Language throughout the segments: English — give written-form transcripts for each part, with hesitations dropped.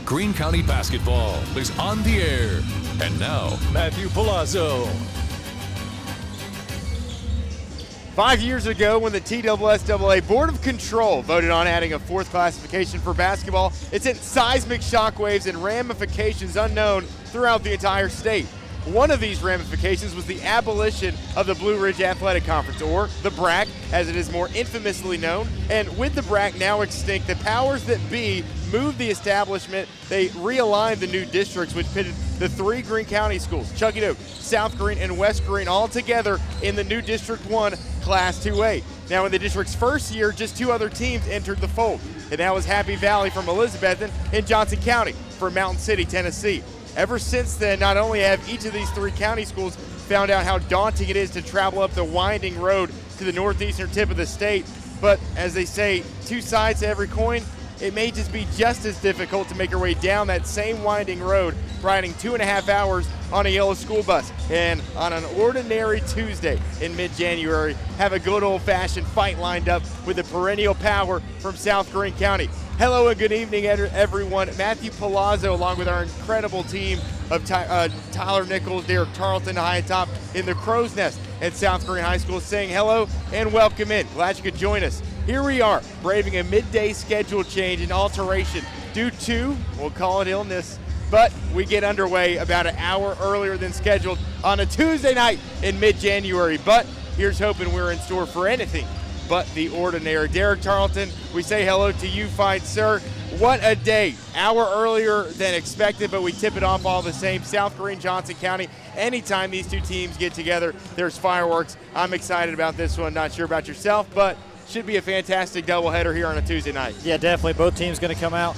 Greene County basketball is on the air. And now, Matthew Palazzo. 5 years ago, when the TSSAA Board of Control voted on adding a fourth classification for basketball, it sent seismic shockwaves and ramifications unknown throughout the entire state. One of these ramifications was the abolition of the Blue Ridge Athletic Conference, or the BRAC, as it is more infamously known. And with the BRAC now extinct, the powers that be moved the establishment. They realigned the new districts, which pitted the three Greene County schools, Chuckey-Doak, South Greene, and West Greene, all together in the new District 1 Class 2A. Now, in the district's first year, just two other teams entered the fold, and that was Happy Valley from Elizabethton and Johnson County from Mountain City, Tennessee. Ever since then, not only have each of these three county schools found out how daunting it is to travel up the winding road to the northeastern tip of the state, but as they say, two sides to every coin, it may just be just as difficult to make your way down that same winding road, riding 2.5 hours on a yellow school bus. And on an ordinary Tuesday in mid-January, have a good old-fashioned fight lined up with the perennial power from South Greene County. Hello and good evening, everyone. Matthew Palazzo, along with our incredible team of Tyler Nichols, Derek Tarleton, high atop in the Crow's Nest at South Greene High School, saying hello and welcome in. Glad you could join us. Here we are, braving a midday schedule change and alteration due to, we'll call it illness, but we get underway about an hour earlier than scheduled on a Tuesday night in mid-January. But here's hoping we're in store for anything but the ordinary. Derek Tarleton, we say hello to you, fine sir. What a day. Hour earlier than expected, but we tip it off all the same. South Greene Johnson County, anytime these two teams get together, there's fireworks. I'm excited about this one. Not sure about yourself, but should be a fantastic doubleheader here on a Tuesday night. Yeah, definitely. Both teams going to come out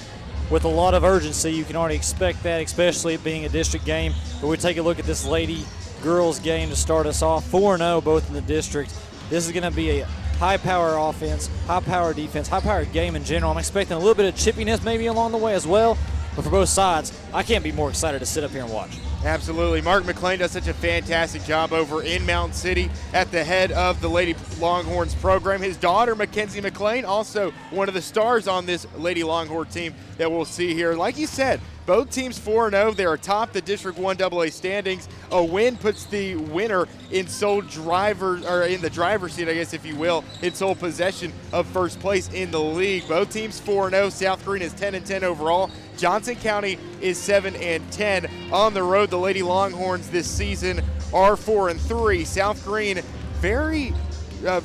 with a lot of urgency. You can already expect that, especially it being a district game. But we take a look at this lady-girls game to start us off. 4-0 both in the district. This is going to be a high-power offense, high-power defense, high-power game in general. I'm expecting a little bit of chippiness maybe along the way as well. But for both sides, I can't be more excited to sit up here and watch. Absolutely. Mark McLean does such a fantastic job over in Mountain City at the head of the Lady Longhorns program. His daughter, Mackenzie McLean, also one of the stars on this Lady Longhorn team that we'll see here. Like you said, both teams 4-0. They're atop the District 1 AA standings. A win puts the winner in sole driver, or in the driver's seat, I guess, if you will, in sole possession of first place in the league. Both teams 4-0. South Greene is 10-10 overall. Johnson County is 7-10 on the road. The Lady Longhorns this season are 4-3. South Greene, very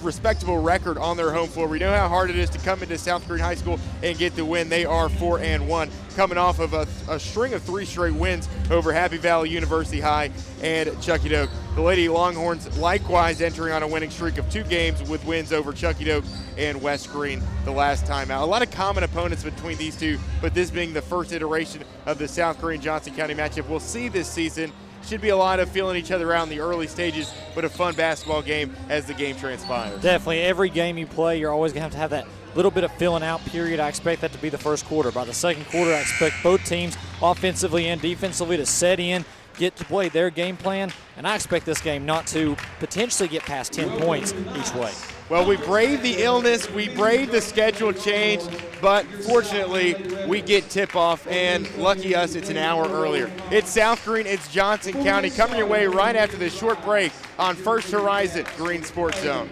respectable record on their home floor. We know how hard it is to come into South Greene High School and get the win. They are 4-1, coming off of a string of 3 straight wins over Happy Valley University High and Chuckey-Doak. The Lady Longhorns likewise entering on a winning streak of 2 games with wins over Chuckey-Doak and West Greene the last time out. A lot of common opponents between these two, but this being the first iteration of the South Greene Johnson County matchup we'll see this season. Should be a lot of feeling each other out in the early stages, but a fun basketball game as the game transpires. Definitely. Every game you play, you're always going to have that little bit of filling out period. I expect that to be the first quarter. By the second quarter, I expect both teams, offensively and defensively, to set in, get to play their game plan, and I expect this game not to potentially get past 10 points each way. Well, we braved the illness, we braved the schedule change, but fortunately, we get tip-off, and lucky us, it's an hour earlier. It's South Greene, it's Johnson County, coming your way right after this short break on First Horizon Green Sports Zone.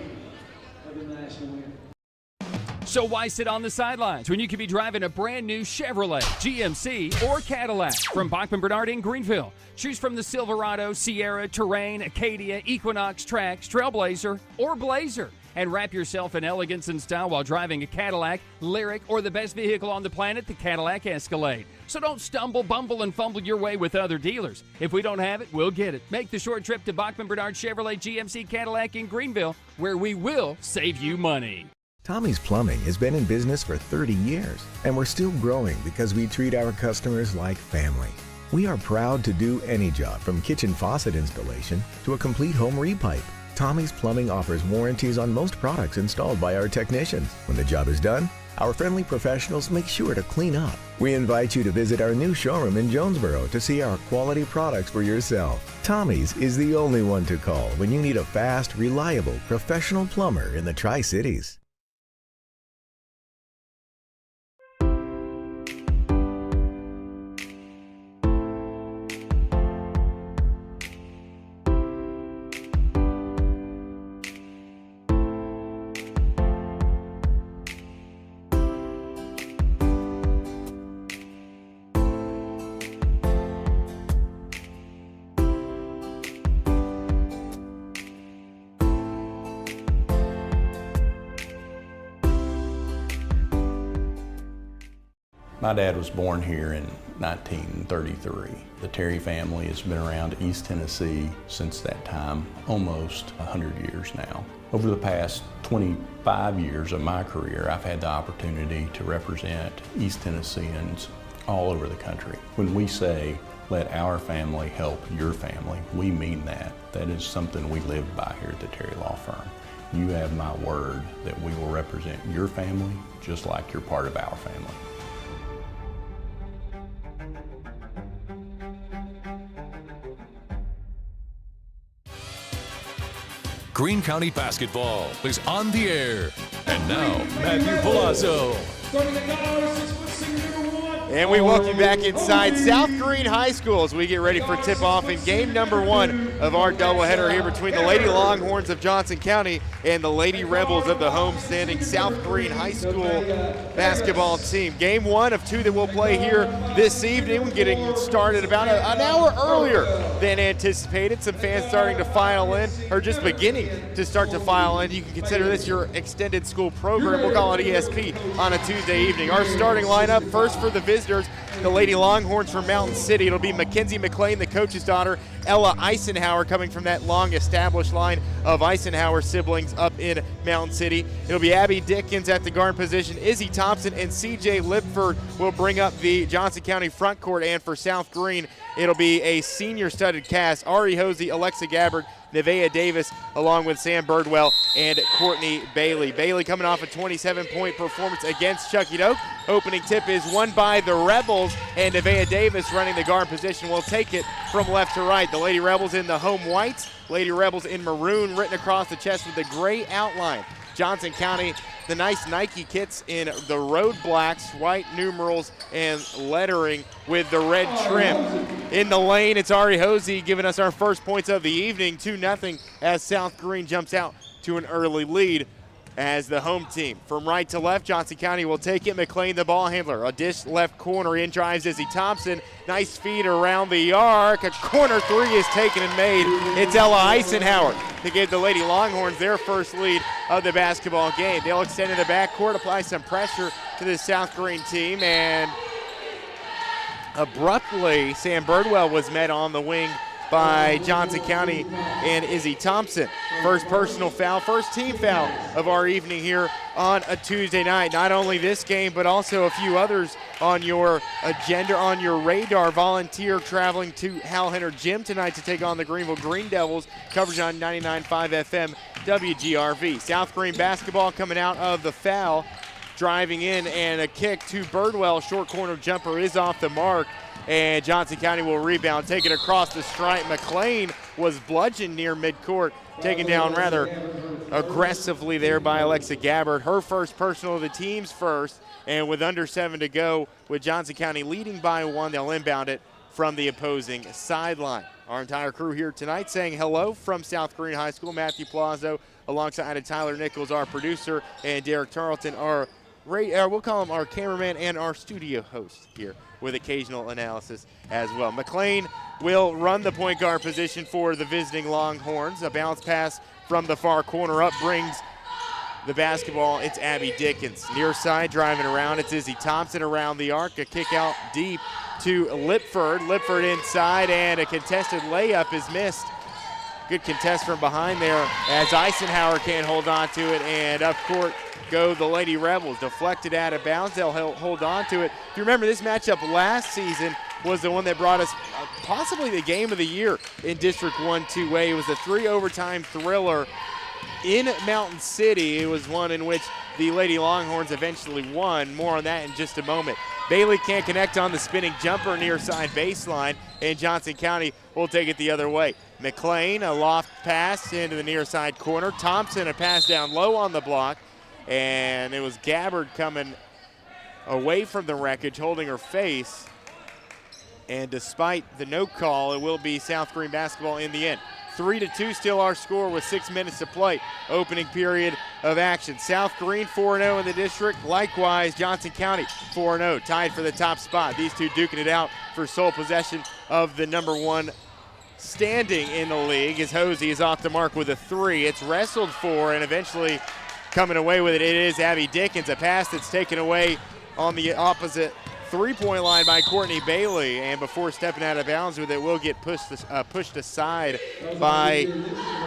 So why sit on the sidelines when you could be driving a brand new Chevrolet, GMC, or Cadillac from Bachman Bernard in Greenville? Choose from the Silverado, Sierra, Terrain, Acadia, Equinox, Trax, Trailblazer, or Blazer. And wrap yourself in elegance and style while driving a Cadillac, Lyric, or the best vehicle on the planet, the Cadillac Escalade. So don't stumble, bumble, and fumble your way with other dealers. If we don't have it, we'll get it. Make the short trip to Bachman Bernard Chevrolet GMC Cadillac in Greenville, where we will save you money. Tommie's Plumbing has been in business for 30 years, and we're still growing because we treat our customers like family. We are proud to do any job from kitchen faucet installation to a complete home repipe. Tommie's Plumbing offers warranties on most products installed by our technicians. When the job is done, our friendly professionals make sure to clean up. We invite you to visit our new showroom in Jonesboro to see our quality products for yourself. Tommie's is the only one to call when you need a fast, reliable, professional plumber in the Tri-Cities. My dad was born here in 1933. The Terry family has been around East Tennessee since that time, almost 100 years now. Over the past 25 years of my career, I've had the opportunity to represent East Tennesseans all over the country. When we say, let our family help your family, we mean that. That is something we live by here at the Terry Law Firm. You have my word that we will represent your family just like you're part of our family. Greene County basketball is on the air. And now, Matthew Palazzo. And we welcome you back inside South Greene High School as we get ready for tip-off in game number 1 of our doubleheader here between the Lady Longhorns of Johnson County and the Lady Rebels of the homestanding South Greene High School basketball team. Game 1 of 2 that we'll play here this evening, getting started about an hour earlier than anticipated. Some fans starting to file in, or just beginning to start to file in. You can consider this your extended school program. We'll call it ESP on a Tuesday evening. Our starting lineup, first for the visitors, the Lady Longhorns from Mountain City. It'll be Mackenzie McLean, the coach's daughter, Ella Eisenhower, coming from that long-established line of Eisenhower siblings up in Mountain City. It'll be Abby Dickens at the guard position. Izzy Thompson and C.J. Lipford will bring up the Johnson County front court. And for South Greene, it'll be a senior-studded cast: Ari Hosey, Alexa Gabbard, Nevaeh Davis, along with Sam Birdwell and Courtney Bailey. Bailey coming off a 27-point performance against Chucky Doak. Opening tip is won by the Rebels, and Nevaeh Davis running the guard position will take it from left to right. The Lady Rebels in the home whites, Lady Rebels in maroon, written across the chest with the gray outline. Johnson County, the nice Nike kits in the road blacks, white numerals and lettering with the red trim. In the lane, it's Ari Hosey giving us our first points of the evening, 2-0, as South Greene jumps out to an early lead as the home team. From right to left, Johnson County will take it. McLean, the ball handler. A dish left corner, in drives Izzy Thompson. Nice feed around the arc. A corner three is taken and made. It's Ella Eisenhower to give the Lady Longhorns their first lead of the basketball game. They'll extend in the backcourt, apply some pressure to the South Greene team, and abruptly, Sam Birdwell was met on the wing by Johnson County and Izzy Thompson. First personal foul, first team foul of our evening here on a Tuesday night. Not only this game, but also a few others on your agenda, on your radar. Volunteer traveling to Hal Henner Gym tonight to take on the Greenville Green Devils. Coverage on 99.5 FM WGRV. South Greene basketball coming out of the foul. Driving in and a kick to Birdwell. Short corner jumper is off the mark. And Johnson County will rebound, take it across the stripe. McLean was bludgeoned near midcourt, taken down rather aggressively there by Alexa Gabbard. Her first personal, the team's first, and with under 7 to go, with Johnson County leading by 1, they'll inbound it from the opposing sideline. Our entire crew here tonight saying hello from South Greene High School. Matthew Palazzo alongside Tyler Nichols, our producer, and Derek Tarleton, our we'll call him our cameraman and our studio host here, with occasional analysis as well. McLean will run the point guard position for the visiting Longhorns. A bounce pass from the far corner up brings the basketball. It's Abby Dickens. Near side driving around. It's Izzy Thompson around the arc. A kick out deep to Lipford. Lipford inside, and a contested layup is missed. Good contest from behind there as Eisenhower can't hold on to it, and up court go the Lady Rebels. Deflected out of bounds. They'll hold on to it. If you remember, this matchup last season was the one that brought us possibly the game of the year in District 1-2A. It was a 3-overtime thriller in Mountain City. It was one in which the Lady Longhorns eventually won. More on that in just a moment. Bailey can't connect on the spinning jumper near side baseline, and Johnson County will take it the other way. McLean, a loft pass into the near side corner. Thompson, a pass down low on the block. And it was Gabbard coming away from the wreckage, holding her face. And despite the no call, it will be South Greene basketball in the end. 3-2 still our score with 6 minutes to play. Opening period of action. South Greene 4-0 in the district. Likewise, Johnson County 4-0, tied for the top spot. These two duking it out for sole possession of the number 1 standing in the league, as Hosey is off the mark with a 3. It's wrestled for, and eventually coming away with it, it is Abby Dickens. A pass that's taken away on the opposite three-point line by Courtney Bailey, and before stepping out of bounds with it, will get pushed aside by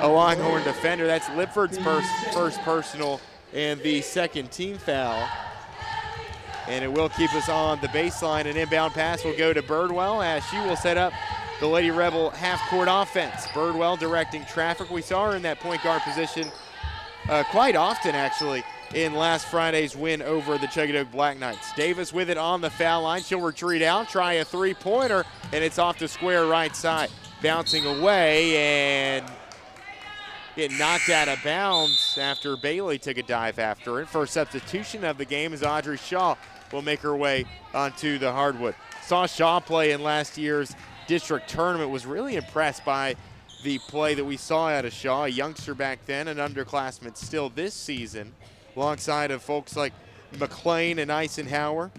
a Longhorn defender. That's Lipford's first personal and the second team foul. And it will keep us on the baseline. An inbound pass will go to Birdwell as she will set up the Lady Rebel half-court offense. Birdwell directing traffic. We saw her in that point guard position quite often, actually, in last Friday's win over the Chuggadoke Black Knights. Davis with it on the foul line. She'll retreat out, try a three-pointer, and it's off the square right side. Bouncing away and get knocked out of bounds after Bailey took a dive after it. First substitution of the game is Audrey Shaw will make her way onto the hardwood. Saw Shaw play in last year's district tournament, was really impressed by the play that we saw out of Shaw, a youngster back then, an underclassman still this season, alongside of folks like McLean and Eisenhower.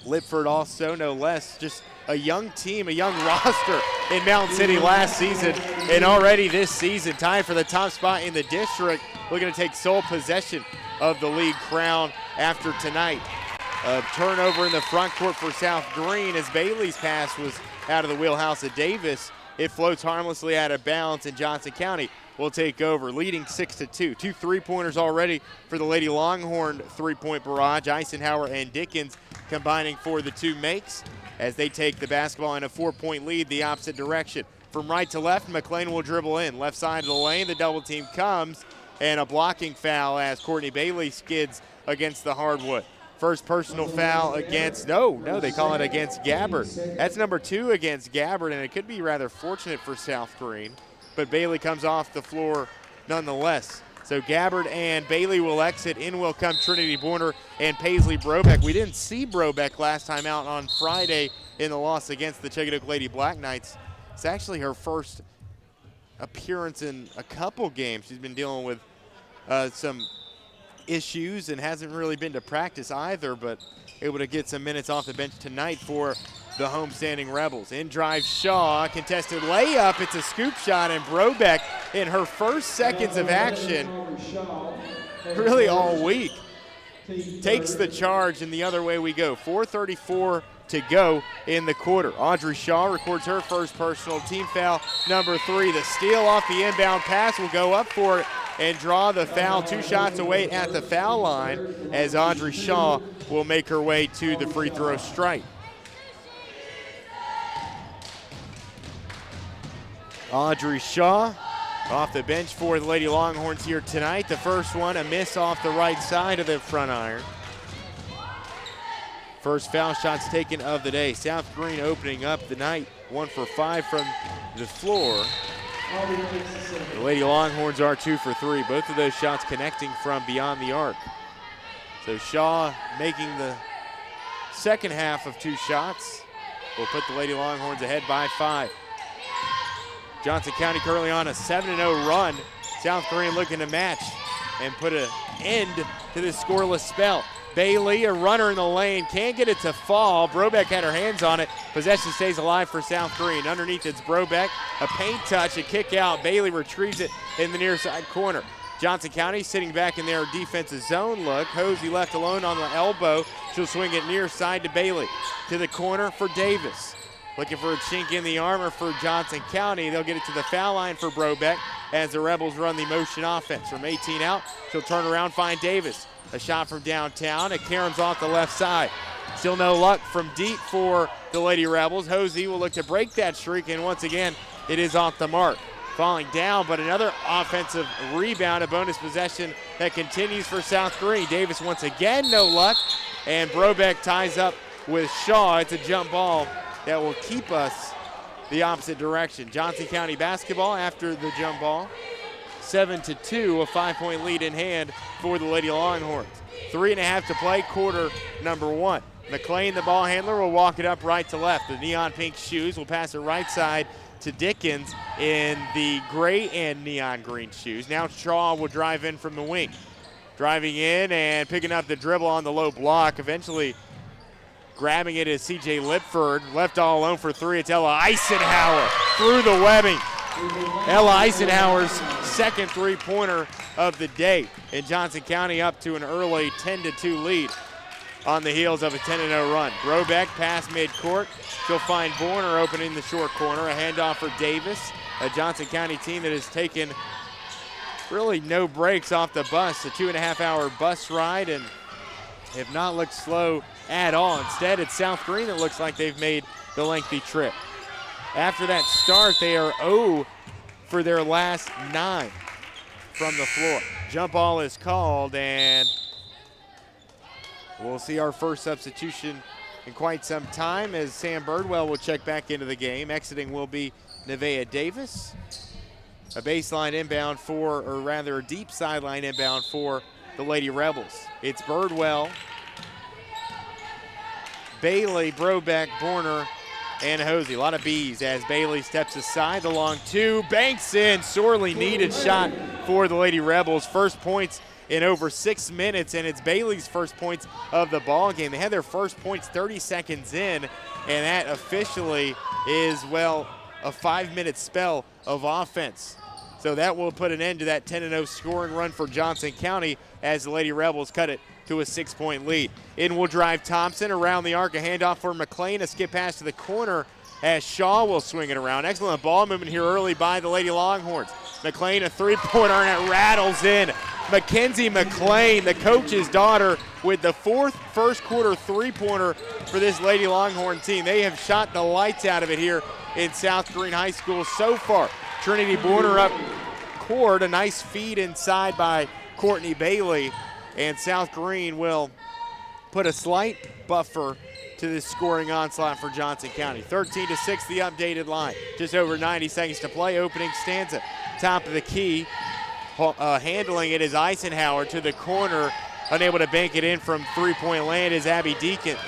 Lipford also, no less, just a young team, a young roster in Mountain City last season, and already this season tied for the top spot in the district, looking to take sole possession of the league crown after tonight. A turnover in the front court for South Greene as Bailey's pass was out of the wheelhouse of Davis. It floats harmlessly out of bounds, and Johnson County will take over, leading 6-2. Two three-pointers already for the Lady Longhorn three-point barrage. Eisenhower and Dickens combining for the two makes as they take the basketball in a 4-point lead the opposite direction. From right to left, McLean will dribble in. Left side of the lane, the double team comes, and a blocking foul as Courtney Bailey skids against the hardwood. First personal foul against, no, they call it against Gabbard. That's number 2 against Gabbard, and it could be rather fortunate for South Greene, but Bailey comes off the floor nonetheless. So Gabbard and Bailey will exit. In will come Trinity Borner and Paisley Brobeck. We didn't see Brobeck last time out on Friday in the loss against the Chuggadoke Lady Black Knights. It's actually her first appearance in a couple games. She's been dealing with some issues and hasn't really been to practice either, but able to get some minutes off the bench tonight for the homestanding Rebels. In drive Shaw, contested layup, it's a scoop shot, and Brobeck in her first seconds of action, really all week, takes the charge, and the other way we go. 4:34 to go in the quarter. Audrey Shaw records her first personal, team foul number 3. The steal off the inbound pass will go up for it and draw the foul 2 shots away at the foul line as Audrey Shaw will make her way to the free throw stripe. Audrey Shaw off the bench for the Lady Longhorns here tonight. The first one, a miss off the right side of the front iron. First foul shots taken of the day. South Greene opening up the night, 1 for 5 from the floor. The Lady Longhorns are 2 for 3. Both of those shots connecting from beyond the arc. So Shaw making the second half of 2 shots will put the Lady Longhorns ahead by 5. Johnson County currently on a 7-0 run. South Greene looking to match and put an end to this scoreless spell. Bailey, a runner in the lane, can't get it to fall. Brobeck had her hands on it. Possession stays alive for South Greene. Underneath it's Brobeck, a paint touch, a kick out. Bailey retrieves it in the near side corner. Johnson County sitting back in their defensive zone look. Hosey left alone on the elbow. She'll swing it near side to Bailey. To the corner for Davis. Looking for a chink in the armor for Johnson County. They'll get it to the foul line for Brobeck as the Rebels run the motion offense. From 18 out, she'll turn around, find Davis. A shot from downtown. It caroms off the left side. Still no luck from deep for the Lady Rebels. Hosey will look to break that streak, and once again, it is off the mark. Falling down, but another offensive rebound, a bonus possession that continues for South Greene. Davis once again, no luck, and Brobeck ties up with Shaw. It's a jump ball that will keep us the opposite direction. Johnson County basketball after the jump ball. 7-2, a 5-point lead in hand for the Lady Longhorns. 3.5 to play, quarter number 1. McLean, the ball handler, will walk it up right to left. The neon pink shoes will pass it right side to Dickens in the gray and neon green shoes. Now Shaw will drive in from the wing. Driving in and picking up the dribble on the low block. Eventually grabbing it is C.J. Lipford. Left all alone for 3. It's Ella Eisenhower through the webbing. Ella Eisenhower's second three-pointer of the day. And Johnson County up to an early 10-2 lead. on the heels of a 10-0 run. Brobeck pass midcourt. She'll find Borner opening the short corner. A handoff for Davis, a Johnson County team that has taken really no breaks off the bus. A 2.5-hour bus ride and have not looked slow at all. Instead, it's South Greene that looks like they've made the lengthy trip. After that start, they are 0 for their last 9 from the floor. Jump ball is called, and we'll see our first substitution in quite some time as Sam Birdwell will check back into the game. Exiting will be Nevaeh Davis. A baseline inbound for, or rather a deep sideline inbound for the Lady Rebels. It's Birdwell, Bailey, Brobeck, Borner, and Hosey. A lot of B's as Bailey steps aside. The long two, banks in, sorely needed shot for the Lady Rebels. First points in over 6 minutes, and it's Bailey's first points of the ball game. They had their first points 30 seconds in, and that officially is, well, a 5-minute spell of offense. So that will put an end to that 10-0 scoring run for Johnson County as the Lady Rebels cut it to a 6-point lead. In will drive Thompson around the arc, a handoff for McLean, a skip pass to the corner as Shaw will swing it around. Excellent ball movement here early by the Lady Longhorns. McLean, a three-pointer, and it rattles in. Mackenzie McLean, the coach's daughter, with the 4th first quarter three-pointer for this Lady Longhorn team. They have shot the lights out of it here in South Greene High School so far. Trinity Borner up court, a nice feed inside by Courtney Bailey, and South Greene will put a slight buffer to this scoring onslaught for Johnson County. 13-6, the updated line. Just over 90 seconds to play. Opening stanza, top of the key. Handling it is Eisenhower to the corner. Unable to bank it in from three-point land is Abby Dickens.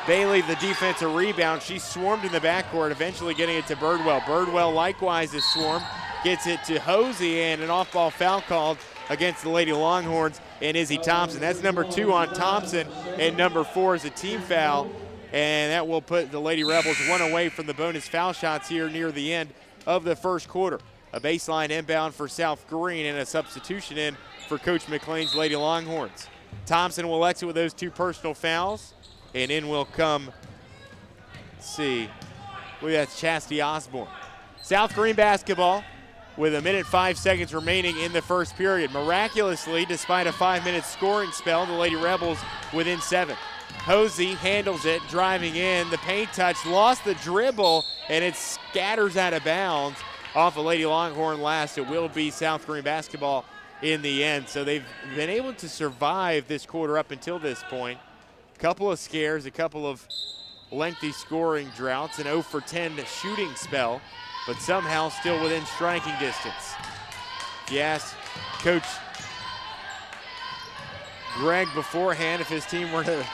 Bailey, the defensive rebound. She swarmed in the backcourt, eventually getting it to Birdwell. Birdwell likewise is swarmed. Gets it to Hosey, and an off-ball foul called against the Lady Longhorns and Izzy Thompson. That's number 2 on Thompson, and number 4 is a team foul. And that will put the Lady Rebels one away from the bonus foul shots here near the end of the first quarter. A baseline inbound for South Greene and a substitution in for Coach McLean's Lady Longhorns. Thompson will exit with those 2 personal fouls, and in will come, let's see, I believe that's Chastity Osborne. South Greene basketball with 1:05 remaining in the first period. Miraculously, despite a 5-minute scoring spell, the Lady Rebels within 7. Hosey handles it, driving in, the paint touch, lost the dribble, and it scatters out of bounds off a Lady Longhorn last. It will be South Greene basketball in the end. So they've been able to survive this quarter up until this point. A couple of scares, a couple of lengthy scoring droughts, an 0 for 10 shooting spell, but somehow still within striking distance. If you asked Coach Greg beforehand if his team were to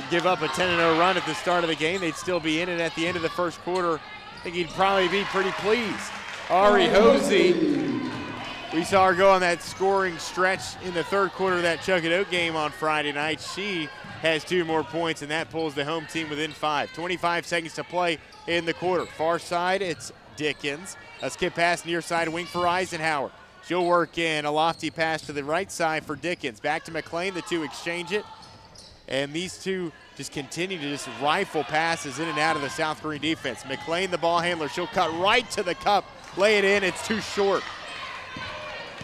give up a 10-0 run at the start of the game, they'd still be in it at the end of the first quarter. I think he'd probably be pretty pleased. Ari Hosey, we saw her go on that scoring stretch in the third quarter of that Chuckadoke game on Friday night. She has 2 more points, and that pulls the home team within 5. 25 seconds to play in the quarter. Far side, it's Dickens. A skip pass near side wing for Eisenhower. She'll work in a lofty pass to the right side for Dickens. Back to McLean, the 2 exchange it. And these 2 just continue to just rifle passes in and out of the South Greene defense. McLean, the ball handler, she'll cut right to the cup, lay it in, it's too short.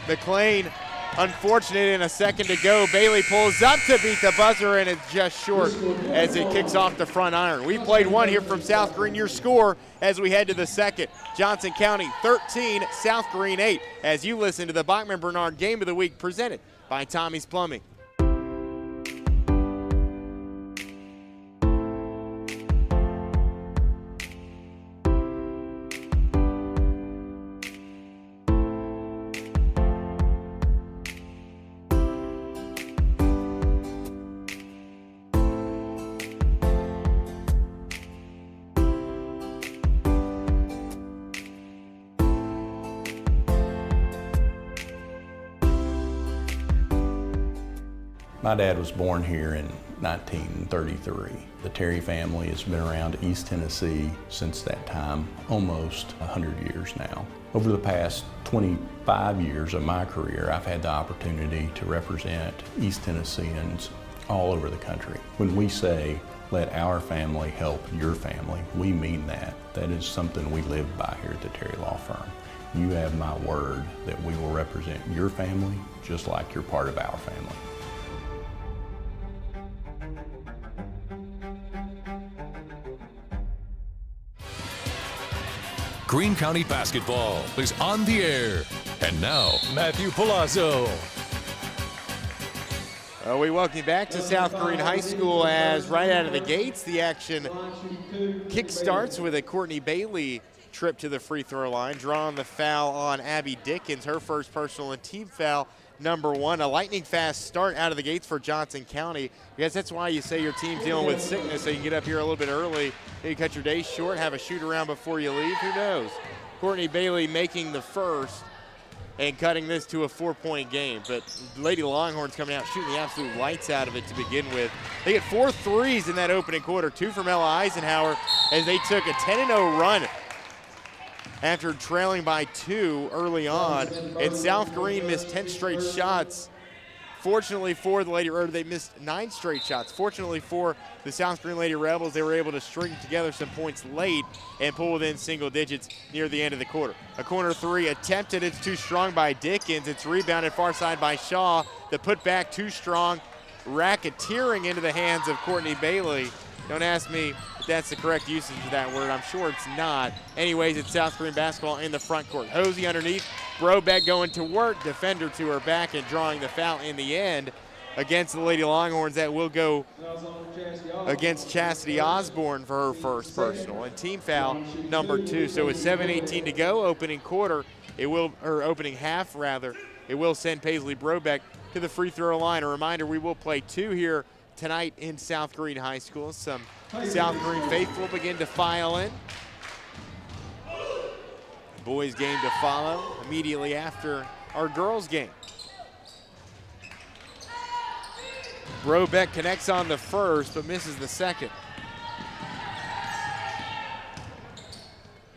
McLean, unfortunate in a second to go. Bailey pulls up to beat the buzzer, and it's just short as it kicks off the front iron. We played 1 here from South Greene. Your score as we head to the second. Johnson County 13, South Greene 8, as you listen to the Bachman Bernard Game of the Week presented by Tommie's Plumbing. My dad was born here in 1933. The Terry family has been around East Tennessee since that time, almost 100 years now. Over the past 25 years of my career, I've had the opportunity to represent East Tennesseans all over the country. When we say, let our family help your family, we mean that. That is something we live by here at the Terry Law Firm. You have my word that we will represent your family just like you're part of our family. Greene County basketball is on the air. And now, Matthew Palazzo. We welcome you back to South Greene High School as right out of the gates, the action kick starts with a Courtney Bailey trip to the free throw line, drawing the foul on Abby Dickens, her first personal and team foul, number 1. A lightning fast start out of the gates for Johnson County. I guess that's why you say your team's dealing with sickness, so you can get up here a little bit early, maybe cut your day short, have a shoot around before you leave, who knows. Courtney Bailey making the first and cutting this to a 4-point game. But Lady Longhorns coming out shooting the absolute lights out of it to begin with. They get 4 threes in that opening quarter, 2 from Ella Eisenhower as they took a 10-0 run after trailing by 2 early on. And South Greene missed 10 straight shots. Fortunately for the Lady, or they missed 9 straight shots. Fortunately for the South Greene Lady Rebels, they were able to string together some points late and pull within single digits near the end of the quarter. A corner 3 attempted, it's too strong by Dickens. It's rebounded far side by Shaw. The putback too strong, racketeering into the hands of Courtney Bailey. Don't ask me if that's the correct usage of that word. I'm sure it's not. Anyways, it's South Greene basketball in the front court. Hosey underneath. Brobeck going to work. Defender to her back and drawing the foul in the end against the Lady Longhorns. That will go against Chastity Osborne for her first personal. And team foul number 2. So with 7:18 to go, opening quarter, it will, or opening half rather, it will send Paisley Brobeck to the free throw line. A reminder, we will play 2 here tonight in South Greene High School. Some South Greene faithful begin to file in. Boys game to follow immediately after our girls game. Brobeck connects on the first but misses the second.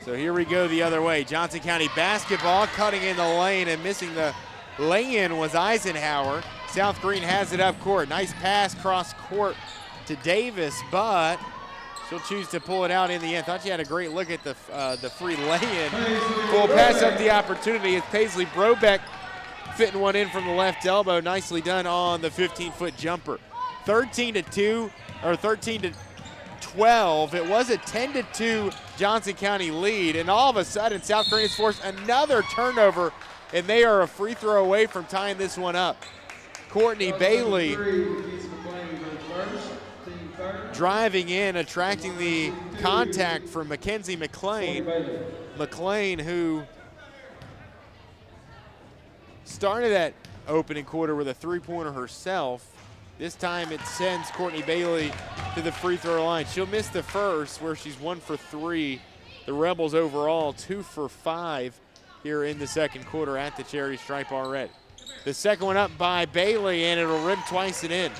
So here we go the other way. Johnson County basketball cutting in the lane and missing the lay-in was Eisenhower. South Greene has it up court. Nice pass cross court to Davis, but she'll choose to pull it out in the end. Thought she had a great look at the free lay-in. We'll pass up the opportunity. It's Paisley Brobeck fitting one in from the left elbow. Nicely done on the 15-foot jumper. 13-2, or 13-12. It was a 10-2 Johnson County lead, and all of a sudden South Greene has forced another turnover, and they are a free throw away from tying this one up. Courtney Bailey driving in, attracting the contact from Mackenzie McLean. McLean, who started that opening quarter with a 3-pointer herself. This time it sends Courtney Bailey to the free throw line. She'll miss the first, where she's 1 for 3. The Rebels overall 2 for 5 here in the second quarter at the charity stripe already. The second one up by Bailey, and it'll rim twice and in.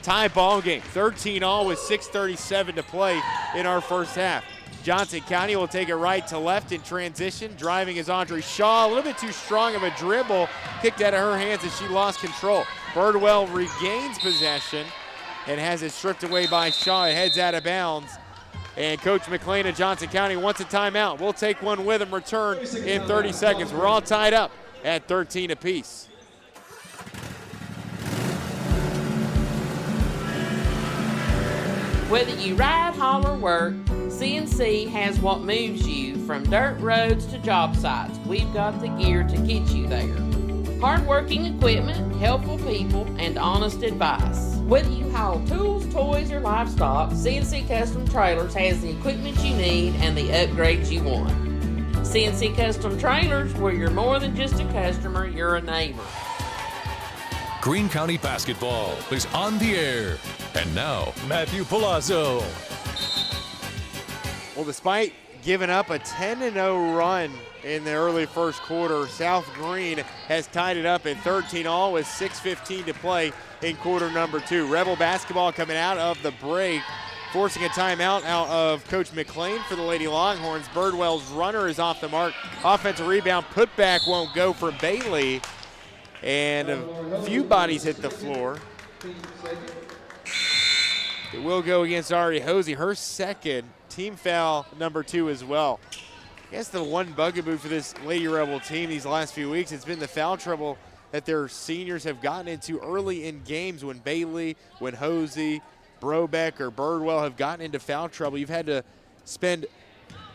Tie ball game, 13-all with 6:37 to play in our first half. Johnson County will take it right to left in transition. Driving is Audrey Shaw, a little bit too strong of a dribble, kicked out of her hands as she lost control. Birdwell regains possession and has it stripped away by Shaw. It heads out of bounds. And Coach McLean of Johnson County wants a timeout. We'll take one with him, return in 30 seconds. We're all tied up at 13 apiece. Whether you ride, haul, or work, CNC has what moves you from dirt roads to job sites. We've got the gear to get you there. Hard-working equipment, helpful people, and honest advice. Whether you haul tools, toys, or livestock, CNC Custom Trailers has the equipment you need and the upgrades you want. CNC Custom Trailers, where you're more than just a customer, you're a neighbor. Greene County basketball is on the air. And now, Matthew Palazzo. Well, despite giving up a 10-0 run in the early first quarter, South Greene has tied it up at 13-all with 6:15 to play in quarter number 2. Rebel basketball coming out of the break, forcing a timeout out of Coach McLean for the Lady Longhorns. Birdwell's runner is off the mark. Offensive rebound, putback won't go for Bailey. And a few bodies hit the floor. It will go against Ari Hosey, her second team foul, number 2 as well. I guess the one bugaboo for this Lady Rebel team these last few weeks has been the foul trouble that their seniors have gotten into early in games. When Bailey, when Hosey, Brobeck, or Birdwell have gotten into foul trouble, you've had to spend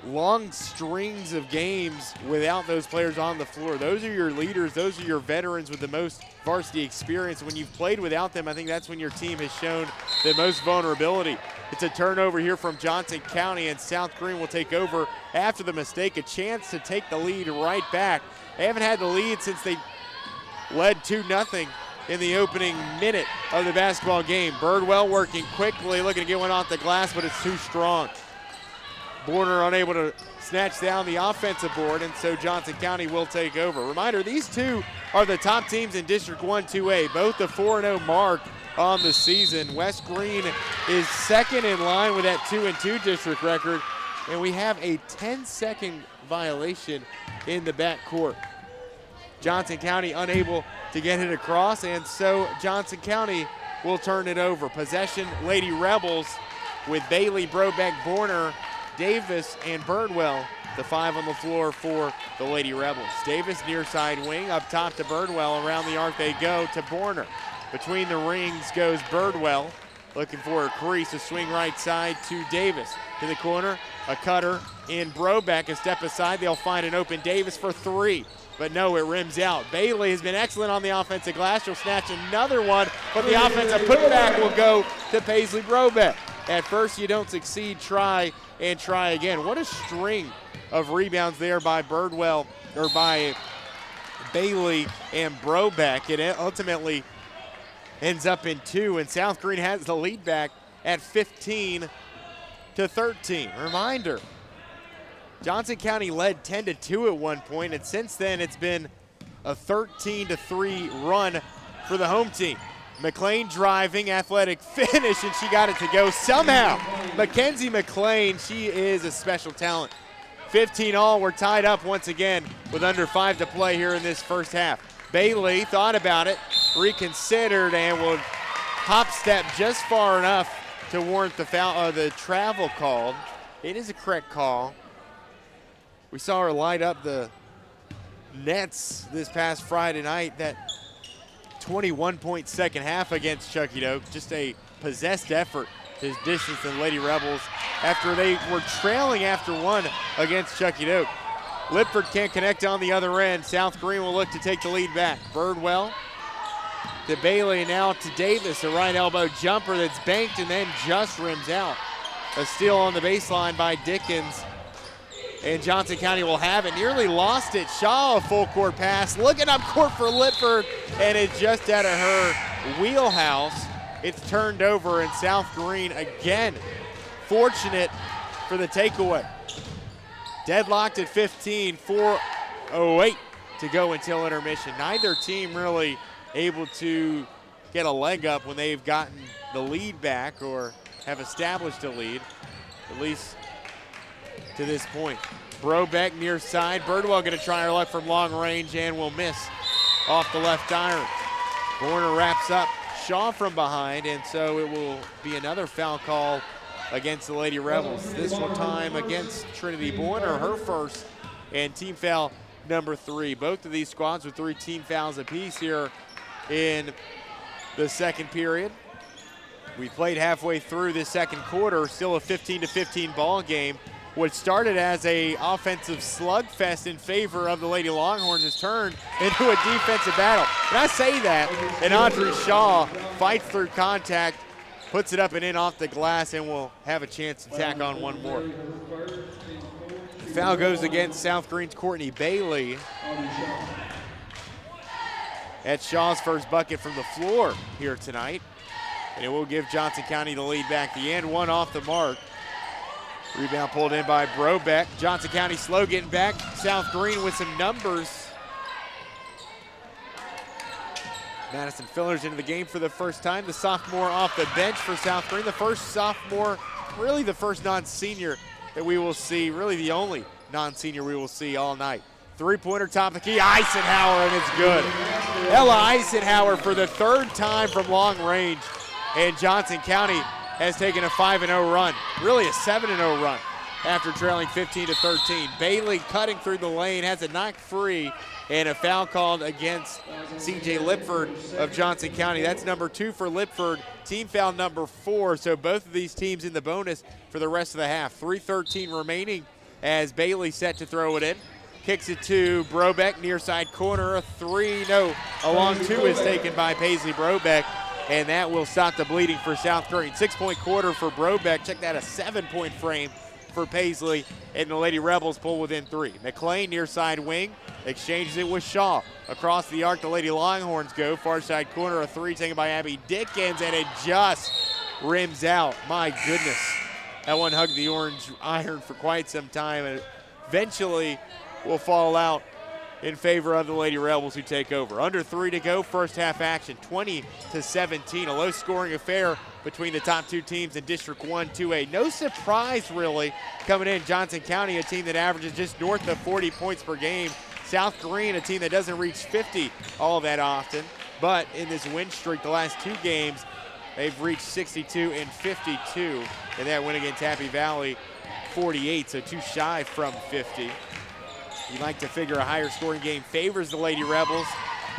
long strings of games without those players on the floor. Those are your leaders. Those are your veterans with the most varsity experience. When you've played without them, I think that's when your team has shown the most vulnerability. It's a turnover here from Johnson County, and South Greene will take over after the mistake. A chance to take the lead right back. They haven't had the lead since they led 2-0 in the opening minute of the basketball game. Birdwell working quickly, looking to get one off the glass, but it's too strong. Borner unable to snatch down the offensive board, and so Johnson County will take over. Reminder, these two are the top teams in District 1 2A, both the 4-0 mark on the season. West Greene is second in line with that 2-2 district record, and we have a 10-second violation in the backcourt. Johnson County unable to get it across, and so Johnson County will turn it over. Possession, Lady Rebels, with Bailey, Brobeck, Borner, Davis, and Birdwell, the 5 on the floor for the Lady Rebels. Davis near side wing, up top to Birdwell. Around the arc they go to Borner. Between the rings goes Birdwell, looking for a crease, a swing right side to Davis. To the corner, a cutter in Brobeck, a step aside. They'll find an open Davis for 3, but no, it rims out. Bailey has been excellent on the offensive glass. She'll snatch another one, but the offensive putback will go to Paisley Brobeck. At first you don't succeed, try and try again. What a string of rebounds there by Birdwell, or by Bailey and Brobeck. It ultimately ends up in 2, and South Greene has the lead back at 15-13. Reminder, Johnson County led 10-2 at one point, and since then it's been a 13-3 run for the home team. McLean driving, athletic finish, and she got it to go somehow. Mackenzie McLean, she is a special talent. 15 all, we're tied up once again with under 5 to play here in this first half. Bailey thought about it, reconsidered, and will hop step just far enough to warrant the foul, the travel called. It is a correct call. We saw her light up the nets this past Friday night. That 21-point second half against Chucky Doak. Just a possessed effort to distance the Lady Rebels after they were trailing after 1 against Chucky Doak. Lipford can't connect on the other end. South Greene will look to take the lead back. Birdwell to Bailey, now to Davis. A right elbow jumper that's banked and then just rims out. A steal on the baseline by Dickens. And Johnson County will have it. Nearly lost it. Shaw, a full court pass. Looking up court for Lipford, and it's just out of her wheelhouse. It's turned over, and South Greene again fortunate for the takeaway. Deadlocked at 15, 4:08 to go until intermission. Neither team really able to get a leg up when they've gotten the lead back or have established a lead, at least to this point. Brobeck near side. Birdwell going to try her luck from long range and will miss off the left iron. Borner wraps up Shaw from behind, and so it will be another foul call against the Lady Rebels. This one time against Trinity Borner, her first, and team foul number 3. Both of these squads with 3 team fouls apiece here in the second period. We played halfway through this second quarter, still a 15-15 ball game. What started as a offensive slugfest in favor of the Lady Longhorns has turned into a defensive battle. And I say that, and Audrey Shaw fights through contact, puts it up and in off the glass, and will have a chance to tack on one more. The foul goes against South Greene's Courtney Bailey. That's Shaw's first bucket from the floor here tonight. And it will give Johnson County the lead back. The and one off the mark. Rebound pulled in by Brobeck. Johnson County slow getting back. South Greene with some numbers. Madison Fillers into the game for the first time. The sophomore off the bench for South Greene. The first sophomore, really the first non-senior that we will see, really the only non-senior we will see all night. Three-pointer top of the key, Eisenhower, and it's good. Ella Eisenhower for the 3rd time from long range. And Johnson County has taken a 5-0 run, really a 7-0 run after trailing 15-13. Bailey cutting through the lane, has it knocked free, and a foul called against C.J. Lipford of Johnson County. That's number 2 for Lipford, team foul number 4, so both of these teams in the bonus for the rest of the half. 3:13 remaining as Bailey set to throw it in. Kicks it to Brobeck, near side corner, a long 2 is taken by Paisley Brobeck, and that will stop the bleeding for South Greene. 6-point quarter for Brobeck. Check that, a 7-point frame for Paisley, and the Lady Rebels pull within 3. McLean, near side wing, exchanges it with Shaw. Across the arc, the Lady Longhorns go. Far side corner, a 3 taken by Abby Dickens, and it just rims out. My goodness. That one hugged the orange iron for quite some time, and eventually will fall out in favor of the Lady Rebels, who take over. Under 3 to go, first half action, 20-17. A low-scoring affair between the top 2 teams in District 1 2A. No surprise, really, coming in. Johnson County, a team that averages just north of 40 points per game. South Greene, a team that doesn't reach 50 all that often. But in this win streak, the last 2 games, they've reached 62 and 52. And that win against Happy Valley, 48, so 2 shy from 50. You'd like to figure a higher scoring game favors the Lady Rebels,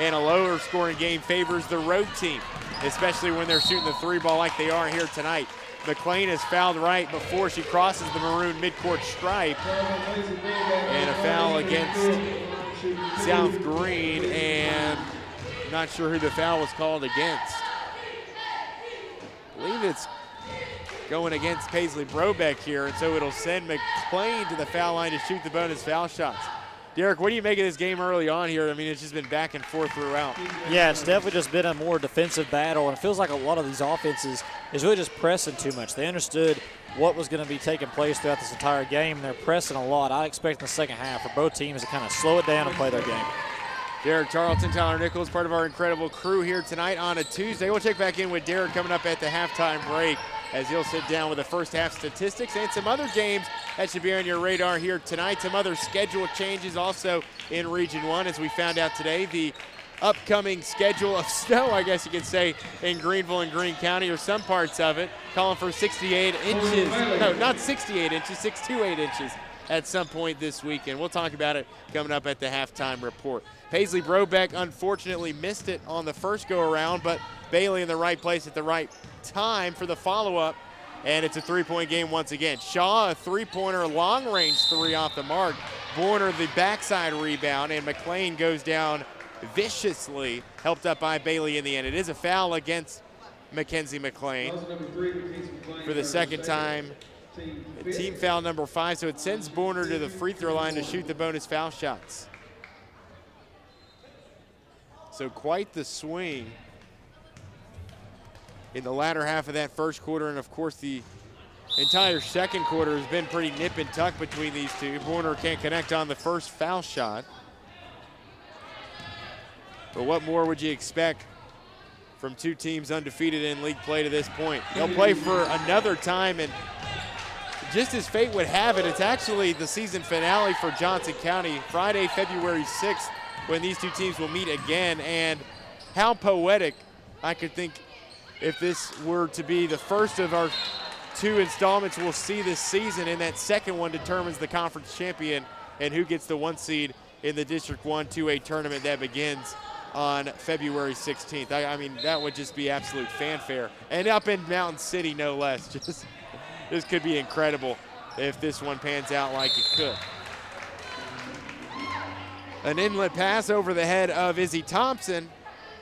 and a lower scoring game favors the road team, especially when they're shooting the 3 ball like they are here tonight. McLean is fouled right before she crosses the maroon midcourt stripe, and a foul against South Greene, and I'm not sure who the foul was called against. I believe it's going against Paisley Brobeck here, and so it'll send McLean to the foul line to shoot the bonus foul shots. Derek, what do you make of this game early on here? I mean, it's just been back and forth throughout. Yeah, it's definitely just been a more defensive battle, and it feels like a lot of these offenses is really just pressing too much. They understood what was going to be taking place throughout this entire game, and they're pressing a lot. I expect in the second half for both teams to kind of slow it down and play their game. Derek Charlton, Tyler Nichols, part of our incredible crew here tonight on a Tuesday. We'll check back in with Derek coming up at the halftime break, as he'll sit down with the first half statistics and some other games that should be on your radar here tonight. Some other schedule changes also in Region 1, as we found out today. The upcoming schedule of snow, I guess you could say, in Greenville and Greene County, or some parts of it, calling for 68 inches. No, not 68 inches, 6 to 8 inches at some point this weekend. We'll talk about it coming up at the halftime report. Paisley Brobeck unfortunately missed it on the first go-around, but Bailey in the right place at the right time for the follow-up, and it's a 3-point game once again. Shaw, a 3-pointer, long-range 3 off the mark. Borner, the backside rebound, and McLean goes down viciously, helped up by Bailey in the end. It is a foul against Mackenzie McLean for the second time. Team foul number 5, so it sends Borner to the free throw line to shoot the bonus foul shots. So quite the swing in the latter half of that first quarter, and of course the entire second quarter has been pretty nip and tuck between these two. Borner can't connect on the first foul shot. But what more would you expect from 2 teams undefeated in league play to this point? They'll play for another time, and just as fate would have it, it's actually the season finale for Johnson County, Friday, February 6th, when these 2 teams will meet again. And how poetic, I could think, if this were to be the first of our 2 installments we'll see this season, and that second one determines the conference champion and who gets the 1 seed in the District 1 2A tournament that begins on February 16th. I mean, that would just be absolute fanfare. And up in Mountain City, no less. This could be incredible if this one pans out like it could. An inlet pass over the head of Izzy Thompson,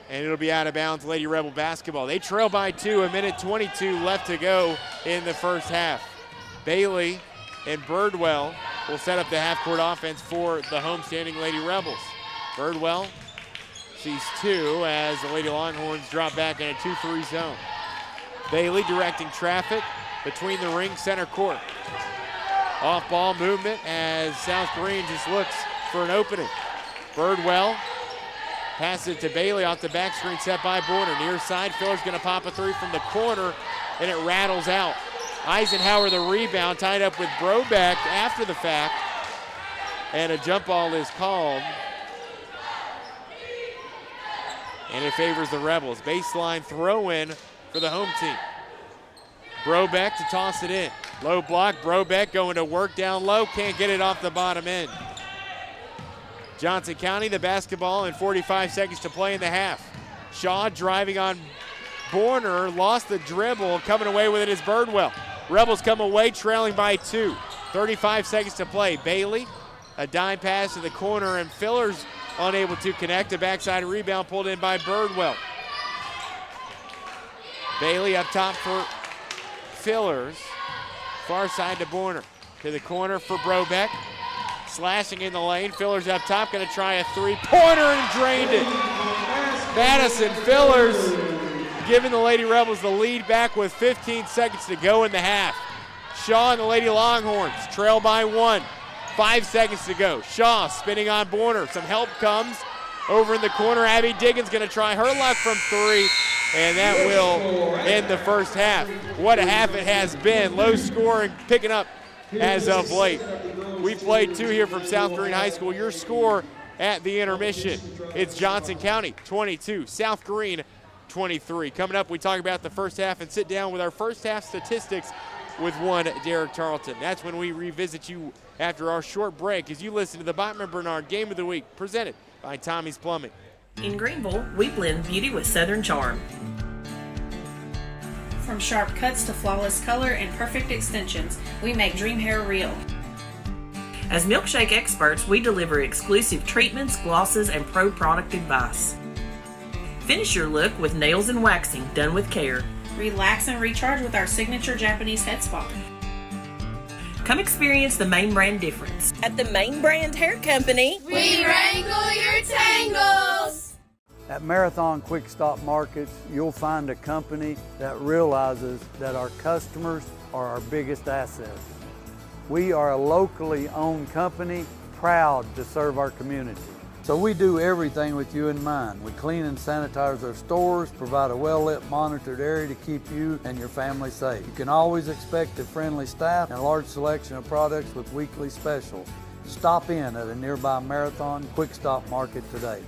and it'll be out of bounds. Lady Rebel basketball. They trail by 2, a minute 22 left to go in the first half. Bailey and Birdwell will set up the half-court offense for the homestanding Lady Rebels. Birdwell sees 2 as the Lady Longhorns drop back in a 2-3 zone. Bailey directing traffic between the ring, center court. Off-ball movement as South Greene just looks for an opening. Birdwell passes it to Bailey off the back screen, set by Borner. Near side, Filler's going to pop a 3 from the corner, and it rattles out. Eisenhower the rebound, tied up with Brobeck after the fact, and a jump ball is called. And it favors the Rebels. Baseline throw-in for the home team. Brobeck to toss it in. Low block, Brobeck going to work down low, can't get it off the bottom end. Johnson County, the basketball, and 45 seconds to play in the half. Shaw driving on Borner, lost the dribble, coming away with it is Birdwell. Rebels come away trailing by 2. 35 seconds to play. Bailey, a dime pass to the corner, and Fillers unable to connect. A backside rebound pulled in by Birdwell. Bailey up top for Fillers. Far side to Borner. To the corner for Brobeck. Slashing in the lane. Fillers up top, going to try a three-pointer and drained it. Madison Fillers giving the Lady Rebels the lead back with 15 seconds to go in the half. Shaw and the Lady Longhorns trail by 1. 5 seconds to go. Shaw spinning on Borner. Some help comes over in the corner. Abby Diggins going to try her luck from 3, and that will end the first half. What a half it has been. Low scoring, picking up as of late. We played 2 here from South Greene High School. Your score at the intermission, it's Johnson County 22, South Greene 23. Coming up, we talk about the first half and sit down with our first half statistics with one Derek Tarleton. That's when we revisit you after our short break as you listen to the Bachman Bernard Game of the Week presented by Tommie's Plumbing. In Greenville, we blend beauty with Southern charm. From sharp cuts to flawless color and perfect extensions, we make dream hair real. As milkshake experts, we deliver exclusive treatments, glosses, and pro product advice. Finish your look with nails and waxing done with care. Relax and recharge with our signature Japanese head spa. Come experience the Main Brand difference. At the Main Brand Hair Company, we wrangle your tangles. At Marathon Quick Stop Markets, you'll find a company that realizes that our customers are our biggest assets. We are a locally owned company, proud to serve our community. So we do everything with you in mind. We clean and sanitize our stores, provide a well-lit, monitored area to keep you and your family safe. You can always expect a friendly staff and a large selection of products with weekly specials. Stop in at a nearby Marathon Quick Stop Market today.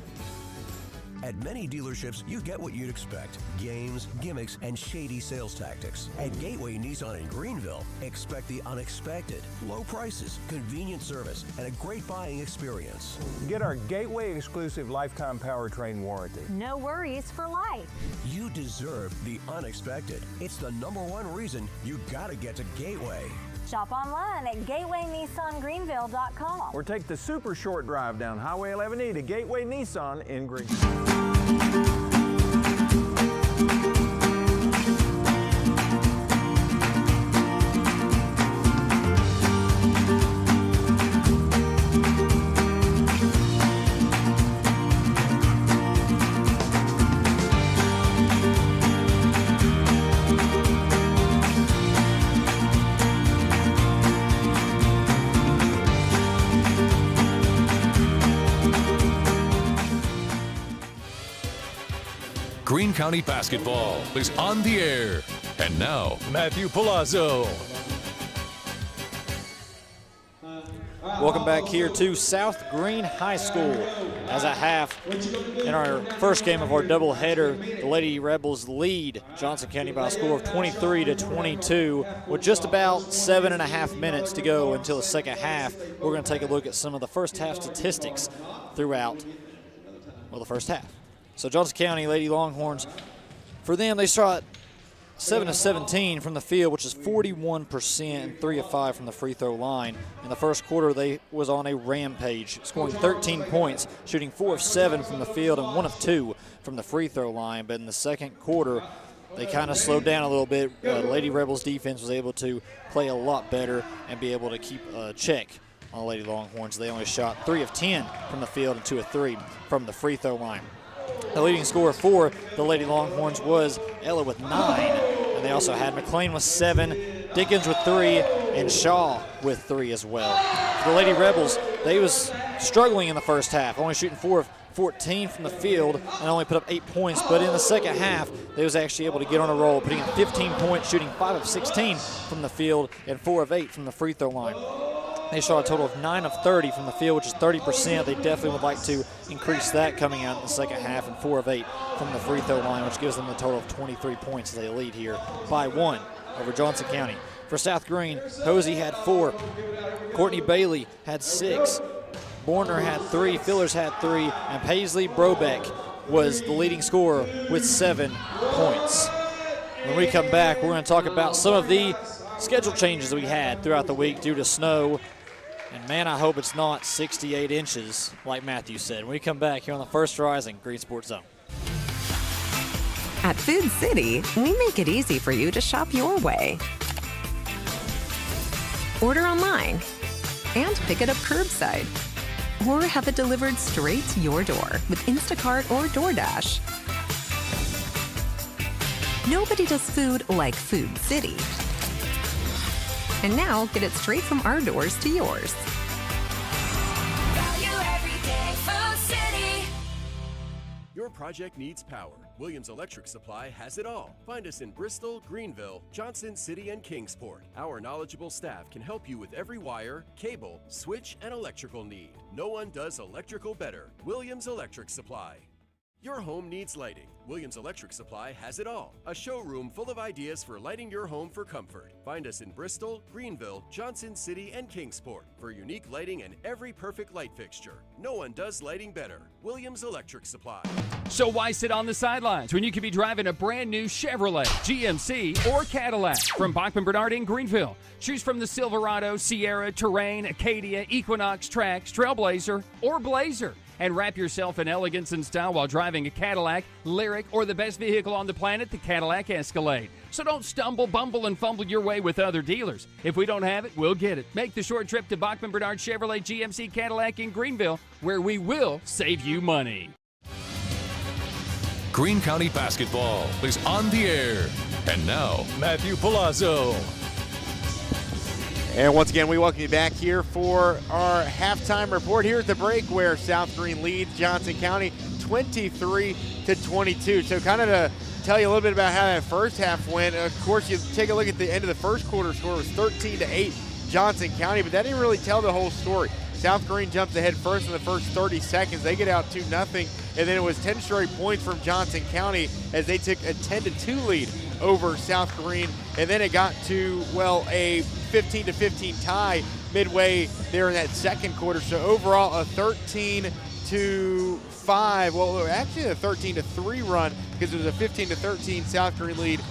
At many dealerships, you get what you'd expect. Games, gimmicks, and shady sales tactics. At Gateway Nissan in Greenville, expect the unexpected. Low prices, convenient service, and a great buying experience. Get our Gateway exclusive lifetime powertrain warranty. No worries for life. You deserve the unexpected. It's the #1 reason you gotta get to Gateway. Shop online at GatewayNissanGreenville.com. Or take the super short drive down Highway 11E to Gateway Nissan in Greenville. Greene County basketball is on the air. And now, Matthew Palazzo. Welcome back here to South Greene High School. As a half in our first game of our doubleheader, the Lady Rebels lead Johnson County by a score of 23-22 with just about 7.5 minutes to go until the second half. We're going to take a look at some of the first half statistics throughout, well, the first half. So Johnson County Lady Longhorns, for them, they shot 7 of 17 from the field, which is 41%, and 3 of 5 from the free throw line. In the first quarter, they was on a rampage, scoring 13 points, shooting 4 of 7 from the field and 1 of 2 from the free throw line. But in the second quarter, they kind of slowed down a little bit. Lady Rebels defense was able to play a lot better and be able to keep a check on the Lady Longhorns. They only shot 3 of 10 from the field and 2 of 3 from the free throw line. The leading scorer for the Lady Longhorns was Ella with 9, and they also had McLean with 7, Dickens with 3, and Shaw with 3 as well. For the Lady Rebels, they was struggling in the first half, only shooting 4 of 14 from the field and only put up 8 points, but in the second half, they was actually able to get on a roll, putting in 15 points, shooting 5 of 16 from the field and 4 of 8 from the free throw line. They shot a total of 9 of 30 from the field, which is 30%. They definitely would like to increase that coming out in the second half, and 4 of 8 from the free throw line, which gives them a total of 23 points as they lead here by 1. over Johnson County. For South Greene, Hosey had 4. Courtney Bailey had 6. Borner had 3. Fillers had 3. And Paisley Brobeck was the leading scorer with 7 points. When we come back, we're going to talk about some of the schedule changes we had throughout the week due to snow. And, man, I hope it's not 68 inches like Matthew said. When we come back here on the First Horizon Green Sports Zone. At Food City, we make it easy for you to shop your way. Order online and pick it up curbside. Or have it delivered straight to your door with Instacart or DoorDash. Nobody does food like Food City. And now, get it straight from our doors to yours. Value every day, Food City. Your project needs power. Williams Electric Supply has it all. Find us in Bristol, Greenville, Johnson City, and Kingsport. Our knowledgeable staff can help you with every wire, cable, switch, and electrical need. No one does electrical better. Williams Electric Supply. Your home needs lighting. Williams Electric Supply has it all. A showroom full of ideas for lighting your home for comfort. Find us in Bristol, Greenville, Johnson City, and Kingsport for unique lighting and every perfect light fixture. No one does lighting better. Williams Electric Supply. So why sit on the sidelines when you could be driving a brand new Chevrolet, GMC, or Cadillac? From Bachman Bernard in Greenville. Choose from the Silverado, Sierra, Terrain, Acadia, Equinox, Trax, Trailblazer, or Blazer. And wrap yourself in elegance and style while driving a Cadillac, Lyric, or the best vehicle on the planet, the Cadillac Escalade. So don't stumble, bumble, and fumble your way with other dealers. If we don't have it, we'll get it. Make the short trip to Bachman Bernard Chevrolet GMC Cadillac in Greenville, where we will save you money. Greene County basketball is on the air. And now, Matthew Palazzo. And once again, we welcome you back here for our halftime report here at the break, where South Greene leads Johnson County 23-22. So kind of to tell you a little bit about how that first half went, of course, you take a look at the end of the first quarter score. It was 13-8 Johnson County, but that didn't really tell the whole story. South Greene jumps ahead first in the first 30 seconds. They get out 2-0, and then it was 10 straight points from Johnson County as they took a 10-2 lead over South Greene, and then it got to, well, a 15-15 tie midway there in that second quarter. So overall, a 13-5, well, actually a 13-3 run, because it was a 15-13 South Greene lead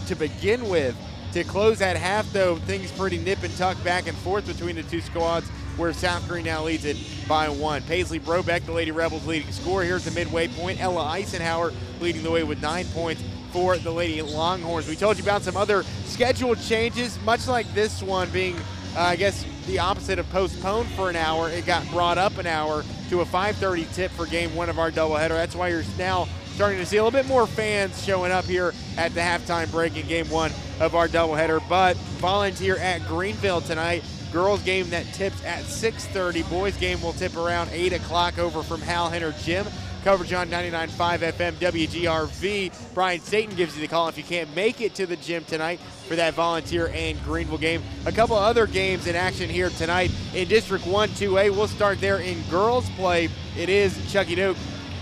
to begin with. To close that half, though, things pretty nip and tuck back and forth between the two squads, where South Greene now leads it by 1. Paisley Brobeck, the Lady Rebels, leading scorer. Here's the midway point. Ella Eisenhower leading the way with 9 points for the Lady Longhorns. We told you about some other schedule changes, much like this one being, I guess, the opposite of postponed for an hour. It got brought up an hour to a 5:30 tip for game 1 of our doubleheader. That's why you're now starting to see a little bit more fans showing up here at the halftime break in game 1 of our doubleheader. But Volunteer at Greenville tonight. Girls game that tips at 6:30. Boys game will tip around 8 o'clock over from Hal Henner Gym. Coverage on 99.5 FM WGRV. Brian Staten gives you the call if you can't make it to the gym tonight for that Volunteer and Greenville game. A couple other games in action here tonight in District 1 2A. We'll start there in girls play. It is Chuckydoke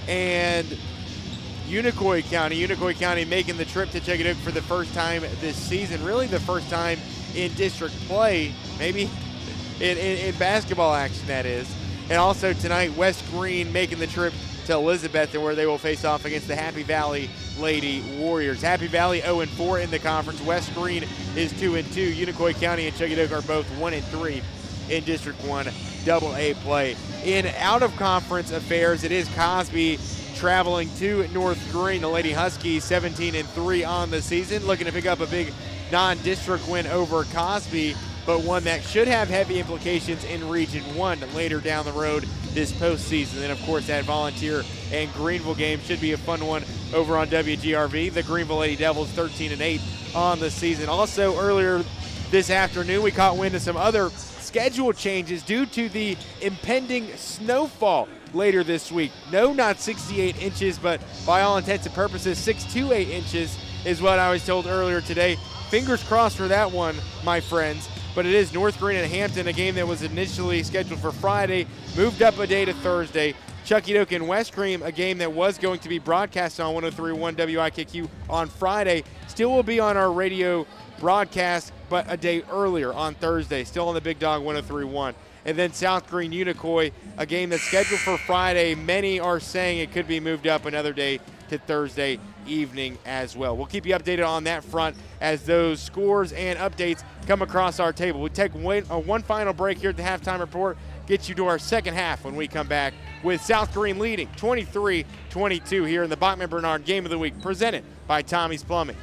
and Unicoi County. Unicoi County making the trip to Chuckydoke for the first time this season. Really the first time in district play, maybe in basketball action, that is. And also tonight, West Greene making the trip to Elizabeth, where they will face off against the Happy Valley Lady Warriors. Happy Valley 0-4 in the conference. West Greene is 2-2. Unicoi County and Chuckydoke are both 1-3 in District 1 AA play. In out-of-conference affairs, it is Cosby traveling to North Greene. The Lady Huskies 17-3 on the season, looking to pick up a big non-district win over Cosby, but one that should have heavy implications in Region 1 later down the road this postseason. And of course, that Volunteer and Greenville game should be a fun one over on WGRV. The Greenville Lady Devils 13-8 on the season. Also earlier this afternoon, we caught wind of some other schedule changes due to the impending snowfall later this week. No, not 68 inches, but by all intents and purposes, 628 inches is what I was told earlier today. Fingers crossed for that one, my friends. But it is North Greene and Hampton, a game that was initially scheduled for Friday, moved up a day to Thursday. Chuckydoke and West Greene, a game that was going to be broadcast on 103.1 WIKQ on Friday, still will be on our radio broadcast, but a day earlier on Thursday, still on the Big Dog 103.1. And then South Greene Unicoi, a game that's scheduled for Friday. Many are saying it could be moved up another day to Thursday evening as well. We'll keep you updated on that front as those scores and updates come across our table. We'll take one final break here at the halftime report, get you to our second half when we come back with South Greene leading 23-22 here in the Bachman Bernard Game of the Week, presented by Tommie's Plumbing.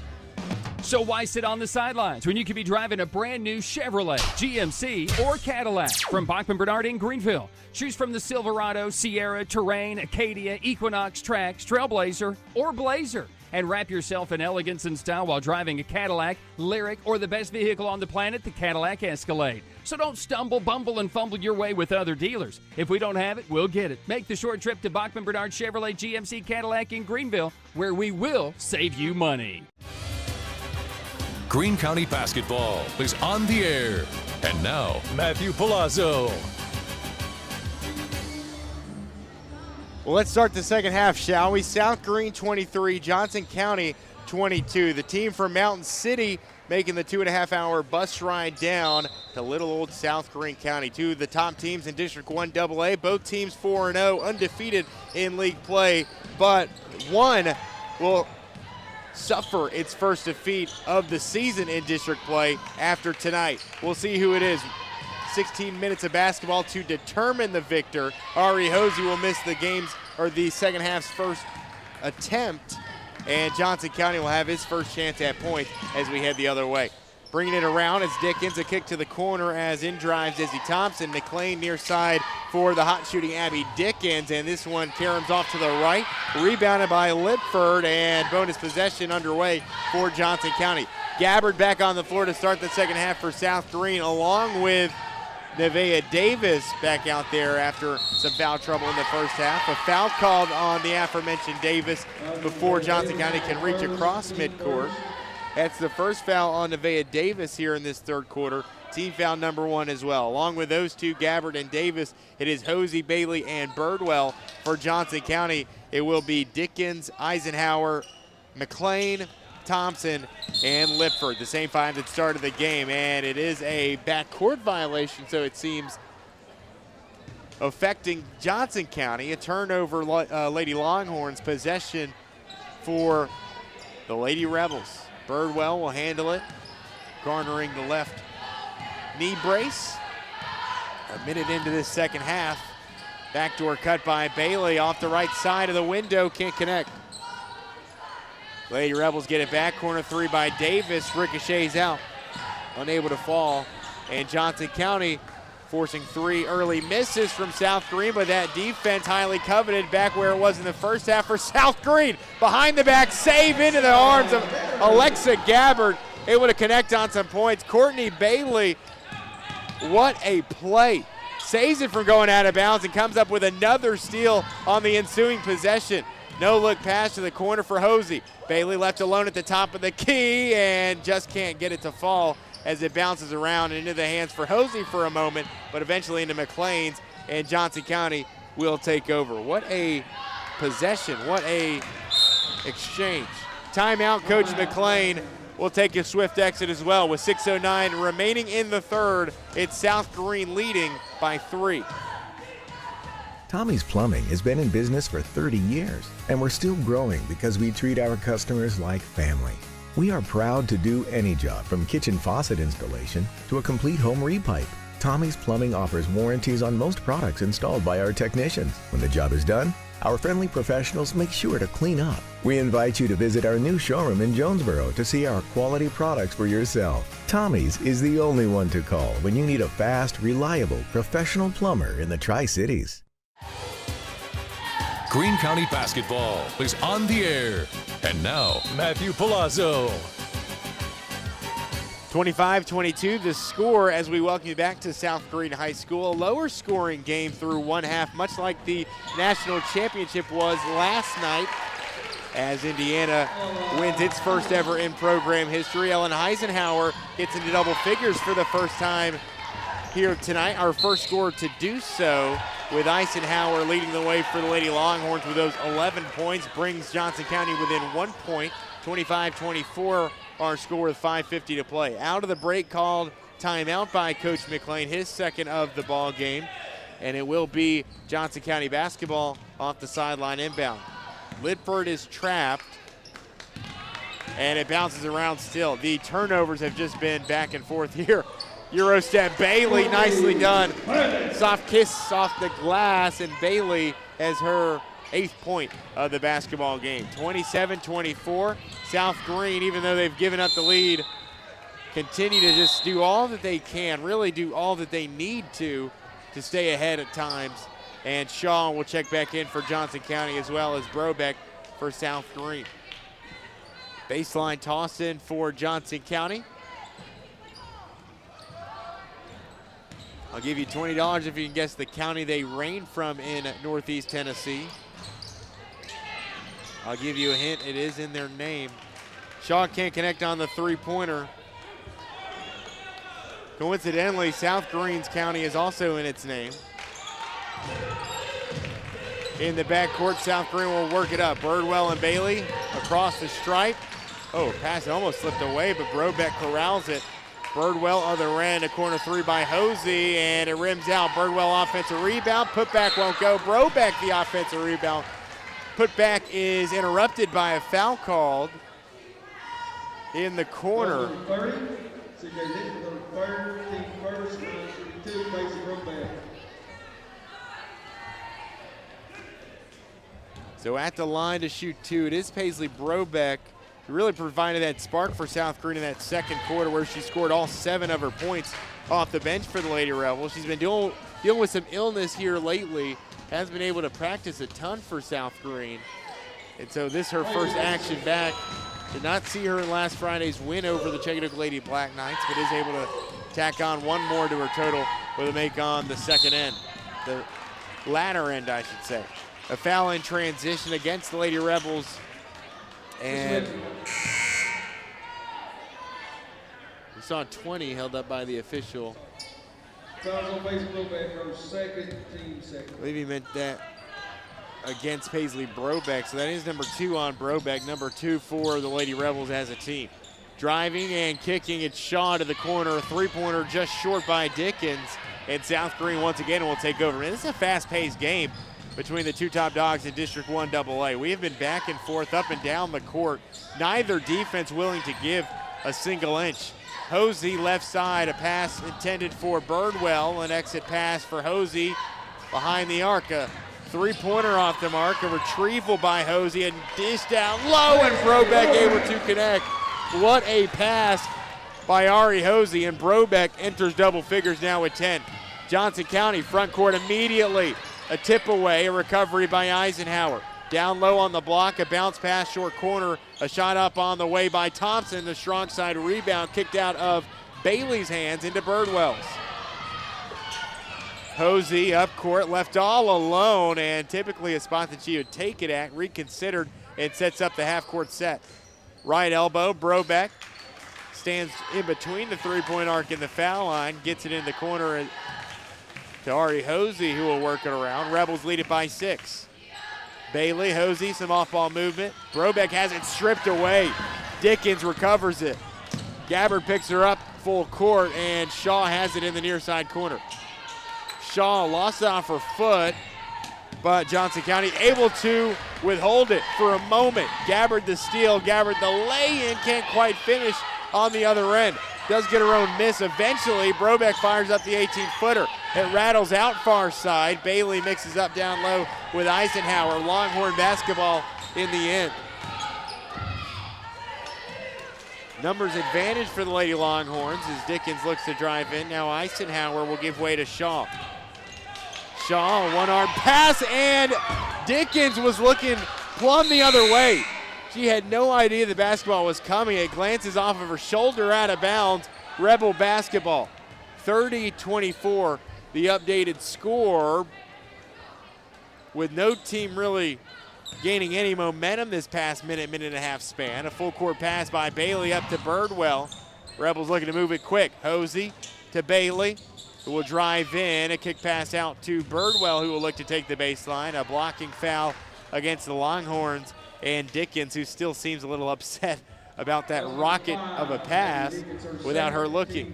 So why sit on the sidelines when you could be driving a brand new Chevrolet, GMC, or Cadillac from Bachman Bernard in Greenville? Choose from the Silverado, Sierra, Terrain, Acadia, Equinox, Trax, Trailblazer, or Blazer. And wrap yourself in elegance and style while driving a Cadillac, Lyric, or the best vehicle on the planet, the Cadillac Escalade. So don't stumble, bumble, and fumble your way with other dealers. If we don't have it, we'll get it. Make the short trip to Bachman Bernard Chevrolet GMC Cadillac in Greenville, where we will save you money. Greene County basketball is on the air. And now, Matthew Palazzo. Well, let's start the second half, shall we? South Greene 23, Johnson County 22. The team from Mountain City making the 2.5-hour bus ride down to little old South Greene County. Two of the top teams in District 1 AA. Both teams 4-0, undefeated in league play, but one will suffer its first defeat of the season in district play after tonight. We'll see who it is. 16 minutes of basketball to determine the victor. Ari Hosey will miss the game's or the second half's first attempt, and Johnson County will have his first chance at points as we head the other way. Bringing it around is Dickens, a kick to the corner as in drives Izzy Thompson. McLean near side for the hot shooting Abby Dickens, and this one caroms off to the right, rebounded by Lipford, and bonus possession underway for Johnson County. Gabbard back on the floor to start the second half for South Greene, along with Nevaeh Davis back out there after some foul trouble in the first half. A foul called on the aforementioned Davis before Johnson County can reach across midcourt. That's the first foul on Nevaeh Davis here in this third quarter. Team foul number 1 as well. Along with those two, Gabbard and Davis, it is Hosey, Bailey, and Birdwell. For Johnson County, it will be Dickens, Eisenhower, McLean, Thompson, and Lipford. The same five that started the game, and it is a backcourt violation, so it seems affecting Johnson County. A turnover, Lady Longhorns, possession for the Lady Rebels. Birdwell will handle it, garnering the left knee brace. A minute into this second half. Backdoor cut by Bailey off the right side of the window, can't connect. Lady Rebels get it back, corner three by Davis, ricochets out, unable to fall. And Johnson County forcing three early misses from South Greene, but that defense highly coveted back where it was in the first half for South Greene. Behind the back, save into the arms of Alexa Gabbard, able to connect on some points. Courtney Bailey, what a play. Saves it from going out of bounds and comes up with another steal on the ensuing possession. No look pass to the corner for Hosey. Bailey left alone at the top of the key and just can't get it to fall as it bounces around and into the hands for Hosey for a moment, but eventually into McLean's, and Johnson County will take over. What a possession, what a exchange. Timeout, Coach McLean will take a swift exit as well. With 6:09 remaining in the third, it's South Greene leading by 3. Tommie's Plumbing has been in business for 30 years, and we're still growing because we treat our customers like family. We are proud to do any job from kitchen faucet installation to a complete home repipe. Tommie's Plumbing offers warranties on most products installed by our technicians. When the job is done, our friendly professionals make sure to clean up. We invite you to visit our new showroom in Jonesboro to see our quality products for yourself. Tommie's is the only one to call when you need a fast, reliable, professional plumber in the Tri-Cities. Greene County basketball is on the air. And now, Matthew Palazzo. 25-22 the score as we welcome you back to South Greene High School. A lower scoring game through one half, much like the national championship was last night, as Indiana wins its first ever in program history. Ellen Eisenhower gets into double figures for the first time here tonight. Our first scorer to do so, with Eisenhower leading the way for the Lady Longhorns with those 11 points, brings Johnson County within 1 point, 25-24 our score with 5:50 to play. Out of the break called timeout by Coach McLean, his second of the ball game, and it will be Johnson County basketball off the sideline inbound. Lidford is trapped, and it bounces around still. The turnovers have just been back and forth here. Eurostep, Bailey, nicely done. Soft kiss off the glass, and Bailey has her 8th point of the basketball game. 27-24. South Greene, even though they've given up the lead, continue to just do all that they can, really do all that they need to stay ahead at times. And Shaw will check back in for Johnson County, as well as Brobeck for South Greene. Baseline toss in for Johnson County. I'll give you $20 if you can guess the county they reign from in Northeast Tennessee. I'll give you a hint, it is in their name. Shaw can't connect on the three-pointer. Coincidentally, South Greene's county is also in its name. In the backcourt, South Greene will work it up. Birdwell and Bailey across the stripe. Oh, pass almost slipped away, but Brobeck corrals it. Birdwell other end, a corner three by Hosey, and it rims out. Birdwell offensive rebound, putback won't go. Brobeck the offensive rebound. Putback is interrupted by a foul called in the corner. So at the line to shoot two, it is Paisley Brobeck, who really provided that spark for South Greene in that second quarter, where she scored all 7 of her points off the bench for the Lady Rebels. She's been dealing with some illness here lately, hasn't been able to practice a ton for South Greene. And so this her first action back. Did not see her in last Friday's win over the Checkadook Lady Black Knights, but is able to tack on one more to her total with a make on the second end. The latter end, I should say. A foul in transition against the Lady Rebels. And we saw 20 held up by the official. I believe he meant that against Paisley Brobeck. So that is number 2 on Brobeck, number 2 for the Lady Rebels as a team. Driving and kicking, it's Shaw to the corner. A three-pointer just short by Dickens. And South Greene once again will take over. Man, this is a fast-paced game between the two top dogs in District 1 AA. We have been back and forth, up and down the court. Neither defense willing to give a single inch. Hosey left side, a pass intended for Birdwell, an exit pass for Hosey behind the arc. A three-pointer off the mark, a retrieval by Hosey, and dish down low, and Brobeck able to connect. What a pass by Ari Hosey, and Brobeck enters double figures now with 10. Johnson County front court immediately. A tip away, a recovery by Eisenhower. Down low on the block, a bounce pass, short corner, a shot up on the way by Thompson. The strong side rebound kicked out of Bailey's hands into Birdwell's. Hosey up court, left all alone, and typically a spot that she would take it at, reconsidered, and sets up the half-court set. Right elbow, Brobeck stands in between the three-point arc and the foul line, gets it in the corner to Ari Hosey, who will work it around. Rebels lead it by 6. Bailey, Hosey, some off-ball movement. Brobeck has it stripped away. Dickens recovers it. Gabbard picks her up full court, and Shaw has it in the near side corner. Shaw lost it off her foot, but Johnson County able to withhold it for a moment. Gabbard the steal, Gabbard the lay-in, can't quite finish on the other end. Does get her own miss eventually. Brobeck fires up the 18-footer. It rattles out far side. Bailey mixes up down low with Eisenhower. Longhorn basketball in the end. Numbers advantage for the Lady Longhorns as Dickens looks to drive in. Now Eisenhower will give way to Shaw. Shaw, one-arm pass, and Dickens was looking plumb the other way. She had no idea the basketball was coming. It glances off of her shoulder out of bounds. Rebel basketball. 30-24, the updated score, with no team really gaining any momentum this past minute and a half span. A full court pass by Bailey up to Birdwell. Rebels looking to move it quick. Hosey to Bailey, who will drive in. A kick pass out to Birdwell, who will look to take the baseline. A blocking foul against the Longhorns. And Dickens, who still seems a little upset about that rocket of a pass without her looking.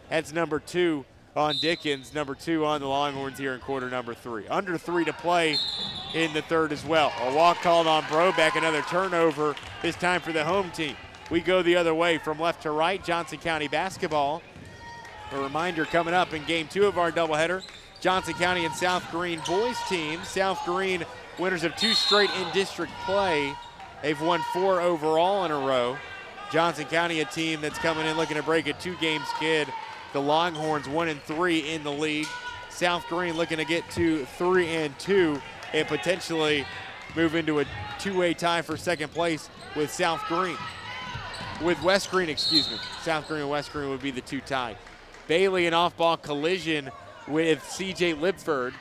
That's number 2 on Dickens, number 2 on the Longhorns here in quarter number 3. Under 3 to play in the third as well. A walk called on Brobeck, another turnover, this time for the home team. We go the other way from left to right, Johnson County basketball. A reminder coming up in game 2 of our doubleheader, Johnson County and South Greene boys team. South Greene winners of 2 straight in district play. They've won 4 overall in a row. Johnson County, a team that's coming in looking to break a 2-game skid. The Longhorns 1-3 in the league. South Greene looking to get to 3-2 and potentially move into a 2-way tie for second place with South Greene. With West Greene, excuse me. South Greene and West Greene would be the 2 tied. Bailey, an off-ball collision with C.J. Lipford.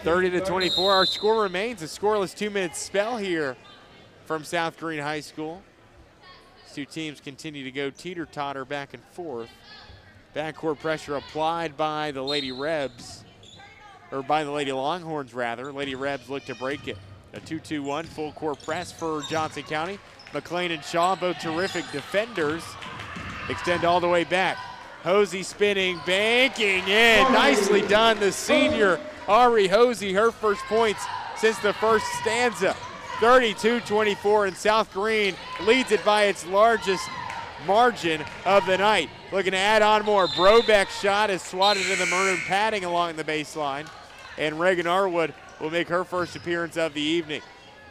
30-24. Our score remains a scoreless 2-minute spell here from South Greene High School. These 2 teams continue to go teeter-totter back and forth. Backcourt pressure applied by the Lady Rebs, or by the Lady Longhorns rather. Lady Rebs look to break it. A 2-2-1 full court press for Johnson County. McLean and Shaw, both terrific defenders, extend all the way back. Hosey spinning, banking in. Nicely done, the senior Ari Hosey, her first points since the first stanza. 32-24, and South Greene leads it by its largest margin of the night. Looking to add on more. Brobeck's shot is swatted in the maroon padding along the baseline, and Reagan Arwood will make her first appearance of the evening.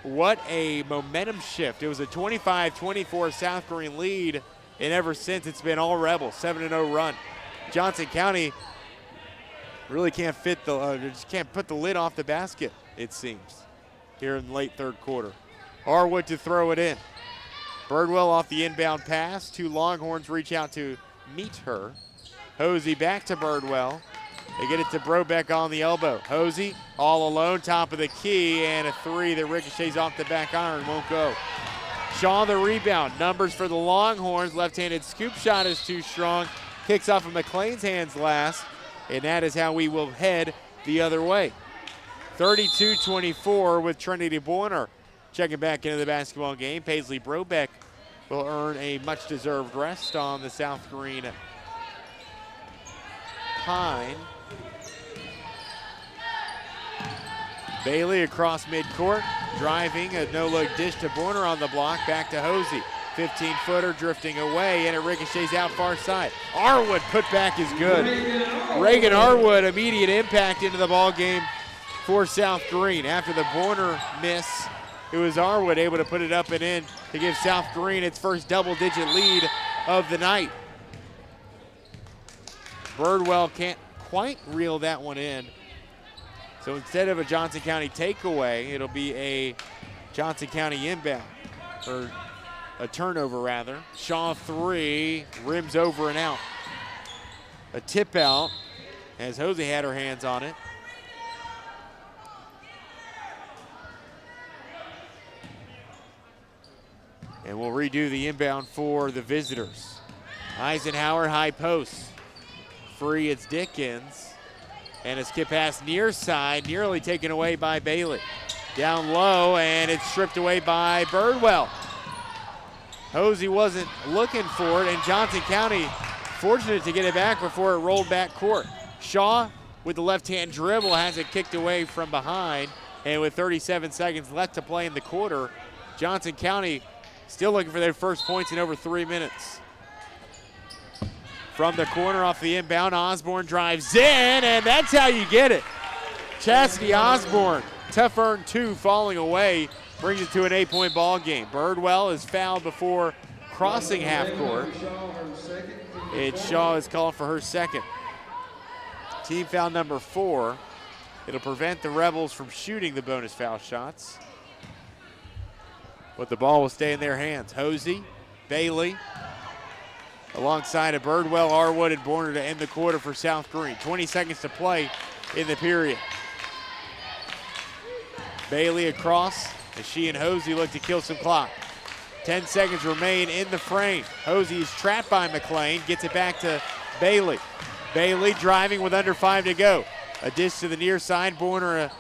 What a momentum shift. It was a 25-24 South Greene lead, and ever since it's been all Rebels, 7-0 run. Johnson County really can't just can't put the lid off the basket, it seems, here in the late third quarter. Arwood to throw it in. Birdwell off the inbound pass. 2 Longhorns reach out to meet her. Hosey back to Birdwell. They get it to Brobeck on the elbow. Hosey all alone, top of the key, and a 3 that ricochets off the back iron, won't go. Shaw the rebound. Numbers for the Longhorns. Left-handed scoop shot is too strong. Kicks off of McLean's hands last, and that is how we will head the other way. 32-24 with Trinity Boyner checking back into the basketball game. Paisley Brobeck will earn a much-deserved rest on the South Greene Pine. Bailey across midcourt, driving, a no-look dish to Boyner on the block, back to Hosey. 15-footer drifting away, and it ricochets out far side. Arwood put back is good. Reagan Arwood, immediate impact into the ball game for South Greene. After the Boyner miss, it was Arwood able to put it up and in to give South Greene its first double-digit lead of the night. Birdwell can't quite reel that one in. So instead of a Johnson County takeaway, it'll be a Johnson County inbound, or a turnover rather. Shaw 3, rims over and out. A tip out as Hosey had her hands on it. And we'll redo the inbound for the visitors. Eisenhower, high post. Free, it's Dickens. And a skip pass near side, nearly taken away by Bailey. Down low, and it's stripped away by Birdwell. Hosey wasn't looking for it, and Johnson County fortunate to get it back before it rolled back court. Shaw with the left-hand dribble has it kicked away from behind, and with 37 seconds left to play in the quarter, Johnson County still looking for their first points in over 3 minutes. From the corner off the inbound, Osborne drives in, and that's how you get it. Chastity Osborne, tough earn 2 falling away, brings it to an 8-point ball game. Birdwell is fouled before crossing half court. And Shaw is called for her second. Team foul number 4. It'll prevent the Rebels from shooting the bonus foul shots. But the ball will stay in their hands. Hosey, Bailey, alongside of Birdwell, Arwood, and Boyner to end the quarter for South Greene. 20 seconds to play in the period. Bailey across as she and Hosey look to kill some clock. 10 seconds remain in the frame. Hosey is trapped by McLean, gets it back to Bailey. Bailey driving with under 5 to go. A dish to the near side, Boyner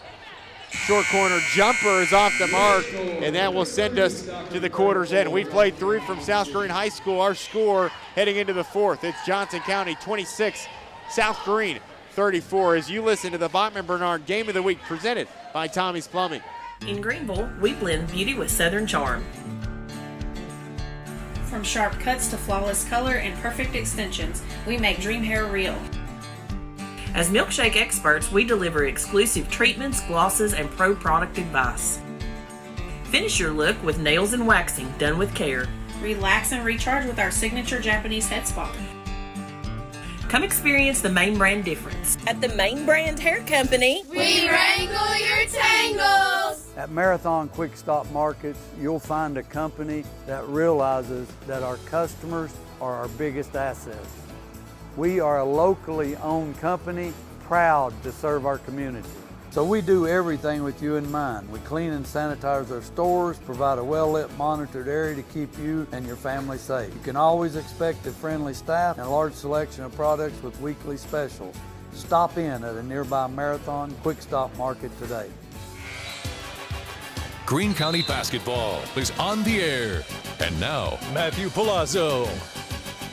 Short corner jumper is off the mark, and that will send us to the quarter's end. We've played three from South Greene High School. Our score heading into the fourth, it's Johnson County 26, South Greene 34, as you listen to the Bachman Bernard Game of the Week presented by Tommie's Plumbing. In Greenville, we blend beauty with Southern charm. From sharp cuts to flawless color and perfect extensions, we make dream hair real. As milkshake experts, we deliver exclusive treatments, glosses, and pro product advice. Finish your look with nails and waxing done with care. Relax and recharge with our signature Japanese head spa. Come experience the main brand difference. At the Main Brand Hair Company, We wrangle your tangles. At Marathon Quick Stop Markets, you'll find a company that realizes that our customers are our biggest assets. We are a locally owned company, proud to serve our community. So we do everything with you in mind. We clean and sanitize our stores, provide a well-lit, monitored area to keep you and your family safe. You can always expect a friendly staff and a large selection of products with weekly specials. Stop in at a nearby Marathon Quick Stop Market today. Greene County basketball is on the air. And now, Matthew Palazzo.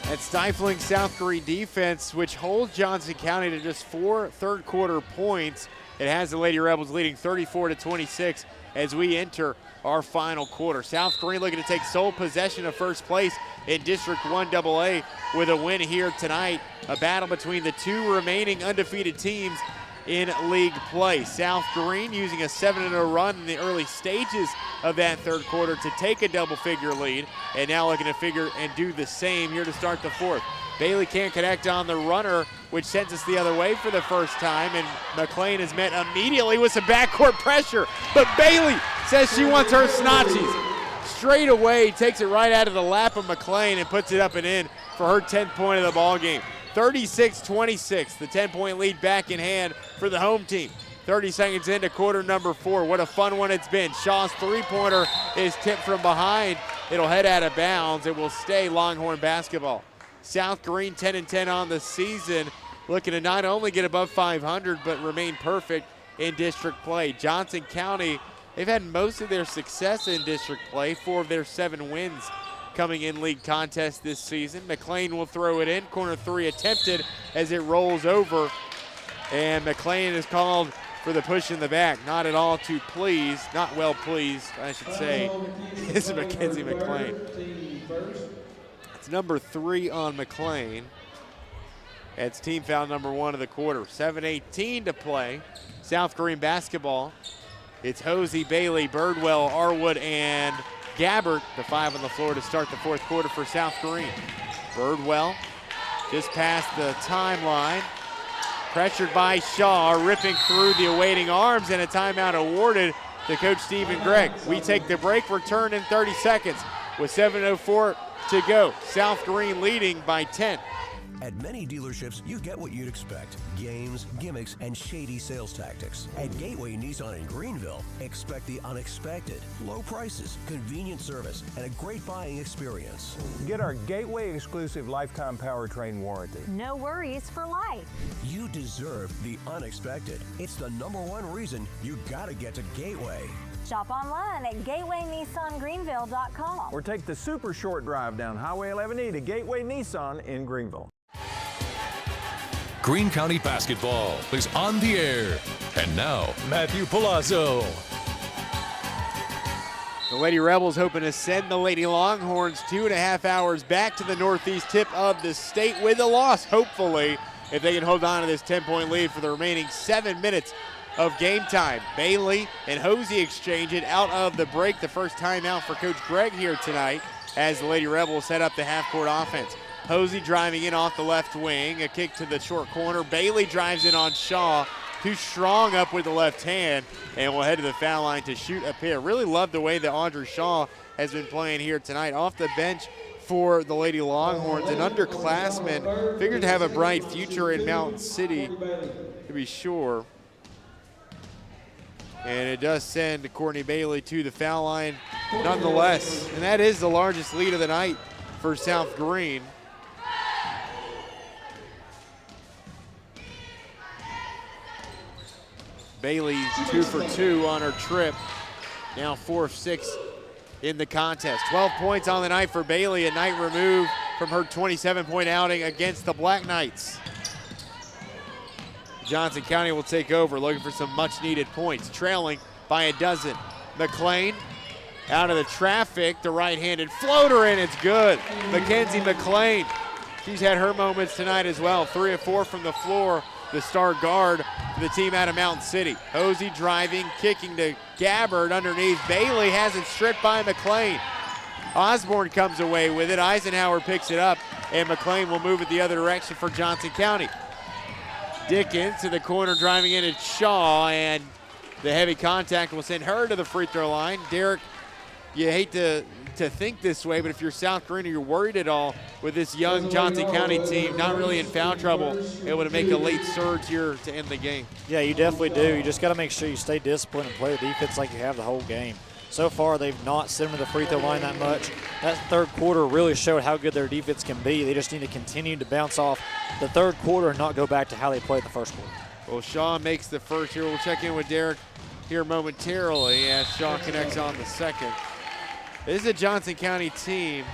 That stifling South Greene defense, which holds Johnson County to just 4 third-quarter points. It has the Lady Rebels leading 34-26 as we enter our final quarter. South Greene looking to take sole possession of first place in District 1 AA with a win here tonight. A battle between the two remaining undefeated teams in league play. South Greene using a 7-0 run in the early stages of that third quarter to take a double-figure lead, and now looking to figure and do the same here to start the fourth. Bailey can't connect on the runner, which sends us the other way for the first time, and McLean is met immediately with some backcourt pressure, but Bailey says she wants her snatchies. Straight away, takes it right out of the lap of McLean and puts it up and in for her 10th point of the ball game. 36-26, the 10-point lead back in hand for the home team. 30 seconds into quarter number 4. What a fun one it's been. Shaw's three-pointer is tipped from behind. It'll head out of bounds. It will stay Longhorn basketball. South Greene 10-10 on the season, looking to not only get above 500 but remain perfect in district play. Johnson County, they've had most of their success in district play, 4 of their 7 wins coming in league contest this season. McLean will throw it in. Corner 3 attempted as it rolls over, and McLean is called for the push in the back. Not at all too pleased, not well pleased, I should say. This is Mackenzie McLean. It's number 3 on McLean. It's team foul number 1 of the quarter. 7:18 to play. South Greene basketball. It's Hosey, Bailey, Birdwell, Arwood, and Gabbert, the 5 on the floor to start the fourth quarter for South Greene. Birdwell just past the timeline. Pressured by Shaw, ripping through the awaiting arms, and a timeout awarded to Coach Stephen Gregg. We take the break, return in 30 seconds with 7:04 to go. South Greene leading by 10. At many dealerships, you get what you'd expect. Games, gimmicks, and shady sales tactics. At Gateway Nissan in Greenville, expect the unexpected. Low prices, convenient service, and a great buying experience. Get our Gateway exclusive lifetime powertrain warranty. No worries for life. You deserve the unexpected. It's the #1 reason you gotta get to Gateway. Shop online at GatewayNissanGreenville.com. Or take the super short drive down Highway 11E to Gateway Nissan in Greenville. Greene County basketball is on the air. And now, Matthew Palazzo. The Lady Rebels hoping to send the Lady Longhorns 2.5 hours back to the northeast tip of the state with a loss, hopefully, if they can hold on to this 10-point lead for the remaining 7 minutes of game time. Bailey and Hosey exchange it out of the break. The first timeout for Coach Gregg here tonight as the Lady Rebels set up the half-court offense. Hosey driving in off the left wing, a kick to the short corner. Bailey drives in on Shaw, too strong up with the left hand, and will head to the foul line to shoot a pair. Really love the way that Audrey Shaw has been playing here tonight. Off the bench for the Lady Longhorns, an underclassman, figured to have a bright future in Mountain City, to be sure. And it does send Courtney Bailey to the foul line nonetheless. And that is the largest lead of the night for South Greene. Bailey 2 for 2 on her trip. Now 4 of 6 in the contest. 12 points on the night for Bailey, a night removed from her 27-point outing against the Black Knights. Johnson County will take over, looking for some much-needed points, trailing by a dozen. McLean out of the traffic, the right-handed floater in, it's good. Mackenzie McLean, she's had her moments tonight as well. 3 of 4 from the floor, the star guard for the team out of Mountain City. Hosey driving, kicking to Gabbard underneath. Bailey has it stripped by McLean. Osborne comes away with it. Eisenhower picks it up, and McLean will move it the other direction for Johnson County. Dickens to the corner, driving in at Shaw, and the heavy contact will send her to the free throw line. Derek, you hate to think this way, but if you're South Greene, you're worried at all with this young Johnson County team, not really in foul trouble, able to make a late surge here to end the game. Yeah, you definitely do. You just got to make sure you stay disciplined and play the defense like you have the whole game. So far, they've not sent them to the free throw line that much. That third quarter really showed how good their defense can be. They just need to continue to bounce off the third quarter and not go back to how they played the first quarter. Well, Shaw makes the first here. We'll check in with Derek here momentarily as Shaw connects on the second. This is a Johnson County team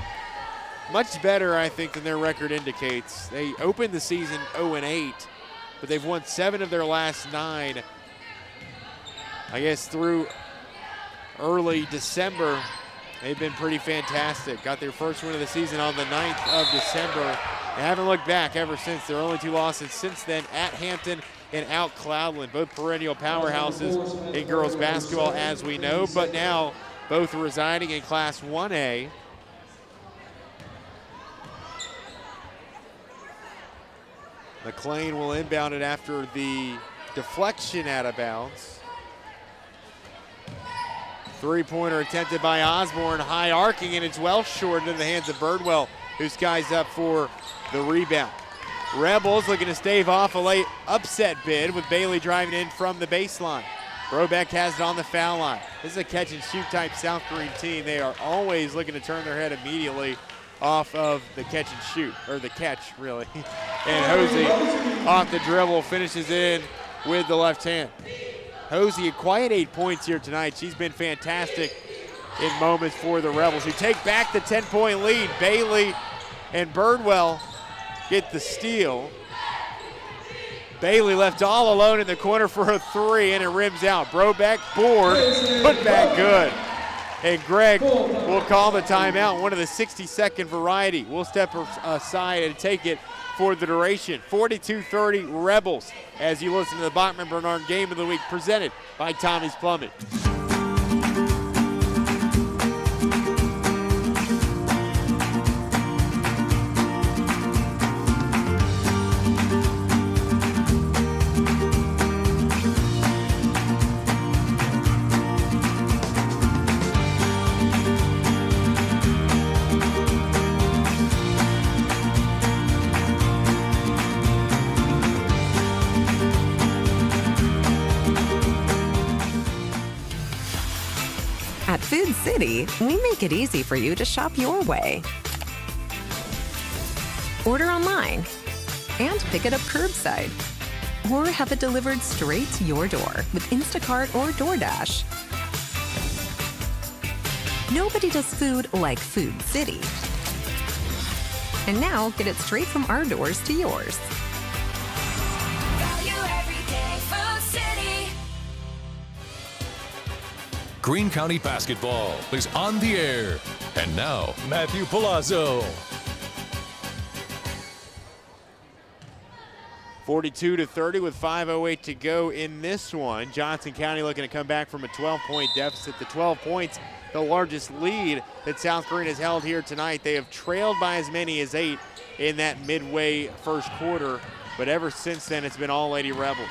much better, I think, than their record indicates. They opened the season 0-8, but they've won 7 of their last 9. I guess through early December, they've been pretty fantastic. Got their first win of the season on the 9th of December. They haven't looked back ever since. Their only 2 losses since then at Hampton and out Cloudland, both perennial powerhouses in girls basketball, as we know, but now both residing in Class 1A. McLean will inbound it after the deflection out of bounds. Three-pointer attempted by Osborne, high arcing, and it's well short into the hands of Birdwell, who skies up for the rebound. Rebels looking to stave off a late upset bid with Bailey driving in from the baseline. Brobeck has it on the foul line. This is a catch-and-shoot type South Greene team. They are always looking to turn their head immediately off of the catch-and-shoot, or the catch, really. And Hosey off the dribble finishes in with the left hand. Hosey, a quiet 8 points here tonight. She's been fantastic in moments for the Rebels, who take back the 10-point lead. Bailey and Birdwell get the steal. Bailey left all alone in the corner for a 3, and it rims out. Brobeck, board, put back good. And Greg will call the timeout, one of the 60-second variety. We'll step aside and take it for the duration. 42-30 Rebels, as you listen to the Bachman Bernard Game of the Week, presented by Tommie's Plumbing. At Food City, we make it easy for you to shop your way. Order online and pick it up curbside, or have it delivered straight to your door with Instacart or DoorDash. Nobody does food like Food City. And now get it straight from our doors to yours. Greene County basketball is on the air. And now, Matthew Palazzo. 42-30 with 5:08 to go in this one. Johnson County looking to come back from a 12-point deficit. The 12 points, the largest lead that South Greene has held here tonight. They have trailed by as many as 8 in that midway first quarter, but ever since then it's been all Lady Rebels.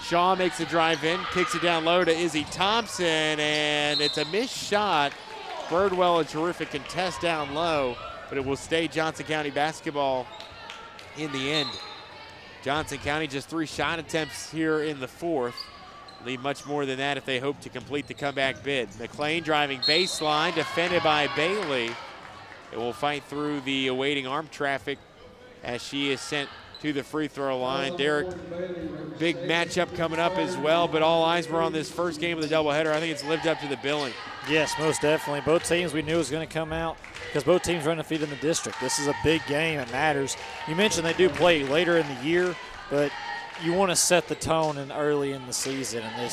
Shaw makes the drive in, kicks it down low to Izzy Thompson, and it's a missed shot. Birdwell, a terrific contest down low, but it will stay Johnson County basketball in the end. Johnson County just 3 shot attempts here in the fourth. Need much more than that if they hope to complete the comeback bid. McLean driving baseline, defended by Bailey. It will fight through the awaiting arm traffic as she is sent to the free throw line. Derek, big matchup coming up as well, but all eyes were on this first game of the doubleheader. I think it's lived up to the billing. Yes, most definitely. Both teams we knew was going to come out because both teams are undefeated in the district. This is a big game. It matters. You mentioned they do play later in the year, but you want to set the tone early in the season, and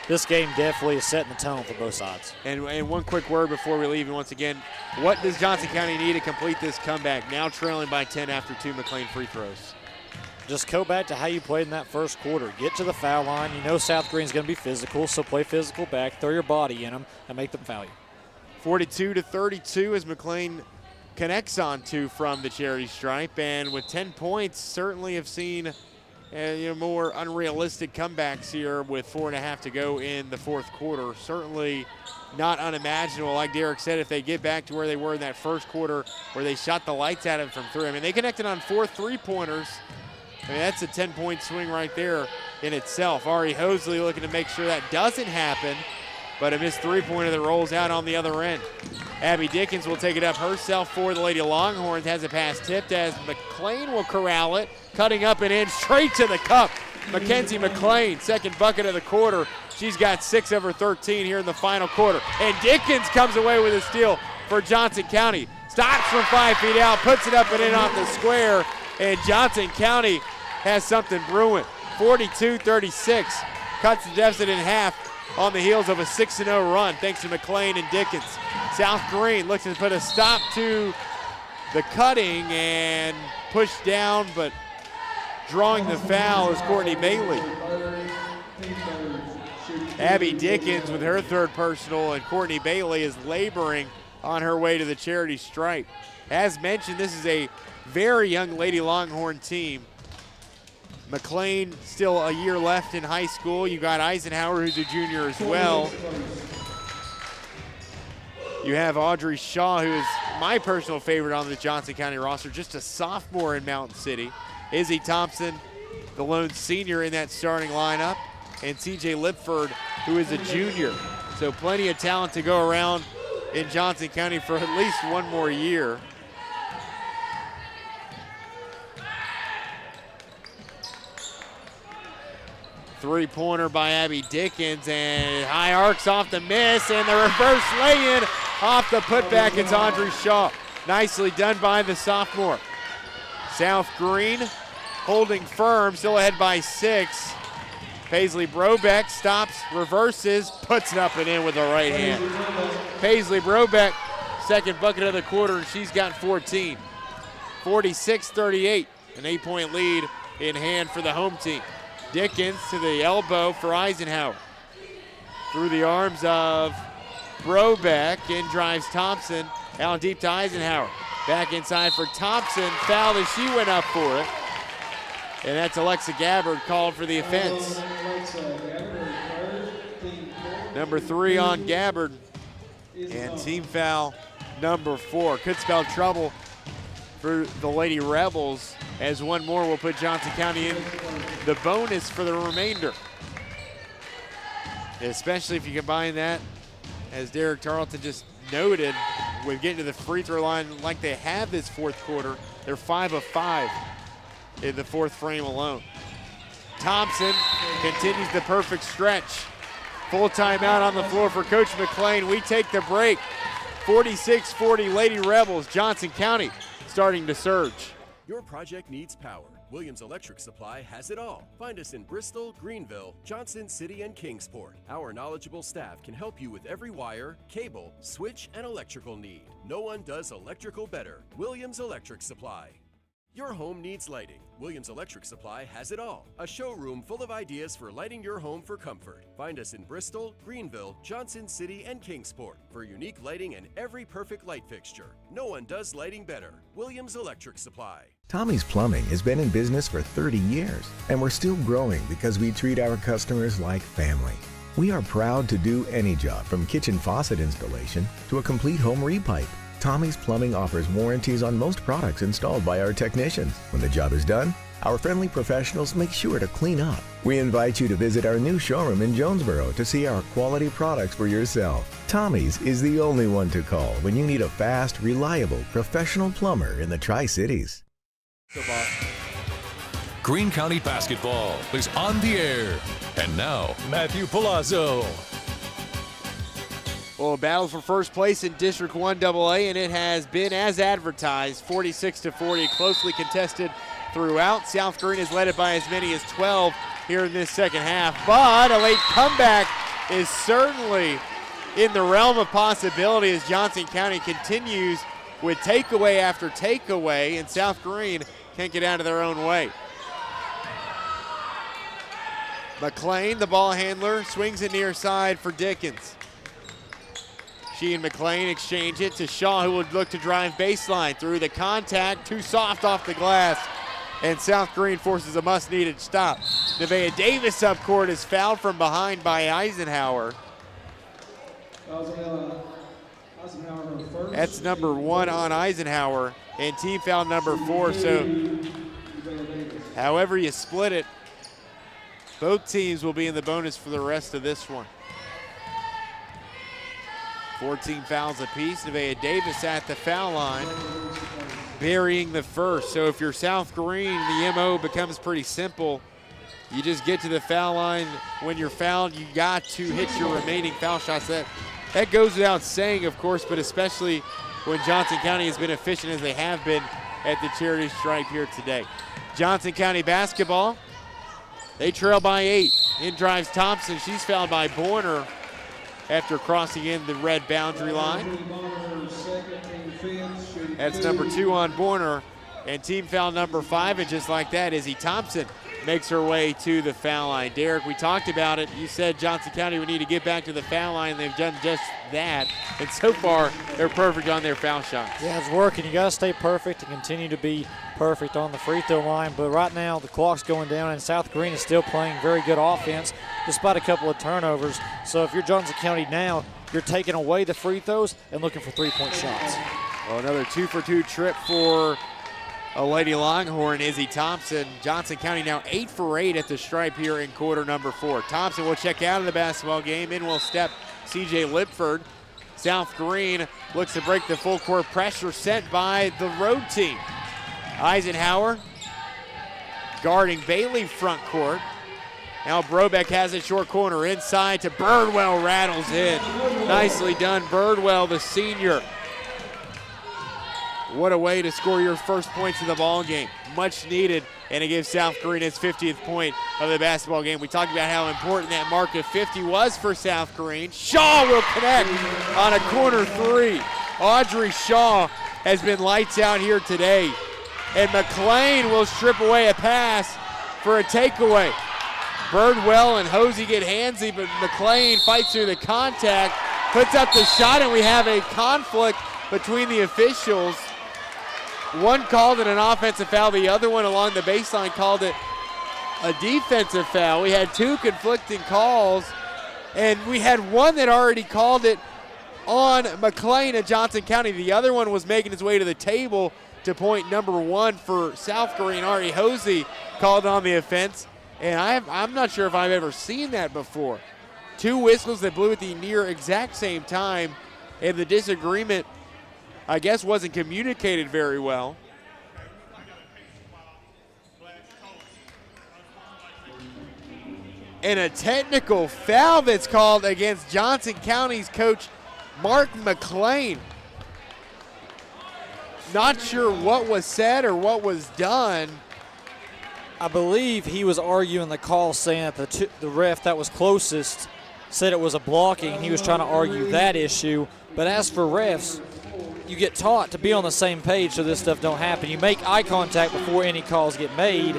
this game definitely is setting the tone for both sides. And one quick word before we leave, and once again, what does Johnson County need to complete this comeback? Now trailing by 10 after 2 McLean free throws. Just go back to how you played in that first quarter. Get to the foul line. You know South Greene's going to be physical, so play physical back, throw your body in them, and make them foul you. 42-32 as McLean connects on 2 from the charity stripe, and with 10 points, certainly have seen more unrealistic comebacks here with 4.5 to go in the fourth quarter. Certainly not unimaginable. Like Derek said, if they get back to where they were in that first quarter where they shot the lights at him from 3. I mean, they connected on 4 3-pointers. I mean, that's a 10-point swing right there in itself. Ari Hosley looking to make sure that doesn't happen, but a missed 3-pointer that rolls out on the other end. Abby Dickens will take it up herself for the Lady Longhorns. Has a pass tipped as McLean will corral it. Cutting up and in, straight to the cup. Mackenzie McLean, second bucket of the quarter. She's got 6 of her 13 here in the final quarter. And Dickens comes away with a steal for Johnson County. Stops from 5 feet out, puts it up and in off the square, and Johnson County has something brewing. 42-36, cuts the deficit in half on the heels of a 6-0 run thanks to McLean and Dickens. South Greene looks to put a stop to the cutting and push down, but drawing the foul is Courtney Bailey. Abby Dickens with her 3rd personal, and Courtney Bailey is laboring on her way to the charity stripe. As mentioned, this is a very young Lady Longhorn team. McLean still a year left in high school. You got Eisenhower, who's a junior as well. You have Audrey Shaw, who is my personal favorite on the Johnson County roster, just a sophomore in Mountain City. Izzy Thompson, the lone senior in that starting lineup, and CJ Lipford, who is a junior. So plenty of talent to go around in Johnson County for at least one more year. Three-pointer by Abby Dickens, and high arcs off the miss, and the reverse lay-in off the putback. It's Audrey Shaw. Nicely done by the sophomore. South Greene holding firm, still ahead by 6. Paisley Brobeck stops, reverses, puts it up and in with the right hand. Paisley Brobeck, second bucket of the quarter, and she's got 14. 46-38, an 8-point lead in hand for the home team. Dickens to the elbow for Eisenhower. Through the arms of Brobeck, and drives Thompson out deep to Eisenhower. Back inside for Thompson, fouled as she went up for it. And that's Alexa Gabbard called for the offense. Number 3 on Gabbard, and team foul number 4. Could spell trouble for the Lady Rebels, as one more will put Johnson County in the bonus for the remainder. Especially if you combine that, as Derek Tarleton just noted, with getting to the free throw line like they have this fourth quarter. They're 5 of 5 in the fourth frame alone. Thompson continues the perfect stretch. Full timeout on the floor for Coach McLean. We take the break. 46-40 Lady Rebels. Johnson County starting to surge. Your project needs power. Williams Electric Supply has it all. Find us in Bristol, Greenville, Johnson City, and Kingsport. Our knowledgeable staff can help you with every wire, cable, switch, and electrical need. No one does electrical better. Williams Electric Supply. Your home needs lighting. Williams Electric Supply has it all. A showroom full of ideas for lighting your home for comfort. Find us in Bristol, Greenville, Johnson City, and Kingsport for unique lighting and every perfect light fixture. No one does lighting better. Williams Electric Supply. Tommie's Plumbing has been in business for 30 years, and we're still growing because we treat our customers like family. We are proud to do any job, from kitchen faucet installation to a complete home repipe. Tommie's Plumbing offers warranties on most products installed by our technicians. When the job is done, our friendly professionals make sure to clean up. We invite you to visit our new showroom in Jonesboro to see our quality products for yourself. Tommie's is the only one to call when you need a fast, reliable, professional plumber in the Tri-Cities. Greene County basketball is on the air. And now, Matthew Palazzo. Well, a battle for first place in District 1 AA, and it has been as advertised, 46-40, closely contested throughout. South Greene has led it by as many as 12 here in this second half, but a late comeback is certainly in the realm of possibility as Johnson County continues with takeaway after takeaway, and South Greene can't get out of their own way. McLean, the ball handler, swings it near side for Dickens. She and McLean exchange it to Shaw, who would look to drive baseline through the contact, too soft off the glass, and South Greene forces a much-needed stop. Nevaeh Davis up court is fouled from behind by Eisenhower. That's number 1 on Eisenhower, and team foul number 4. So however you split it, both teams will be in the bonus for the rest of this one. 14 fouls apiece. Nevaeh Davis at the foul line, burying the first. So if you're South Greene, the MO becomes pretty simple. You just get to the foul line. When you're fouled, you got to hit your remaining foul shots. That goes without saying, of course, but especially when Johnson County has been efficient as they have been at the charity stripe here today. Johnson County basketball, they trail by 8. In drives Thompson. She's fouled by Borner after crossing in the red boundary line. That's number 2 on Borner, and team foul number 5, and just like that, Izzy Thompson makes her way to the foul line. Derek, we talked about it. You said Johnson County would need to get back to the foul line. They've done just that, and so far, they're perfect on their foul shots. Yeah, it's working. You got to stay perfect and continue to be perfect on the free throw line, but right now the clock's going down, and South Greene is still playing very good offense despite a couple of turnovers. So if you're Johnson County now, you're taking away the free throws and looking for three-point shots. Well, another 2-for-2 trip for a Lady Longhorn, Izzy Thompson. Johnson County now 8 for 8 at the stripe here in quarter number 4. Thompson will check out of the basketball game. In will step CJ Lipford. South Greene looks to break the full court pressure sent by the road team. Eisenhower guarding Bailey front court. Now Brobeck has it short corner inside to Birdwell, rattles in. Nicely done, Birdwell, the senior. What a way to score your first points of the ball game. Much needed, and it gives South Greene its 50th point of the basketball game. We talked about how important that mark of 50 was for South Greene. Shaw will connect on a corner 3. Audrey Shaw has been lights out here today. And McLean will strip away a pass for a takeaway. Birdwell and Hosey get handsy, but McLean fights through the contact, puts up the shot, and we have a conflict between the officials. One called it an offensive foul, the other one along the baseline called it a defensive foul. We had 2 conflicting calls, and we had one that already called it on McLean at Johnson County. The other one was making his way to the table to point number 1 for South Greene. Ari Hosey called on the offense, and I'm not sure if I've ever seen that before. 2 whistles that blew at the near exact same time, and the disagreement, I guess, wasn't communicated very well. And a technical foul that's called against Johnson County's coach, Mark McLean. Not sure what was said or what was done. I believe he was arguing the call, saying that the ref that was closest said it was a blocking. He was trying to argue that issue. But as for refs, you get taught to be on the same page so this stuff don't happen. You make eye contact before any calls get made.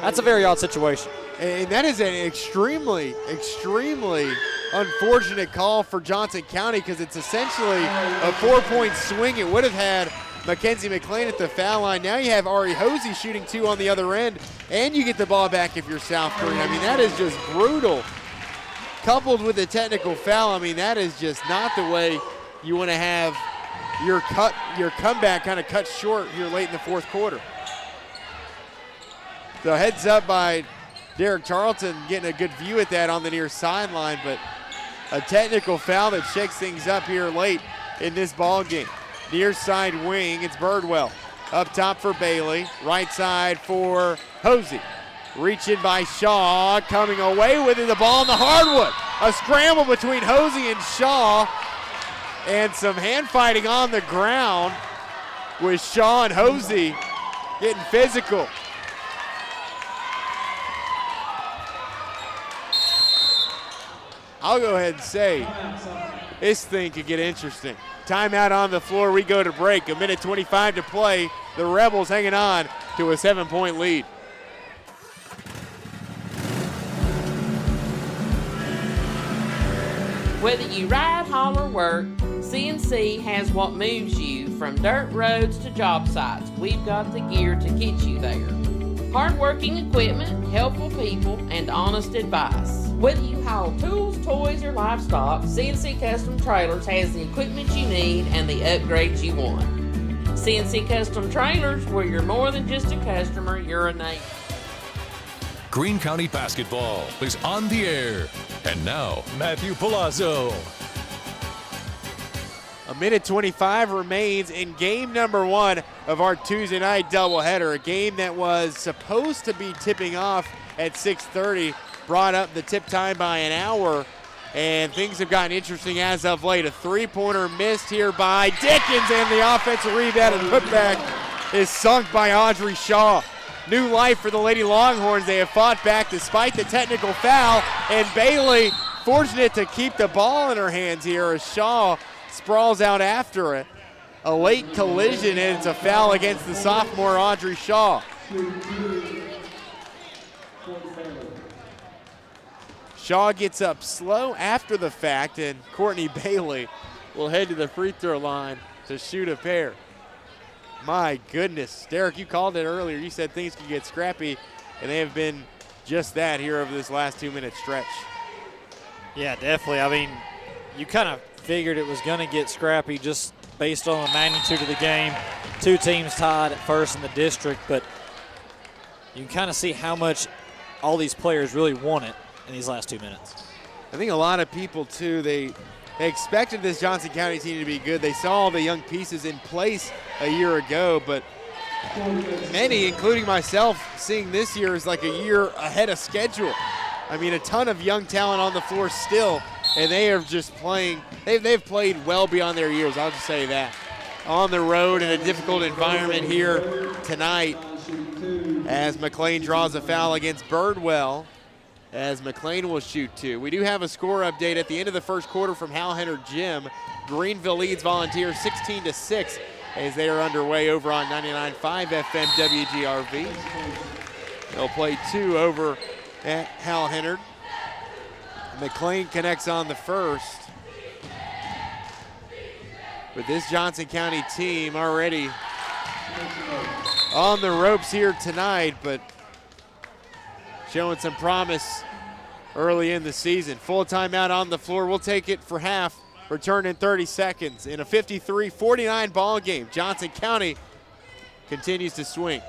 That's a very odd situation. And that is an extremely, extremely unfortunate call for Johnson County, because it's essentially a 4-point swing. It would have had Mackenzie McLean at the foul line. Now you have Ari Hosey shooting 2 on the other end, and you get the ball back if you're South Greene. I mean, that is just brutal. Coupled with the technical foul, I mean, that is just not the way you want to have your comeback kind of cut short here late in the fourth quarter. So heads up by Derek Charlton, getting a good view at that on the near sideline, but a technical foul that shakes things up here late in this ball game. Near side wing, it's Birdwell. Up top for Bailey, right side for Hosey. Reaching by Shaw, coming away with it, the ball in the hardwood. A scramble between Hosey and Shaw, and some hand fighting on the ground with Shaw and Hosey getting physical. I'll go ahead and say this thing could get interesting. Timeout on the floor, we go to break. 1:25 to play. The Rebels hanging on to a 7-point lead. Whether you ride, haul, or work, CNC has what moves you from dirt roads to job sites. We've got the gear to get you there. Hardworking equipment, helpful people, and honest advice. Whether you haul tools, toys, or livestock, CNC Custom Trailers has the equipment you need and the upgrades you want. CNC Custom Trailers, where you're more than just a customer, you're a neighbor. Greene County basketball is on the air. And now, Matthew Palazzo. 1:25 remains in game number 1 of our Tuesday night doubleheader. A game that was supposed to be tipping off at 6:30, brought up the tip time by an hour, and things have gotten interesting as of late. A three-pointer missed here by Dickens, and the offensive rebound and putback is sunk by Audrey Shaw. New life for the Lady Longhorns. They have fought back despite the technical foul, and Bailey fortunate to keep the ball in her hands here as Shaw sprawls out after it. A late collision, and it's a foul against the sophomore Audrey Shaw. Shaw gets up slow after the fact, and Courtney Bailey will head to the free throw line to shoot a pair. My goodness. Derek, you called it earlier. You said things could get scrappy, and they have been just that here over this last 2-minute stretch. Yeah, definitely. I mean, you kind of figured it was going to get scrappy just based on the magnitude of the game. Two teams tied at first in the district, but you can kind of see how much all these players really want it in these last 2 minutes. I think a lot of people, too, they expected this Johnson County team to be good. They saw all the young pieces in place a year ago, but many, including myself, seeing this year is like a year ahead of schedule. I mean, a ton of young talent on the floor still, and they are just playing. They've played well beyond their years, I'll just say that. On the road in a difficult environment here tonight as McLean draws a foul against Birdwell, as McLean will shoot 2. We do have a score update at the end of the first quarter from Hal Henner Gym. Greenville leads Volunteers 16-6 as they are underway over on 99.5 FM WGRV. They'll play 2 over at Hal Henner. McLean connects on the first. But this Johnson County team already on the ropes here tonight, but showing some promise early in the season. Full timeout on the floor. We'll take it for half. Return in 30 seconds in a 53-49 ball game. Johnson County continues to swing.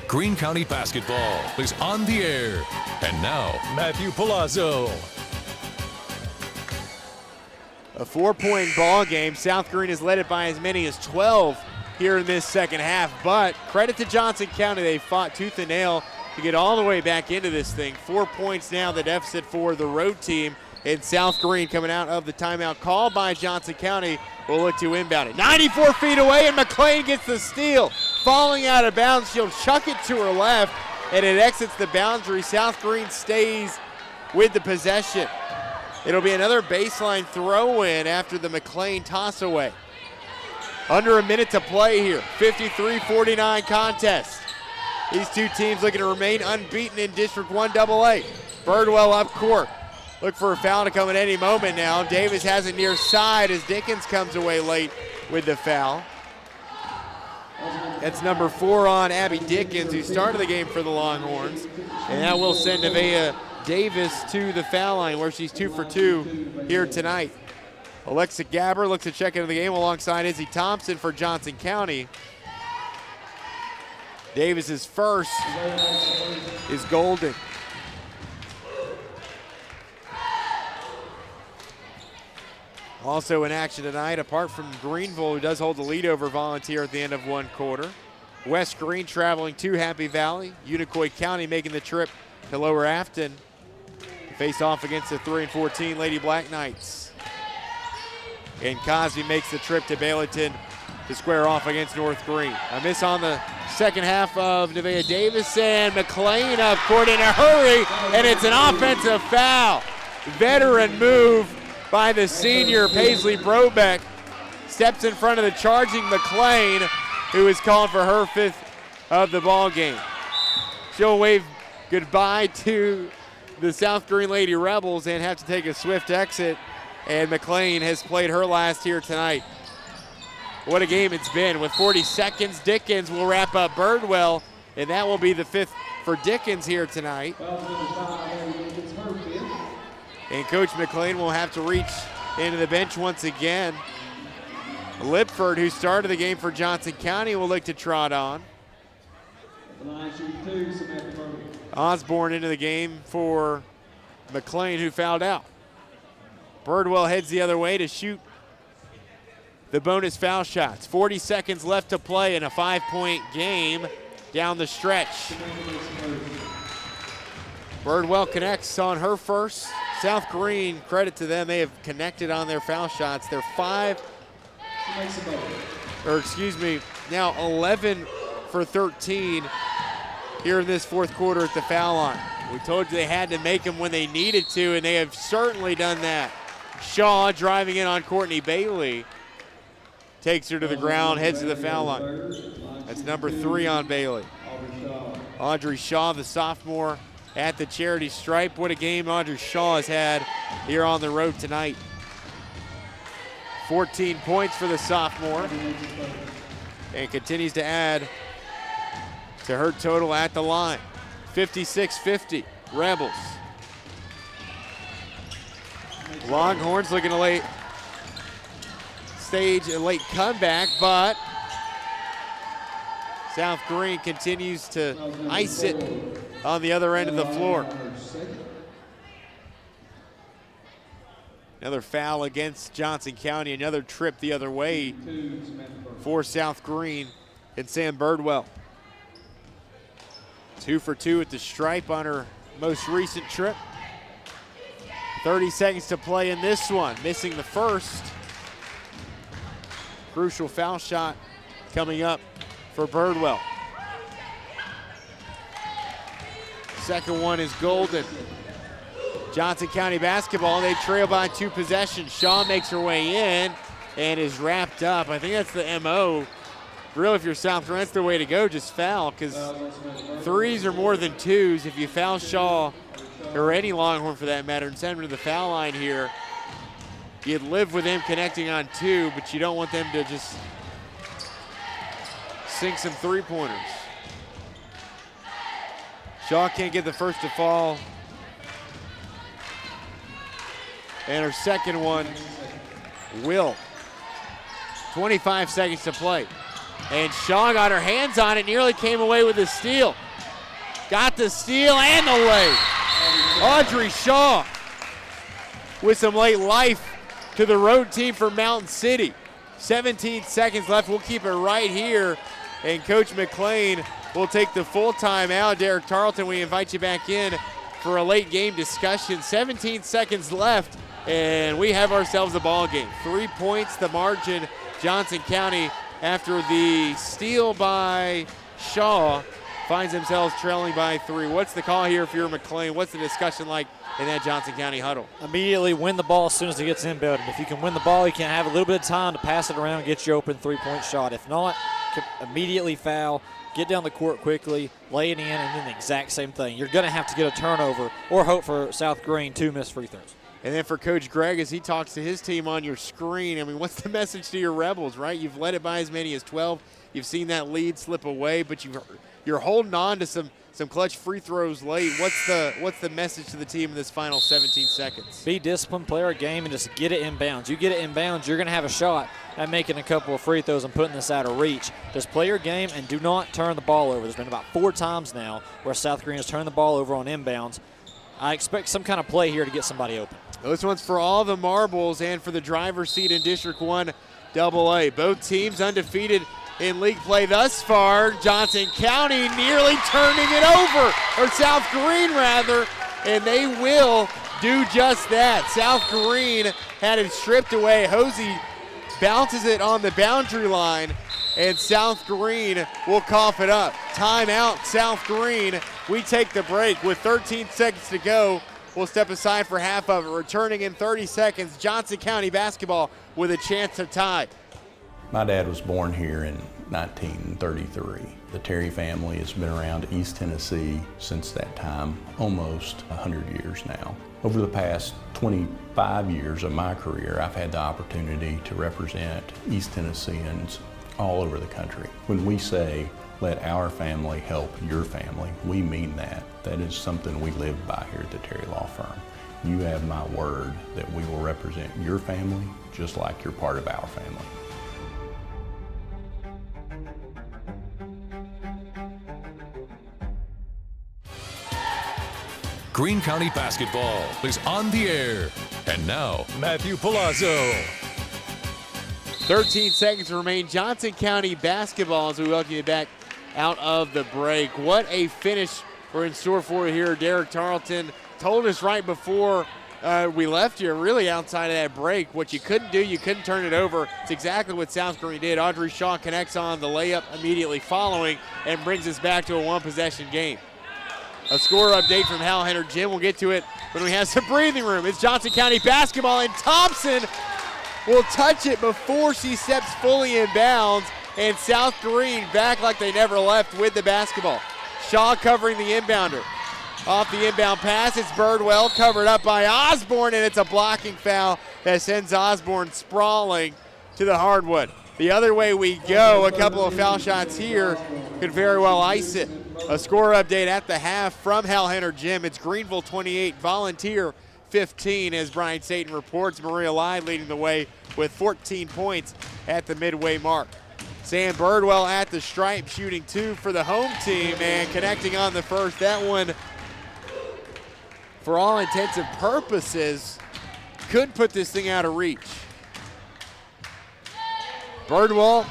Greene County basketball is on the air. And now, Matthew Palazzo. A 4-point ball game. South Greene has led it by as many as 12 here in this second half, but credit to Johnson County. They fought tooth and nail to get all the way back into this thing. 4 points now, the deficit for the road team. And South Greene coming out of the timeout called by Johnson County will look to inbound it. 94 feet away, and McLean gets the steal. Falling out of bounds, she'll chuck it to her left, and it exits the boundary. South Greene stays with the possession. It'll be another baseline throw-in after the McLean toss away. Under a minute to play here. 53-49 contest. These two teams looking to remain unbeaten in District 1 AA. Birdwell up court. Look for a foul to come at any moment now. Davis has it near side as Dickens comes away late with the foul. That's number 4 on Abby Dickens, who started the game for the Longhorns. And that will send Nevaeh Davis to the foul line, where she's 2 for 2 here tonight. Alexa Gabber looks to check into the game alongside Izzy Thompson for Johnson County. Davis's first is golden. Also in action tonight, apart from Greenville, who does hold the lead over Volunteer at the end of one quarter, West Greene traveling to Happy Valley. Unicoi County making the trip to Lower Afton to face off against the 3-14 Lady Black Knights. And Cosby makes the trip to Baileyton to square off against North Greene. A miss on the second half of Nevaeh Davis, and McLean up court in a hurry, and it's an offensive foul. Veteran move by the senior Paisley Brobeck. Steps in front of the charging McLean, who is called for her 5th of the ball game. She'll wave goodbye to the South Greene Lady Rebels and have to take a swift exit, and McLean has played her last here tonight. What a game it's been. With 40 seconds, Dickens will wrap up Birdwell, and that will be the 5th for Dickens here tonight. And Coach McLean will have to reach into the bench once again. Lipford, who started the game for Johnson County, will look to trot on. Osborne into the game for McLean, who fouled out. Birdwell heads the other way to shoot the bonus foul shots. 40 seconds left to play in a 5-point game down the stretch. Birdwell connects on her first. South Greene, credit to them, they have connected on their foul shots. They're 11 for 13 here in this 4th quarter at the foul line. We told you they had to make them when they needed to, and they have certainly done that. Shaw driving in on Courtney Bailey. Takes her to the ground, heads to the foul line. That's number 3 on Bailey. Audrey Shaw, the sophomore, at the charity stripe. What a game Audrey Shaw has had here on the road tonight. 14 points for the sophomore, and continues to add to her total at the line. 56-50, Rebels. Longhorns looking to stage a late comeback, but South Greene continues to ice it on the other end of the floor. Another foul against Johnson County, another trip the other way for South Greene and Sam Birdwell. 2 for 2 at the stripe on her most recent trip. 30 seconds to play in this one, missing the first. Crucial foul shot coming up for Birdwell. Second one is golden. Johnson County basketball, they trail by 2 possessions. Shaw makes her way in and is wrapped up. I think that's the MO. Really, if you're South Greene, that's the way to go, just foul, because 3s are more than 2s. If you foul Shaw, or any Longhorn for that matter, and send them to the foul line here, you'd live with them connecting on 2, but you don't want them to just sink some 3-pointers. Shaw can't get the first to fall. And her second one will. 25 seconds to play. And Shaw got her hands on it, nearly came away with a steal. Got the steal and the lay. Audrey Shaw with some late life to the road team for Mountain City. 17 seconds left. We'll keep it right here. And Coach McLean will take the full time out. Derek Tarleton, we invite you back in for a late game discussion. 17 seconds left, and we have ourselves a ball game. 3 points, the margin. Johnson County, after the steal by Shaw, finds themselves trailing by 3. What's the call here if you're McLean? What's the discussion like in that Johnson County huddle? Immediately win the ball as soon as it gets inbounded. If you can win the ball, you can have a little bit of time to pass it around and get your open 3-point shot. If not, immediately foul, get down the court quickly, lay it in, and then the exact same thing. You're going to have to get a turnover or hope for South Greene 2 missed free throws. And then for Coach Gregg, as he talks to his team on your screen, I mean, what's the message to your Rebels, right? You've led it by as many as 12. You've seen that lead slip away, but you're holding on to some clutch free throws late. What's the message to the team in this final 17 seconds? Be disciplined, play our game, and just get it inbounds. You get it inbounds, you're going to have a shot at making a couple of free throws and putting this out of reach. Just play your game and do not turn the ball over. There's been about 4 times now where South Greene has turned the ball over on inbounds. I expect some kind of play here to get somebody open. This one's for all the marbles and for the driver's seat in District 1 AA. Both teams undefeated in league play thus far. Johnson County nearly turning it over, or South Greene rather, and they will do just that. South Greene had it stripped away. Hosey bounces it on the boundary line, and South Greene will cough it up. Timeout, South Greene. We take the break with 13 seconds to go. We'll step aside for half of it. Returning in 30 seconds, Johnson County basketball with a chance to tie. My dad was born here in 1933. The Terry family has been around East Tennessee since that time, almost 100 years now. Over the past 25 years of my career, I've had the opportunity to represent East Tennesseans all over the country. When we say, let our family help your family, we mean that. That is something we live by here at the Terry Law Firm. You have my word that we will represent your family just like you're part of our family. Greene County basketball is on the air. And now, Matthew Palazzo. 13 seconds remain. Johnson County basketball as we welcome you back out of the break. What a finish we're in store for here. Derek Tarleton told us right before we left here, really outside of that break, what you couldn't do, you couldn't turn it over. It's exactly what South Greene did. Audrey Shaw connects on the layup immediately following and brings us back to a one-possession game. A score update from Hal Henner. Jim, we'll get to it when we have some breathing room. It's Johnson County basketball, and Thompson will touch it before she steps fully in bounds, and South Greene back like they never left with the basketball. Shaw covering the inbounder. Off the inbound pass, it's Birdwell covered up by Osborne, and it's a blocking foul that sends Osborne sprawling to the hardwood. The other way we go, a couple of foul shots here could very well ice it. A score update at the half from Hal Henner Gym. It's Greenville 28, Volunteer 15 as Brian Satan reports. Maria Lyde leading the way with 14 points at the midway mark. Sam Birdwell at the stripe shooting 2 for the home team and connecting on the first. That one, for all intents and purposes, could put this thing out of reach. Birdwell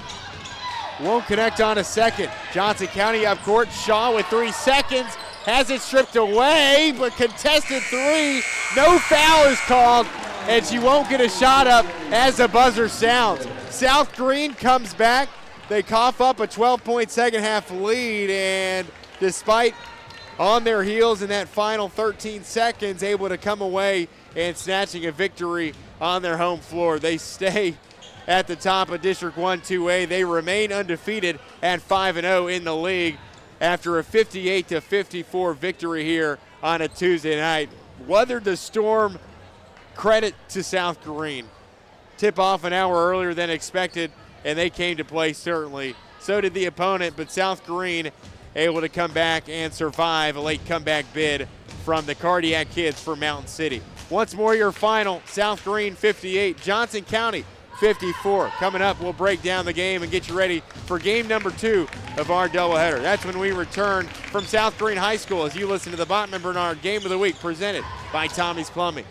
won't connect on a second. Johnson County up court. Shaw with 3 seconds. Has it stripped away, but contested 3. No foul is called, and she won't get a shot up as the buzzer sounds. South Greene comes back. They cough up a 12-point second half lead, and despite on their heels in that final 13 seconds, able to come away and snatching a victory on their home floor. They stay at the top of District 1 2A. They remain undefeated at 5-0 in the league after a 58-54 victory here on a Tuesday night. Weathered the storm, credit to South Greene. Tip off an hour earlier than expected, and they came to play certainly. So did the opponent, but South Greene able to come back and survive a late comeback bid from the Cardiac Kids for Mountain City. Once more, your final, South Greene 58, Johnson County 54. Coming up, we'll break down the game and get you ready for game number 2 of our doubleheader. That's when we return from South Greene High School as you listen to the Bachman Bernard Game of the Week presented by Tommie's Plumbing.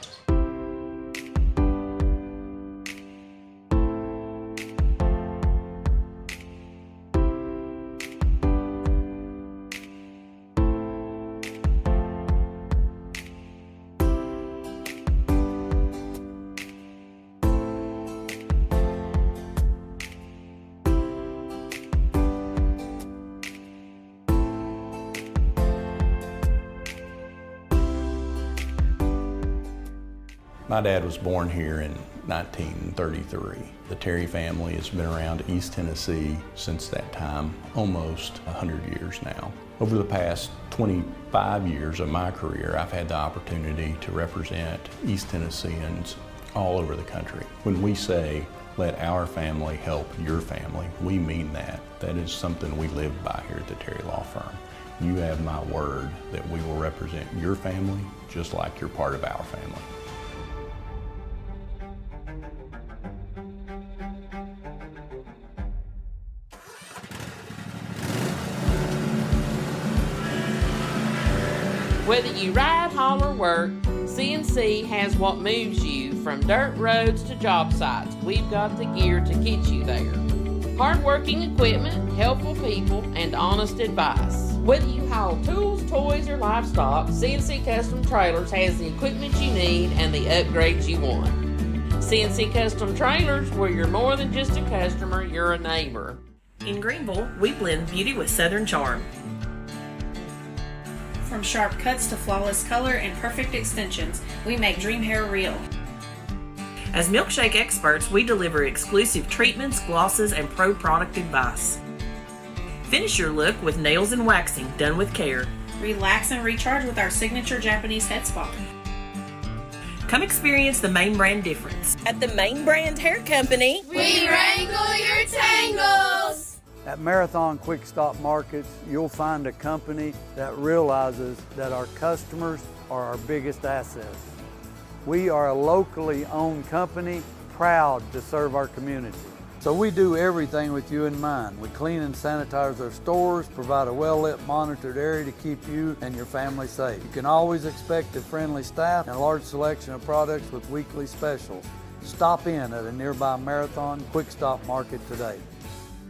My dad was born here in 1933. The Terry family has been around East Tennessee since that time, almost 100 years now. Over the past 25 years of my career, I've had the opportunity to represent East Tennesseans all over the country. When we say, Let our family help your family. We mean that. That is something we live by here at the Terry Law Firm. You have my word that we will represent your family just like you're part of our family. Whether you ride, haul, or work, CNC has what moves you from dirt roads to job sites. We've got the gear to get you there. Hard-working equipment, helpful people, and honest advice. Whether you haul tools, toys, or livestock, CNC Custom Trailers has the equipment you need and the upgrades you want. CNC Custom Trailers, where you're more than just a customer, you're a neighbor. In Greenville, we blend beauty with Southern charm. From sharp cuts to flawless color and perfect extensions, we make dream hair real. As milkshake experts, we deliver exclusive treatments, glosses, and pro product advice. Finish your look with nails and waxing done with care. Relax and recharge with our signature Japanese head spa. Come experience the Main Brand difference. At the Main Brand Hair Company, we wrangle your tangles. At Marathon Quick Stop Markets, you'll find a company that realizes that our customers are our biggest assets. We are a locally owned company, proud to serve our community. So we do everything with you in mind. We clean and sanitize our stores, provide a well-lit, monitored area to keep you and your family safe. You can always expect a friendly staff and a large selection of products with weekly specials. Stop in at a nearby Marathon Quick Stop Market today.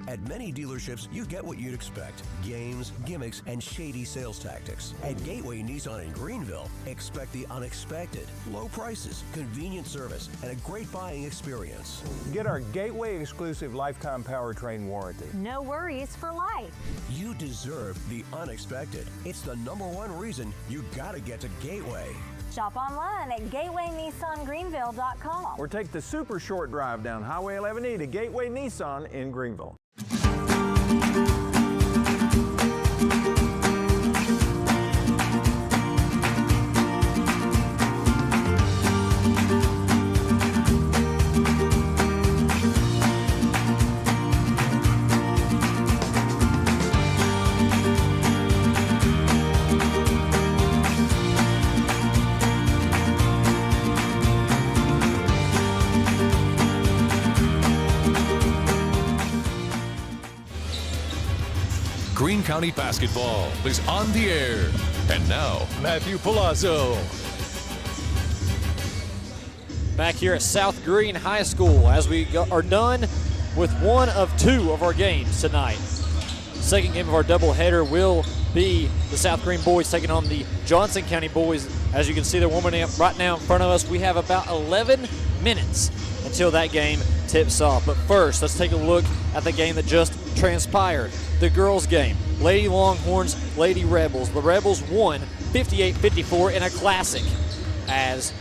At many dealerships, you get what you'd expect. Games, gimmicks, and shady sales tactics. At Gateway Nissan in Greenville, expect the unexpected. Low prices, convenient service, and a great buying experience. Get our Gateway exclusive lifetime powertrain warranty. No worries for life. You deserve the unexpected. It's the #1 reason you gotta get to Gateway. Shop online at GatewayNissanGreenville.com. Or take the super short drive down Highway 11E to Gateway Nissan in Greenville. Greene County basketball is on the air. And now, Matthew Palazzo. Back here at South Greene High School as we are done with one of two of our games tonight. Second game of our doubleheader will be the South Greene boys taking on the Johnson County boys. As you can see, they're warming up right now in front of us. We have about 11 minutes until that game tips off. But first, let's take a look at the game that just transpired. The girls' game. Lady Longhorns, Lady Rebels. The Rebels won 58-54 in a classic. As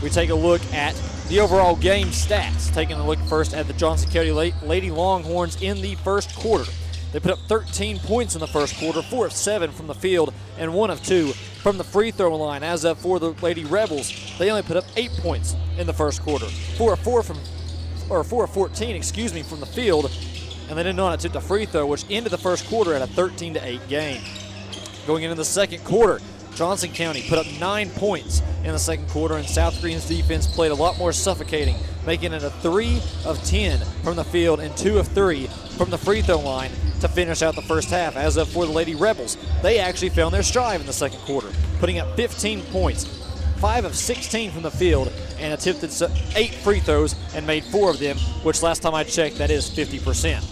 we take a look at the overall game stats. Taking a look first at the Johnson County Lady Longhorns in the first quarter. They put up 13 points in the first quarter, 4 of 7 from the field, and 1 of 2 from the free throw line. As for the Lady Rebels, they only put up 8 points in the first quarter, 4 of 14, from the field, and they did not attempt a free throw, which ended the first quarter at a 13-8 game. Going into the second quarter, Johnson County put up 9 points in the second quarter, and South Greene's defense played a lot more suffocating, making it a 3 of 10 from the field and 2 of 3 from the free throw line to finish out the first half. As for the Lady Rebels, they actually found their stride in the second quarter, putting up 15 points, 5 of 16 from the field, and attempted 8 free throws and made 4 of them, which last time I checked, that is 50%.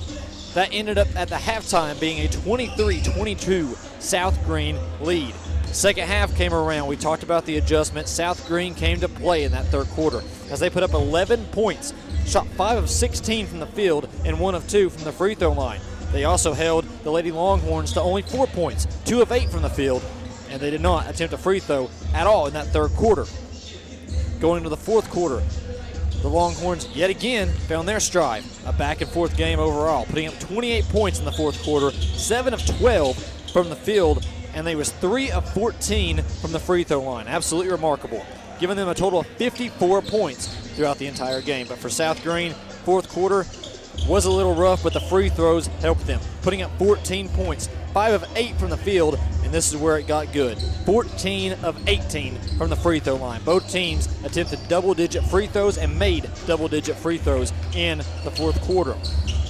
That ended up at the halftime being a 23-22 South Greene lead. Second half came around. We talked about the adjustment. South Greene came to play in that third quarter as they put up 11 points, shot 5 of 16 from the field and 1 of 2 from the free throw line. They also held the Lady Longhorns to only 4 points, 2 of 8 from the field, and they did not attempt a free throw at all in that third quarter. Going into the fourth quarter, the Longhorns yet again found their stride. A back and forth game overall, putting up 28 points in the fourth quarter, 7 of 12 from the field, and they was 3 of 14 from the free throw line. Absolutely remarkable, giving them a total of 54 points throughout the entire game. But for South Greene, fourth quarter was a little rough, but the free throws helped them, putting up 14 points, 5 of 8 from the field, and this is where it got good. 14 of 18 from the free throw line. Both teams attempted double-digit free throws and made double-digit free throws in the fourth quarter.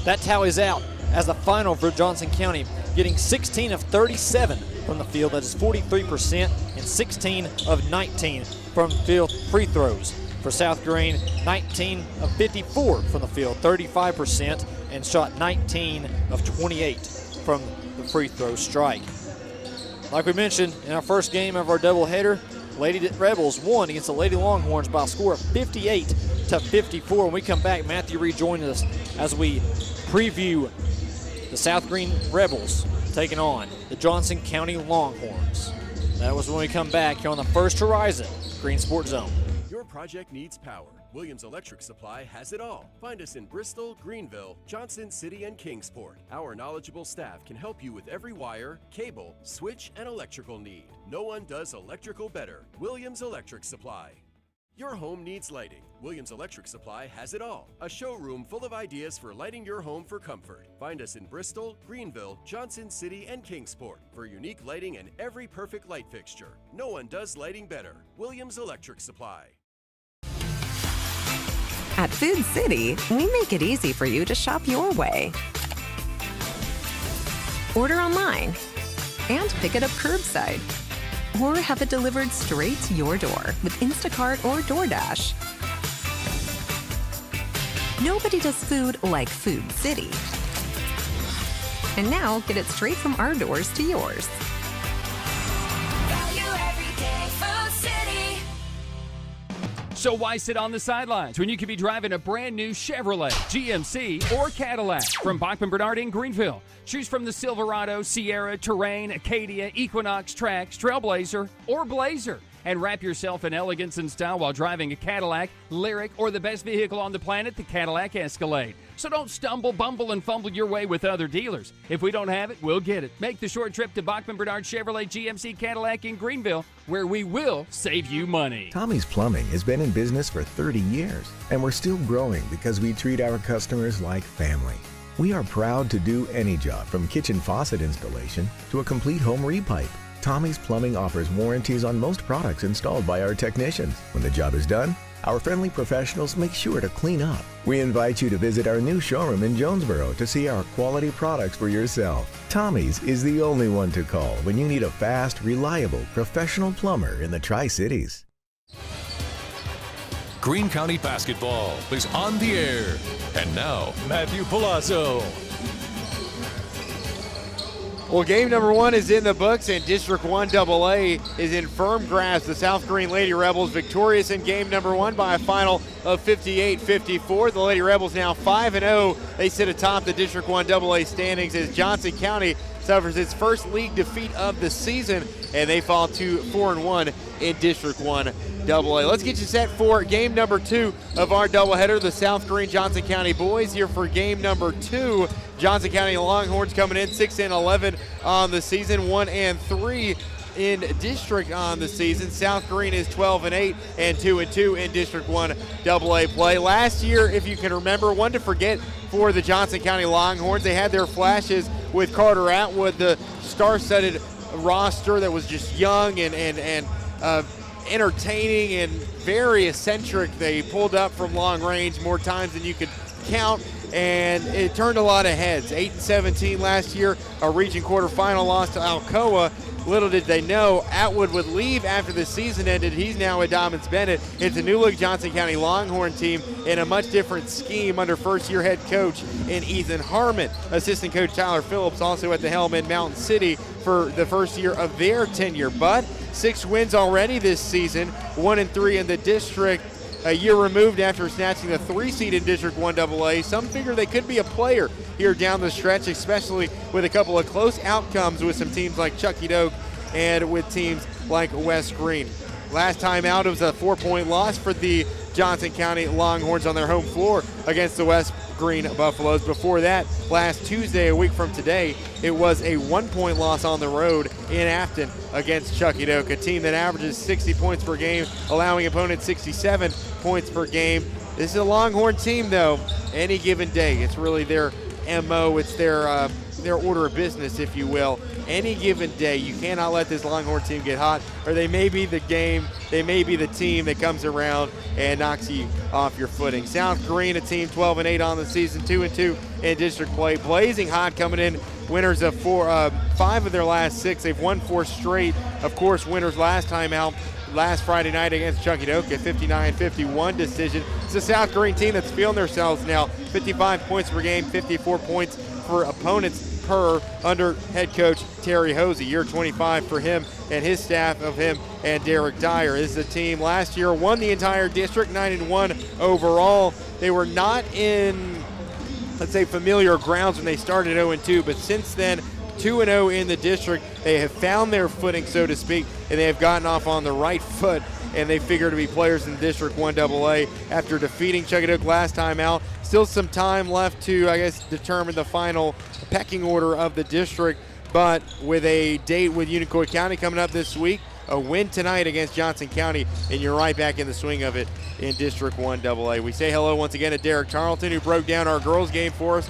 That tallies out as the final for Johnson County, getting 16 of 37 from the field. That is 43%, and 16 of 19 from field free throws. For South Greene, 19 of 54 from the field, 35%, and shot 19 of 28 from the free throw strike. Like we mentioned, in our first game of our doubleheader, Lady Rebels won against the Lady Longhorns by a score of 58-54. When we come back, Matthew rejoins us as we preview the South Greene Rebels taking on the Johnson County Longhorns. That was when we come back here on the First Horizon Green Sports Zone. Your project needs power. Williams Electric Supply has it all. Find us in Bristol, Greenville, Johnson City, and Kingsport. Our knowledgeable staff can help you with every wire, cable, switch, and electrical need. No one does electrical better. Williams Electric Supply. Your home needs lighting. Williams Electric Supply has it all. A showroom full of ideas for lighting your home for comfort. Find us in Bristol, Greenville, Johnson City, and Kingsport for unique lighting and every perfect light fixture. No one does lighting better. Williams Electric Supply. At Food City, we make it easy for you to shop your way. Order online and pick it up curbside, or have it delivered straight to your door with Instacart or DoorDash. Nobody does food like Food City. And now get it straight from our doors to yours. So why sit on the sidelines when you could be driving a brand new Chevrolet, GMC, or Cadillac from Bachman Bernard in Greenville? Choose from the Silverado, Sierra, Terrain, Acadia, Equinox, Trax, Trailblazer, or Blazer. And wrap yourself in elegance and style while driving a Cadillac, Lyric, or the best vehicle on the planet, the Cadillac Escalade. So don't stumble, bumble, and fumble your way with other dealers. If we don't have it, we'll get it. Make the short trip to Bachman Bernard Chevrolet GMC Cadillac in Greenville, where we will save you money. Tommie's Plumbing has been in business for 30 years, and we're still growing because we treat our customers like family. We are proud to do any job from kitchen faucet installation to a complete home repipe. Tommie's Plumbing offers warranties on most products installed by our technicians. When the job is done, our friendly professionals make sure to clean up. We invite you to visit our new showroom in Jonesboro to see our quality products for yourself. Tommie's is the only one to call when you need a fast, reliable, professional plumber in the Tri-Cities. Greene County basketball is on the air. And now, Matthew Palazzo. Well, game number one is in the books, and District 1 AA is in firm grasp. The South Greene Lady Rebels victorious in game number one by a final of 58-54. The Lady Rebels now 5-0. They sit atop the District 1 AA standings as Johnson County suffers its first league defeat of the season, and they fall to 4-1 in District 1 AA. Let's get you set for game number two of our doubleheader. The South Greene Johnson County boys here for game number two. Johnson County Longhorns coming in 6-11 on the season, 1-3 in district on the season. South Greene is 12-8 and 2-2 in District 1 AA play. Last year, if you can remember, one to forget for the Johnson County Longhorns. They had their flashes with Carter Atwood, the star-studded roster that was just young and entertaining and very eccentric. They pulled up from long range more times than you could count, and it turned a lot of heads. 8-17 last year, a region quarterfinal loss to Alcoa. Little did they know, Atwood would leave after the season ended. He's now with Dobbins Bennett. It's a new look Johnson County Longhorn team in a much different scheme under first-year head coach in Ethan Harmon. Assistant coach Tyler Phillips also at the helm in Mountain City for the first year of their tenure. But 6 wins already this season, 1-3 in the district. A year removed after snatching the 3 seed in District 1 AA. Some figure they could be a player here down the stretch, especially with a couple of close outcomes with some teams like Chucky Doak and with teams like West Greene. Last time out, it was a 4-point loss for the Johnson County Longhorns on their home floor against the West Greene Buffaloes. Before that, last Tuesday, a week from today, it was a 1-point loss on the road in Afton against Chucky Doak, a team that averages 60 points per game, allowing opponents 67 points per game. This is a Longhorn team, though. Any given day, it's really their MO. It's their order of business, if you will. Any given day, you cannot let this Longhorn team get hot, or they may be the game, they may be the team that comes around and knocks you off your footing. South Greene, a team 12-8 on the season, 2-2 in district play. Blazing hot coming in, winners of 5 of their last 6. They've won 4 straight. Of course, winners last time out, last Friday night against Chunkydoka, 59-51 decision. It's a South Greene team that's feeling themselves now. 55 points per game, 54 points for opponents per under head coach Terry Hosey. Year 25 for him and his staff of him and Derek Dyer. This is a team last year won the entire district, 9-1 overall. They were not in, let's say, familiar grounds when they started 0-2, but since then, 2-0 in the district. They have found their footing, so to speak, and they have gotten off on the right foot, and they figure to be players in District 1AA after defeating Chuggadook last time out. Still some time left to, I guess, determine the final pecking order of the district, but with a date with Unicoi County coming up this week, a win tonight against Johnson County, and you're right back in the swing of it in District 1AA. We say hello once again to Derek Tarleton, who broke down our girls game for us.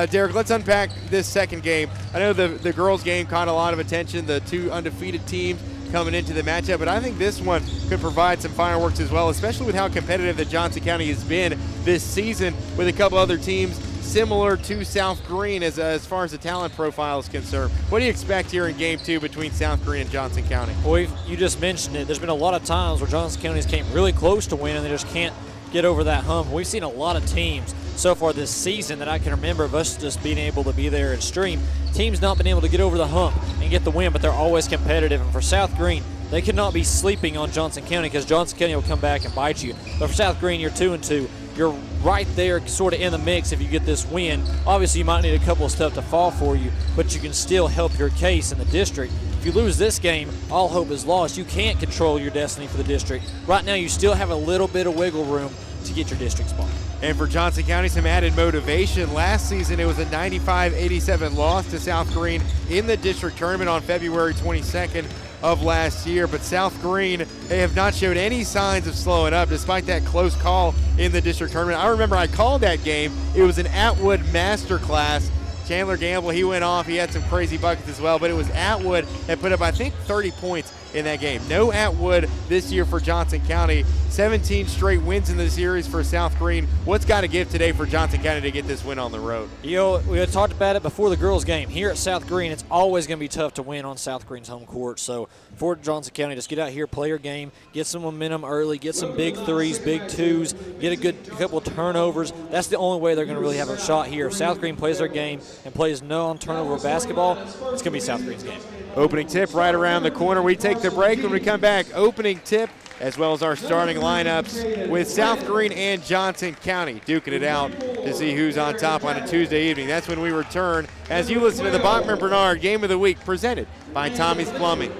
Derek, let's unpack this second game. I know the girls game caught a lot of attention, the 2 undefeated teams coming into the matchup, but I think this one could provide some fireworks as well, especially with how competitive that Johnson County has been this season with a couple other teams similar to South Greene as far as the talent profile is concerned. What do you expect here in Game 2 between South Greene and Johnson County? Well, you just mentioned it. There's been a lot of times where Johnson County's came really close to winning, and they just can't get over that hump. We've seen a lot of teams so far this season that I can remember of us just being able to be there and stream. Teams not been able to get over the hump and get the win, but they're always competitive. And for South Greene, they cannot be sleeping on Johnson County because Johnson County will come back and bite you. But for South Greene, you're 2-2. You're right there sort of in the mix if you get this win. Obviously, you might need a couple of stuff to fall for you, but you can still help your case in the district. If you lose this game, all hope is lost. You can't control your destiny for the district. Right now, you still have a little bit of wiggle room to get your district spot. And for Johnson County, some added motivation. Last season, it was a 95-87 loss to South Greene in the district tournament on February 22nd of last year. But South Greene, they have not showed any signs of slowing up despite that close call in the district tournament. I remember I called that game. It was an Atwood masterclass. Chandler Gamble, he went off. He had some crazy buckets as well, but it was Atwood that put up, I think, 30 points in that game. No Atwood this year for Johnson County. 17 straight wins in the series for South Greene. What's got to give today for Johnson County to get this win on the road? You know, we had talked about it before the girls' game. Here at South Greene, it's always going to be tough to win on South Greene's home court. So for Johnson County, just get out here, play your game, get some momentum early, get some big threes, big twos, get a couple of turnovers. That's the only way they're going to really have a shot here. If South Greene plays their game and plays no turnover basketball, it's going to be South Greene's game. Opening tip right around the corner. We take the break. When we come back, opening tip as well as our starting lineups with South Greene and Johnson County duking it out to see who's on top on a Tuesday evening. That's when we return as you listen to the Bachman Bernard Game of the Week presented by Tommie's Plumbing.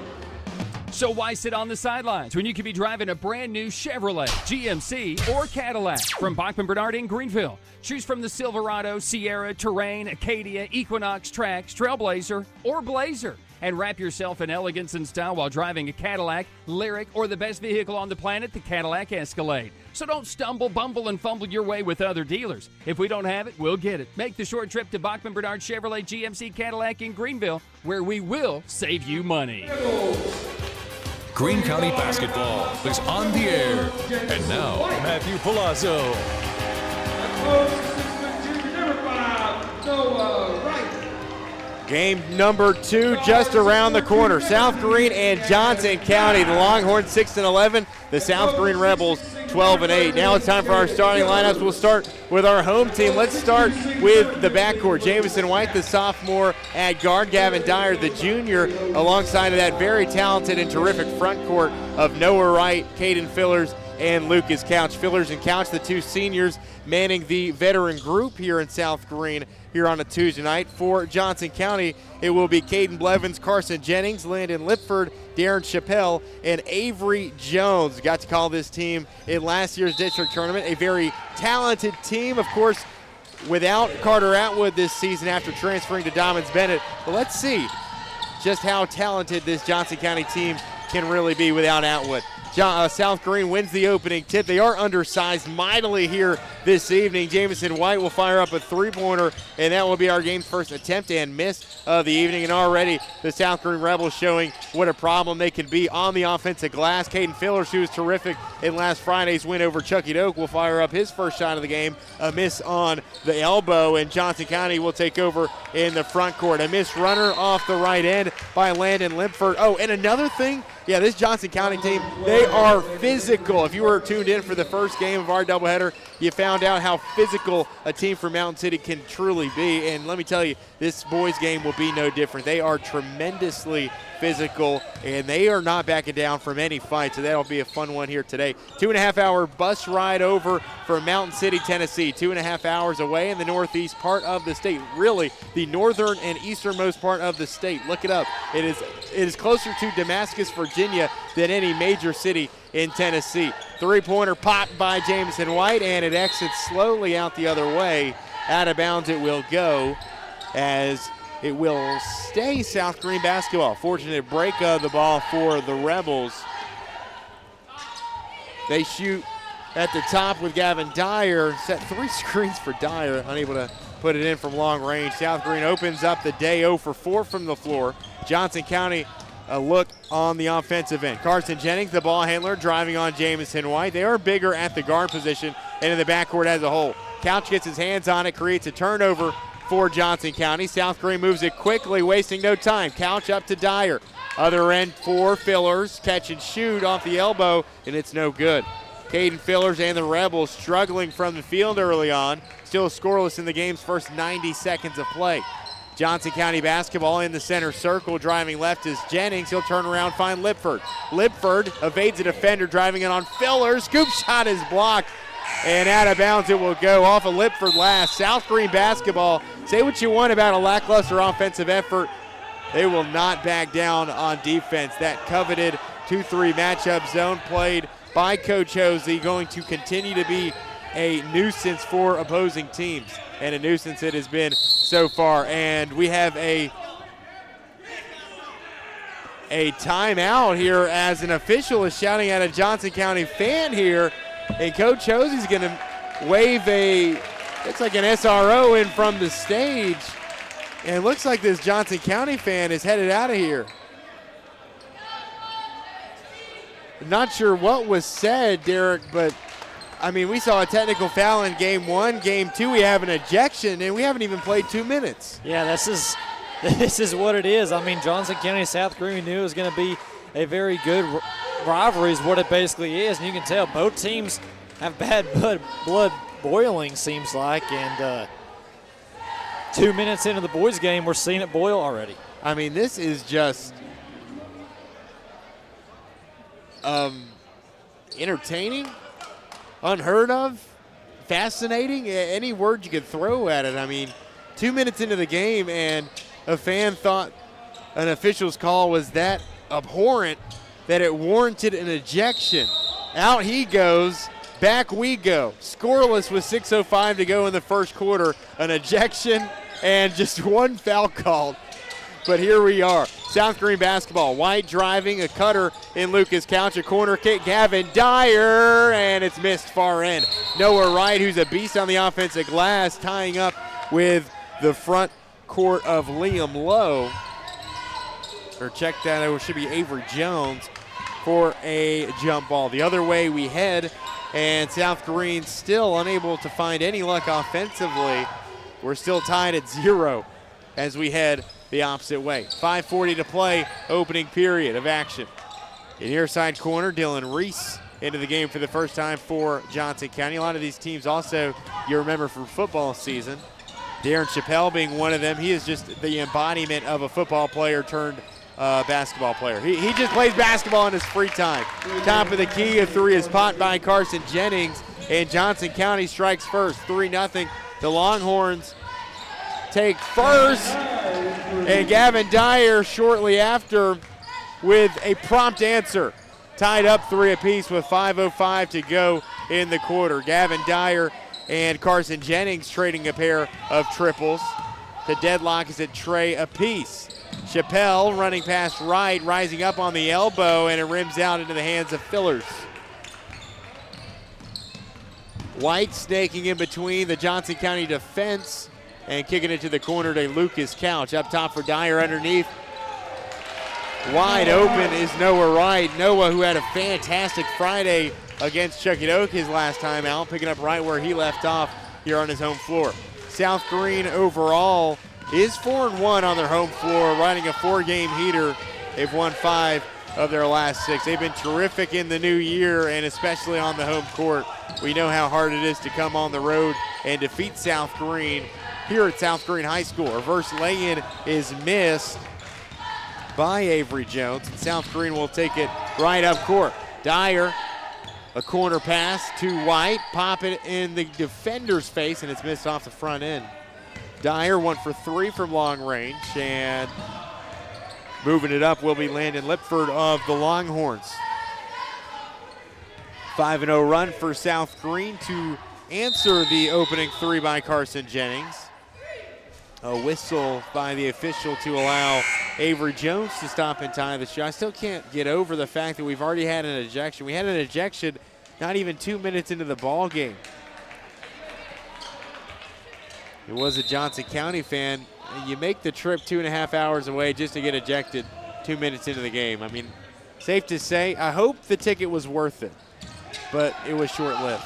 So why sit on the sidelines when you could be driving a brand new Chevrolet, GMC, or Cadillac from Bachman Bernard in Greenville? Choose from the Silverado, Sierra, Terrain, Acadia, Equinox, Trax, Trailblazer, or Blazer. And wrap yourself in elegance and style while driving a Cadillac, Lyric, or the best vehicle on the planet, the Cadillac Escalade. So don't stumble, bumble, and fumble your way with other dealers. If we don't have it, we'll get it. Make the short trip to Bachman Bernard Chevrolet GMC Cadillac in Greenville, where we will save you money. Greene County basketball is on the air. And now, Matthew Palazzo. Game number 2 just around the corner. South Greene and Johnson County. The Longhorns 6-11. The South Greene Rebels 12-8. Now it's time for our starting lineups. We'll start with our home team. Let's start with the backcourt. Jamison White, the sophomore at guard. Gavin Dyer, the junior, alongside of that very talented and terrific front court of Noah Wright, Caden Fillers, and Lucas Couch. Fillers and Couch, the 2 seniors, manning the veteran group here in South Greene here on a Tuesday night. For Johnson County, it will be Caden Blevins, Carson Jennings, Landon Lipford, Darren Chappelle, and Avery Jones. Got to call this team in last year's district tournament. A very talented team, of course, without Carter Atwood this season after transferring to Dobbins Bennett. But let's see just how talented this Johnson County team can really be without Atwood. South Greene wins the opening tip. They are undersized mightily here this evening. Jamison White will fire up a three-pointer, and that will be our game's first attempt and miss of the evening. And already the South Greene Rebels showing what a problem they can be on the offensive glass. Caden Fillers, who was terrific in last Friday's win over Chucky Doak, will fire up his first shot of the game, a miss on the elbow, and Johnson County will take over in the front court. A missed runner off the right end by Landon Limpford. Oh, and another thing, yeah, this Johnson County team, they are physical. If you were tuned in for the first game of our doubleheader, you found out how physical a team from Mountain City can truly be. And let me tell you, this boys game will be no different. They are tremendously physical, and they are not backing down from any fight, so that'll be a fun one here today. 2.5-hour bus ride over from Mountain City, Tennessee, 2.5 hours away in the northeast part of the state, really the northern and easternmost part of the state. Look it up. It is closer to Damascus, Virginia than any major city in Tennessee. Three-pointer popped by Jamison White, and it exits slowly out the other way. Out of bounds it will go, as it will stay South Greene basketball. Fortunate break of the ball for the Rebels. They shoot at the top with Gavin Dyer. Set 3 screens for Dyer, unable to put it in from long range. South Greene opens up the day 0 for 4 from the floor. Johnson County a look on the offensive end. Carson Jennings, the ball handler, driving on Jamison White. They are bigger at the guard position and in the backcourt as a whole. Couch gets his hands on it, creates a turnover for Johnson County. South Greene moves it quickly, wasting no time. Couch up to Dyer. Other end for Fillers. Catch and shoot off the elbow, and it's no good. Caden Fillers and the Rebels struggling from the field early on. Still scoreless in the game's first 90 seconds of play. Johnson County basketball in the center circle. Driving left is Jennings. He'll turn around, find Lipford. Lipford evades a defender, driving it on Fillers. Scoop shot is blocked, and out of bounds it will go off of Lipford last. South Greene basketball, say what you want about a lackluster offensive effort, they will not back down on defense. That coveted 2-3 matchup zone played by Coach Hosey going to continue to be a nuisance for opposing teams, and a nuisance it has been so far. And we have a timeout here as an official is shouting at a Johnson County fan here, and Coach Hosey's going to wave it's like an SRO in from the stage, and it looks like this Johnson County fan is headed out of here. Not sure what was said, Derek, but I mean, we saw a technical foul in game 1. Game 2, we have an ejection, and we haven't even played 2 minutes. Yeah, this is what it is. I mean, Johnson County, South Greene knew it was going to be a very good rivalry is what it basically is. And you can tell both teams have bad blood boiling, seems like. And 2 minutes into the boys' game, we're seeing it boil already. I mean, this is just entertaining, unheard of, fascinating, any word you could throw at it. I mean, 2 minutes into the game, and a fan thought an official's call was that abhorrent that it warranted an ejection. Out he goes, back we go. Scoreless with 6:05 to go in the first quarter. An ejection and just one foul called. But here we are. South Greene basketball. White driving, a cutter in Lucas Couch, a corner kick. Gavin Dyer, and it's missed far end. Noah Wright, who's a beast on the offensive glass, tying up with the front court of Liam Lowe. Or check that, it should be Avery Jones for a jump ball. The other way we head, and South Greene still unable to find any luck offensively. We're still tied at 0 as we head the opposite way. 5:40 to play, opening period of action. In near side corner, Dylan Reese into the game for the first time for Johnson County. A lot of these teams also you remember from football season. Darren Chappelle being one of them. He is just the embodiment of a football player turned basketball player. He just plays basketball in his free time. Top of the key, a three is popped by Carson Jennings, and Johnson County strikes first, 3-0. The Longhorns take first, and Gavin Dyer shortly after with a prompt answer. Tied up 3 apiece with 5:05 to go in the quarter. Gavin Dyer and Carson Jennings trading a pair of triples. The deadlock is at Trey apiece. Chappelle running past Wright, rising up on the elbow, and it rims out into the hands of Fillers. White snaking in between the Johnson County defense and kicking it to the corner to Lucas Couch. Up top for Dyer underneath. Wide open is Noah Wright. Noah, who had a fantastic Friday against Chuckadoke his last time out, picking up right where he left off here on his home floor. South Greene overall is 4-1 on their home floor, riding a 4-game heater. They've won 5 of their last 6. They've been terrific in the new year, and especially on the home court. We know how hard it is to come on the road and defeat South Greene here at South Greene High School. A reverse lay-in is missed by Avery Jones, and South Greene will take it right up court. Dyer, a corner pass to White, pop it in the defender's face, and it's missed off the front end. Dyer 1 for 3 from long range, and moving it up will be Landon Lipford of the Longhorns. 5-0 run for South Greene to answer the opening 3 by Carson Jennings. A whistle by the official to allow Avery Jones to stop and tie the shot. I still can't get over the fact that we've already had an ejection. We had an ejection not even 2 minutes into the ball game. It was a Johnson County fan. You make the trip 2.5 hours away just to get ejected 2 minutes into the game. I mean, safe to say, I hope the ticket was worth it, but it was short-lived.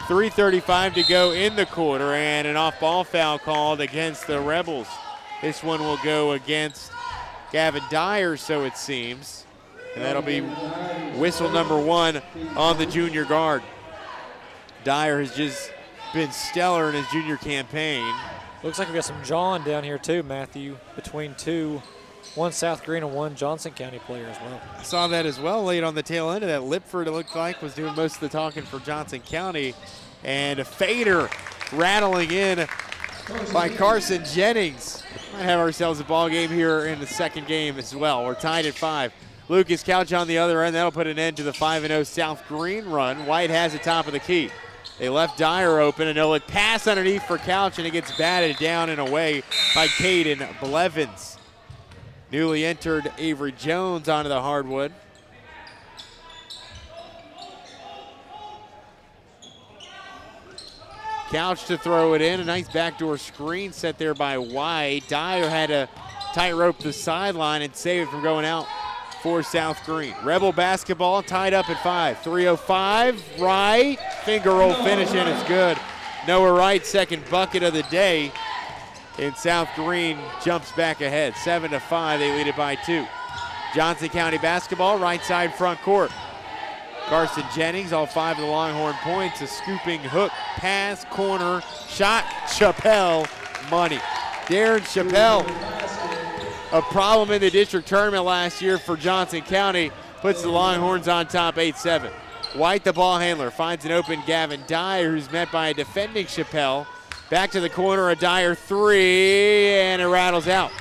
3:35 to go in the quarter, and an off-ball foul called against the Rebels. This one will go against Gavin Dyer, so it seems. And that'll be whistle number 1 on the junior guard. Dyer has just been stellar in his junior campaign. Looks like we got some John down here too, Matthew, between one South Greene and one Johnson County player as well. I saw that as well late on the tail end of that. Lipford, it looked like, was doing most of the talking for Johnson County. And a fader rattling in by Carson Jennings. Might have ourselves a ball game here in the second game as well. We're tied at 5. Lucas Couch on the other end. That'll put an end to the 5-0 South Greene run. White has the top of the key. They left Dyer open, and they'll pass underneath for Couch, and it gets batted down and away by Caden Blevins. Newly entered Avery Jones onto the hardwood. Couch to throw it in. A nice backdoor screen set there by White. Dyer had to tightrope the sideline and save it from going out for South Greene. Rebel basketball tied up at 5. 3:05, Wright. Finger roll finish, and it's good. Noah Wright, second bucket of the day. And South Greene jumps back ahead. 7-5, they lead it by 2. Johnson County basketball, right side front court. Carson Jennings, all 5 of the Longhorn points. A scooping hook, pass, corner, shot, Chappelle, money. Darren Chappelle, a problem in the district tournament last year for Johnson County, puts the Longhorns on top 8-7. White, the ball handler, finds an open Gavin Dyer, who's met by a defending Chappelle. Back to the corner, a Dyer 3, and it rattles out.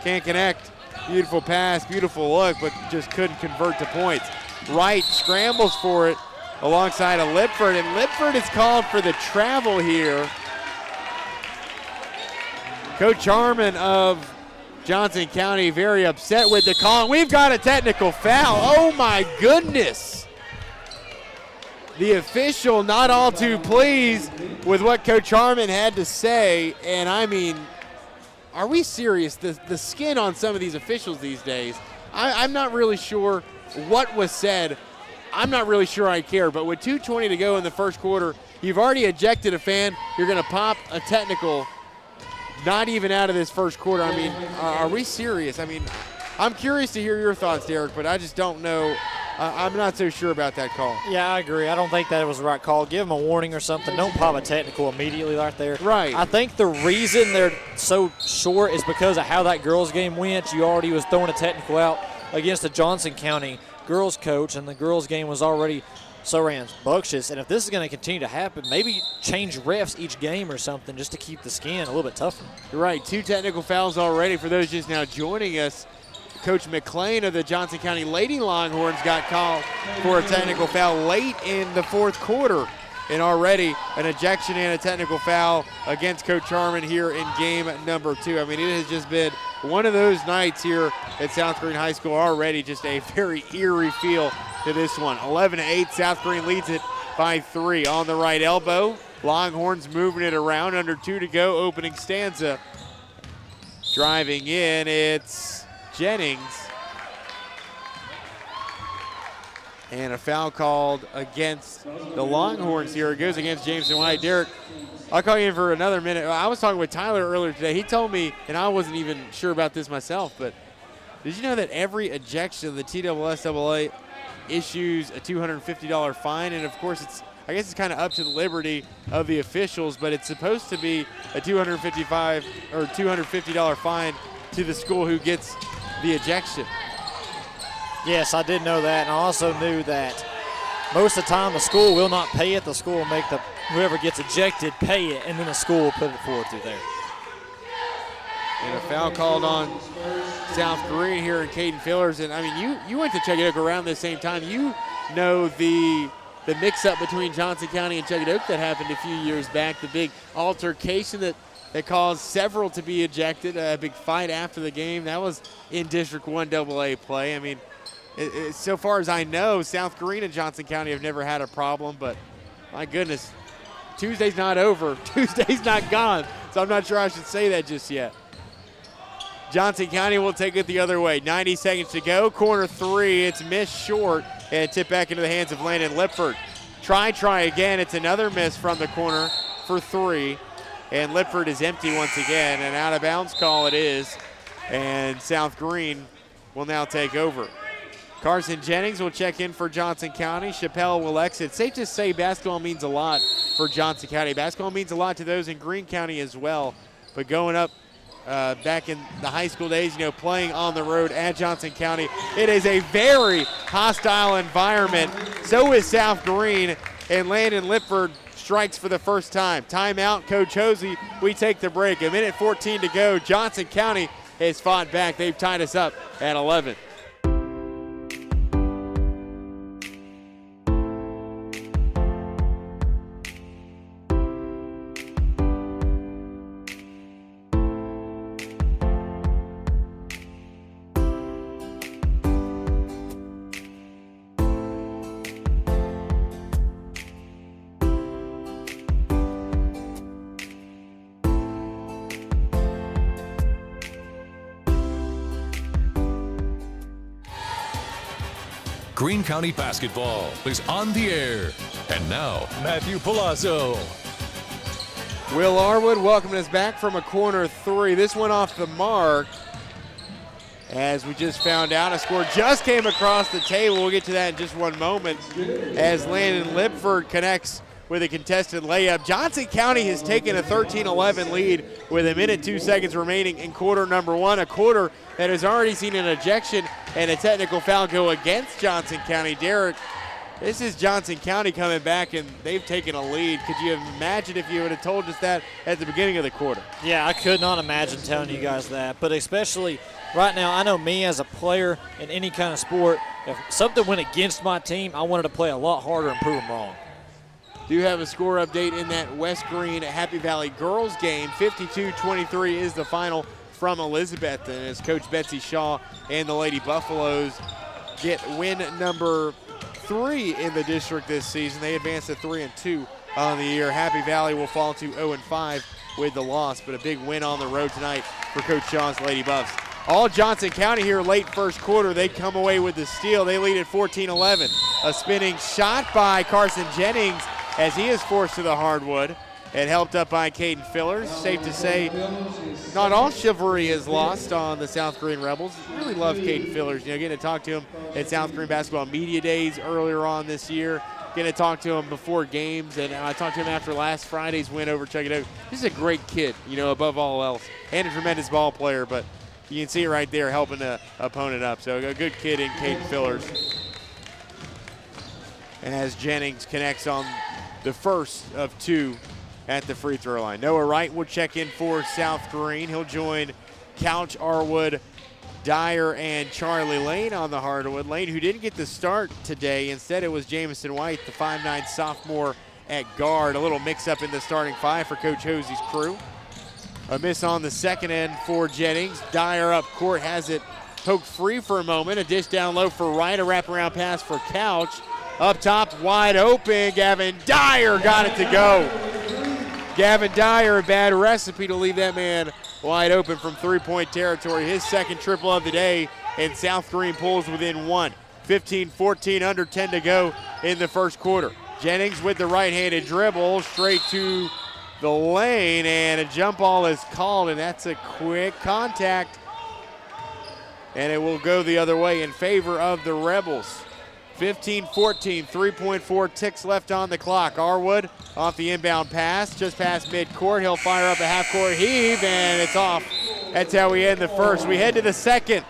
Can't connect. Beautiful pass, beautiful look, but just couldn't convert to points. Wright scrambles for it alongside of Lipford, and Lipford is called for the travel here. Coach Harmon of Johnson County very upset with the call, and we've got a technical foul. Oh my goodness. The official not all too pleased with what Coach Harmon had to say, and I mean, are we serious? The skin on some of these officials these days, I'm not really sure what was said. I'm not really sure I care, but with 2:20 to go in the first quarter, you've already ejected a fan. You're going to pop a technical not even out of this first quarter. I mean, are we serious? I mean, I'm curious to hear your thoughts, Derek, but I just don't know. I'm not so sure about that call. Yeah, I agree. I don't think that was the right call. Give them a warning or something. Don't pop a technical immediately right there. Right. I think the reason they're so short is because of how that girls' game went. You already was throwing a technical out against the Johnson County girls coach, and the girls' game was already so rambunctious. And if this is going to continue to happen, maybe change refs each game or something just to keep the skin a little bit tougher. You're right. 2 technical fouls already for those just now joining us. Coach McClain of the Johnson County Lady Longhorns got called for a technical foul late in the fourth quarter, and already an ejection and a technical foul against Coach Harmon here in game number 2. I mean, it has just been one of those nights here at South Greene High School already. Just a very eerie feel to this one. 11-8, South Greene leads it by 3 on the right elbow. Longhorns moving it around, under 2 to go, opening stanza. Driving in, it's Jennings. And a foul called against the Longhorns here. It goes against Jameson White. Derek, I'll call you in for another minute. I was talking with Tyler earlier today. He told me, and I wasn't even sure about this myself, but did you know that every ejection of the TSSAA issues a $250 fine? And of course, I guess it's kind of up to the liberty of the officials, but it's supposed to be a $250 fine to the school who gets the ejection. Yes, I did know that, and I also knew that most of the time the school will not pay it. The school will make whoever gets ejected pay it, and then the school will put it forward through there. And a foul called on South Greene here in Caden Fillers. And I mean, you went to Chuggadook around the same time. You know the mix-up between Johnson County and Chuggadook that happened a few years back, the big altercation that caused several to be ejected, a big fight after the game. That was in District 1 AA play. I mean, so far as I know, South Greene and Johnson County have never had a problem, but my goodness, Tuesday's not over. Tuesday's not gone, so I'm not sure I should say that just yet. Johnson County will take it the other way. 90 seconds to go. Corner 3, it's missed short, and tip back into the hands of Landon Lipford. Try again. It's another miss from the corner for 3, and Lipford is empty once again. An out-of-bounds call it is, and South Greene will now take over. Carson Jennings will check in for Johnson County. Chappelle will exit. Safe to say basketball means a lot for Johnson County. Basketball means a lot to those in Greene County as well, but going up back in the high school days, playing on the road at Johnson County, it is a very hostile environment. So is South Greene, and Landon Lipford strikes for the first time. Timeout, Coach Hosey. We take the break. 1:14 to go. Johnson County has fought back. They've tied us up at 11. Greene County basketball is on the air. And now, Matthew Palazzo. Will Arwood welcoming us back from a corner 3. This one off the mark. As we just found out, a score just came across the table. We'll get to that in just one moment. As Landon Lipford connects with a contested layup. Johnson County has taken a 13-11 lead with 1:02 remaining in quarter number 1. A quarter that has already seen an ejection and a technical foul go against Johnson County. Derek, this is Johnson County coming back, and they've taken a lead. Could you imagine if you would have told us that at the beginning of the quarter? Yeah, I could not imagine telling you guys that, but especially right now, I know me as a player in any kind of sport, if something went against my team, I wanted to play a lot harder and prove them wrong. Do have a score update in that West Greene Happy Valley girls game. 52-23 is the final from Elizabeth, and as Coach Betsy Shaw and the Lady Buffaloes get win number 3 in the district this season. They advance to 3-2 on the year. Happy Valley will fall to 0-5 with the loss, but a big win on the road tonight for Coach Shaw's Lady Buffs. All Johnson County here late first quarter. They come away with the steal. They lead at 14-11. A spinning shot by Carson Jennings as he is forced to the hardwood and helped up by Caden Fillers. Safe to say, not all chivalry is lost on the South Greene Rebels. Really love Caden Fillers. Getting to talk to him at South Greene Basketball Media Days earlier on this year. Getting to talk to him before games, and I talked to him after last Friday's win over Chuggadook. This is a great kid, above all else, and a tremendous ball player, but you can see it right there helping the opponent up. So a good kid in Caden Fillers. And as Jennings connects on the first of 2 at the free throw line. Noah Wright will check in for South Greene. He'll join Couch, Arwood, Dyer, and Charlie Lane on the hardwood. Lane, who didn't get the start today. Instead, it was Jamison White, the 5'9" sophomore at guard. A little mix-up in the starting 5 for Coach Hosey's crew. A miss on the second end for Jennings. Dyer up court, has it poked free for a moment. A dish down low for Wright, a wraparound pass for Couch. Up top, wide open. Gavin Dyer got it to go. Gavin Dyer, a bad recipe to leave that man wide open from three-point territory. His second triple of the day, and South Greene pulls within one. 15-14, under 10 to go in the first quarter. Jennings with the right-handed dribble, straight to the lane, and a jump ball is called, and that's a quick contact. And it will go the other way in favor of the Rebels. 15-14, 3.4 ticks left on the clock. Arwood off the inbound pass, just past midcourt. He'll fire up a half-court heave, and it's off. That's how we end the first. We head to the second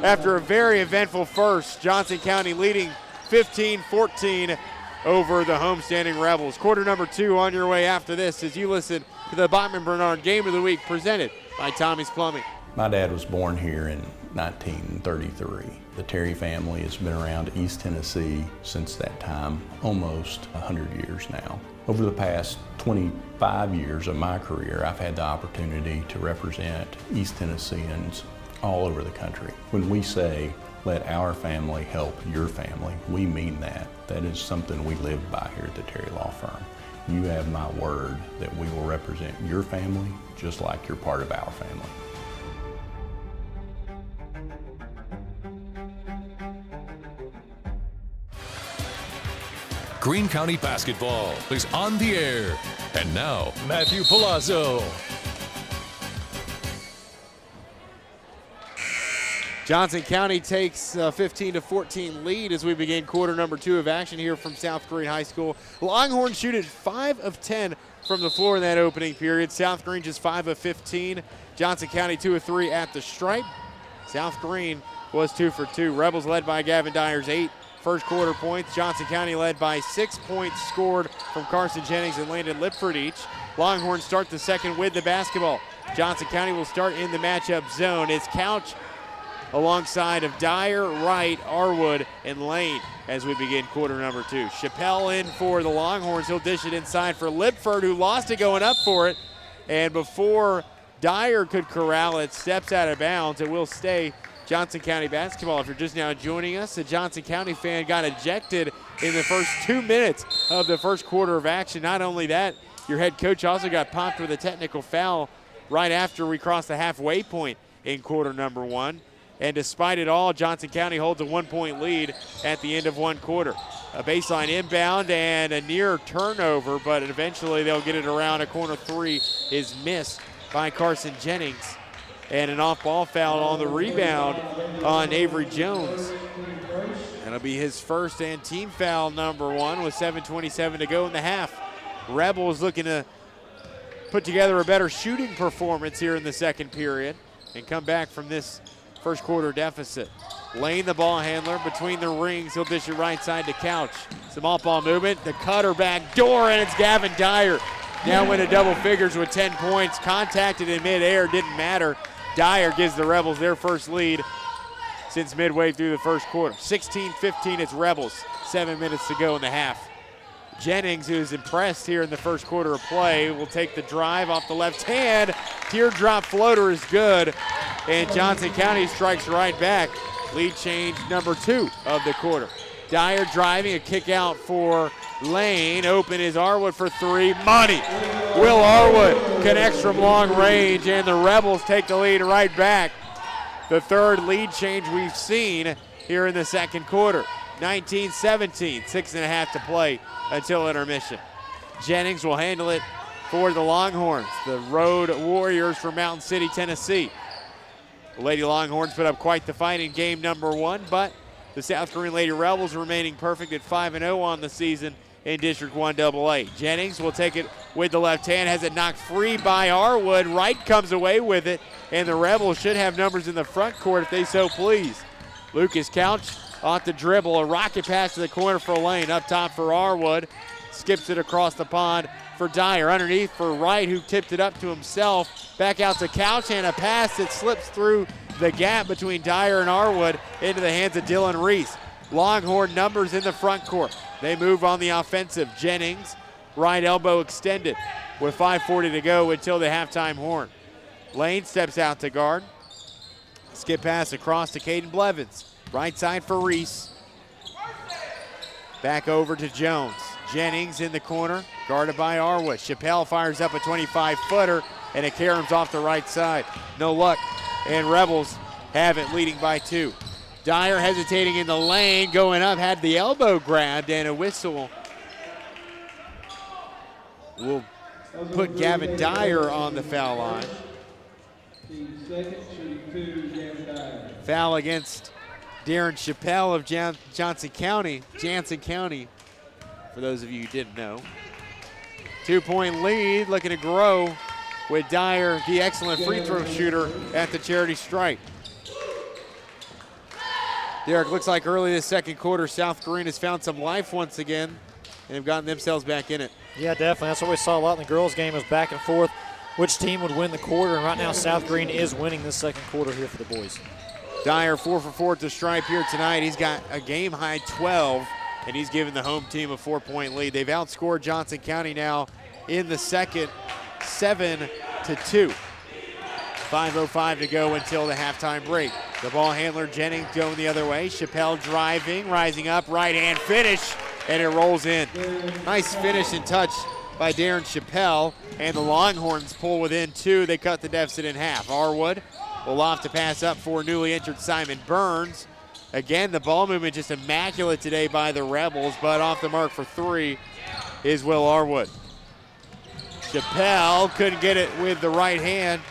after a very eventful first. Johnson County leading 15-14 over the homestanding Rebels. Quarter number 2 on your way after this as you listen to the Bachman-Bernard Game of the Week presented by Tommie's Plumbing. My dad was born here in 1933. The Terry family has been around East Tennessee since that time, almost 100 years now. Over the past 25 years of my career, I've had the opportunity to represent East Tennesseans all over the country. When we say, let our family help your family, we mean that. That is something we live by here at the Terry Law Firm. You have my word that we will represent your family just like you're part of our family. Greene County basketball is on the air. And now, Matthew Palazzo. Johnson County takes a 15-14 lead as we begin quarter number 2 of action here from South Greene High School. Longhorns shoot at 5 of 10 from the floor in that opening period. South Greene just 5 of 15. Johnson County 2 of 3 at the stripe. South Greene was 2 for 2. Rebels led by Gavin Dyer's 8 first quarter points. Johnson County led by 6 points scored from Carson Jennings and Landon Lipford each. Longhorns start the second with the basketball. Johnson County will start in the matchup zone. It's Couch alongside of Dyer, Wright, Arwood, and Lane as we begin quarter number 2. Chappelle in for the Longhorns. He'll dish it inside for Lipford, who lost it going up for it. And before Dyer could corral it, steps out of bounds. It will stay Johnson County basketball. If you're just now joining us, a Johnson County fan got ejected in the first 2 minutes of the first quarter of action. Not only that, your head coach also got popped with a technical foul right after we crossed the halfway point in quarter number 1. And despite it all, Johnson County holds a 1-point lead at the end of one quarter. A baseline inbound and a near turnover, but eventually they'll get it around. A corner 3 is missed by Carson Jennings. And an off-ball foul on the rebound on Avery Jones. That'll be his first and team foul number 1 with 7:27 to go in the half. Rebels looking to put together a better shooting performance here in the second period and come back from this first quarter deficit. Lane, the ball handler, between the rings. He'll dish it right side to Couch. Some off-ball movement. The cutter back door, and it's Gavin Dyer. Now into double figures with 10 points. Contacted in midair, didn't matter. Dyer gives the Rebels their first lead since midway through the first quarter. 16-15, it's Rebels. 7 minutes to go in the half. Jennings, who's impressed here in the first quarter of play, will take the drive off the left hand. Teardrop floater is good, and Johnson County strikes right back. Lead change number 2 of the quarter. Dyer driving, a kick out for Lane. Open is Arwood for 3. Money. Will Arwood connects from long range, and the Rebels take the lead right back. The third lead change we've seen here in the second quarter. 19-17, 6.5 to play until intermission. Jennings will handle it for the Longhorns, the Road Warriors from Mountain City, Tennessee. The Lady Longhorns put up quite the fight in game number 1, but the South Greene Lady Rebels remaining perfect at 5-0 on the season in District 1 AA. Jennings will take it with the left hand, has it knocked free by Arwood. Wright comes away with it, and the Rebels should have numbers in the front court if they so please. Lucas Couch off the dribble, a rocket pass to the corner for Lane. Up top for Arwood, skips it across the pond for Dyer. Underneath for Wright, who tipped it up to himself. Back out to Couch, and a pass that slips through the gap between Dyer and Arwood into the hands of Dylan Reese. Longhorn numbers in the front court. They move on the offensive. Jennings right elbow extended with 5:40 to go until the halftime horn. Lane steps out to guard. Skip pass across to Caden Blevins. Right side for Reese. Back over to Jones. Jennings in the corner, guarded by Arwood. Chappelle fires up a 25-footer, and it caroms off the right side. No luck, and Rebels have it, leading by 2. Dyer hesitating in the lane, going up, had the elbow grabbed, and a whistle will put Gavin Dyer on the foul line. Foul against Darren Chappelle of Jansen County, for those of you who didn't know. 2-point lead, looking to grow with Dyer, the excellent free throw shooter, at the charity stripe. Derek, looks like early this second quarter, South Greene has found some life once again and have gotten themselves back in it. Yeah, definitely. That's what we saw a lot in the girls' game, was back and forth which team would win the quarter, and right now South Greene is winning this second quarter here for the boys. Dyer 4 for 4 at the stripe here tonight. He's got a game-high 12, and he's given the home team a 4-point lead. They've outscored Johnson County now in the second, 7-2. 5:05 to go until the halftime break. The ball handler Jennings going the other way. Chappelle driving, rising up, right-hand finish, and it rolls in. Nice finish and touch by Darren Chappelle, and the Longhorns pull within 2. They cut the deficit in half. Arwood will loft to pass up for newly entered Simon Burns. Again, the ball movement just immaculate today by the Rebels, but off the mark for 3 is Will Arwood. Chappelle couldn't get it with the right hand.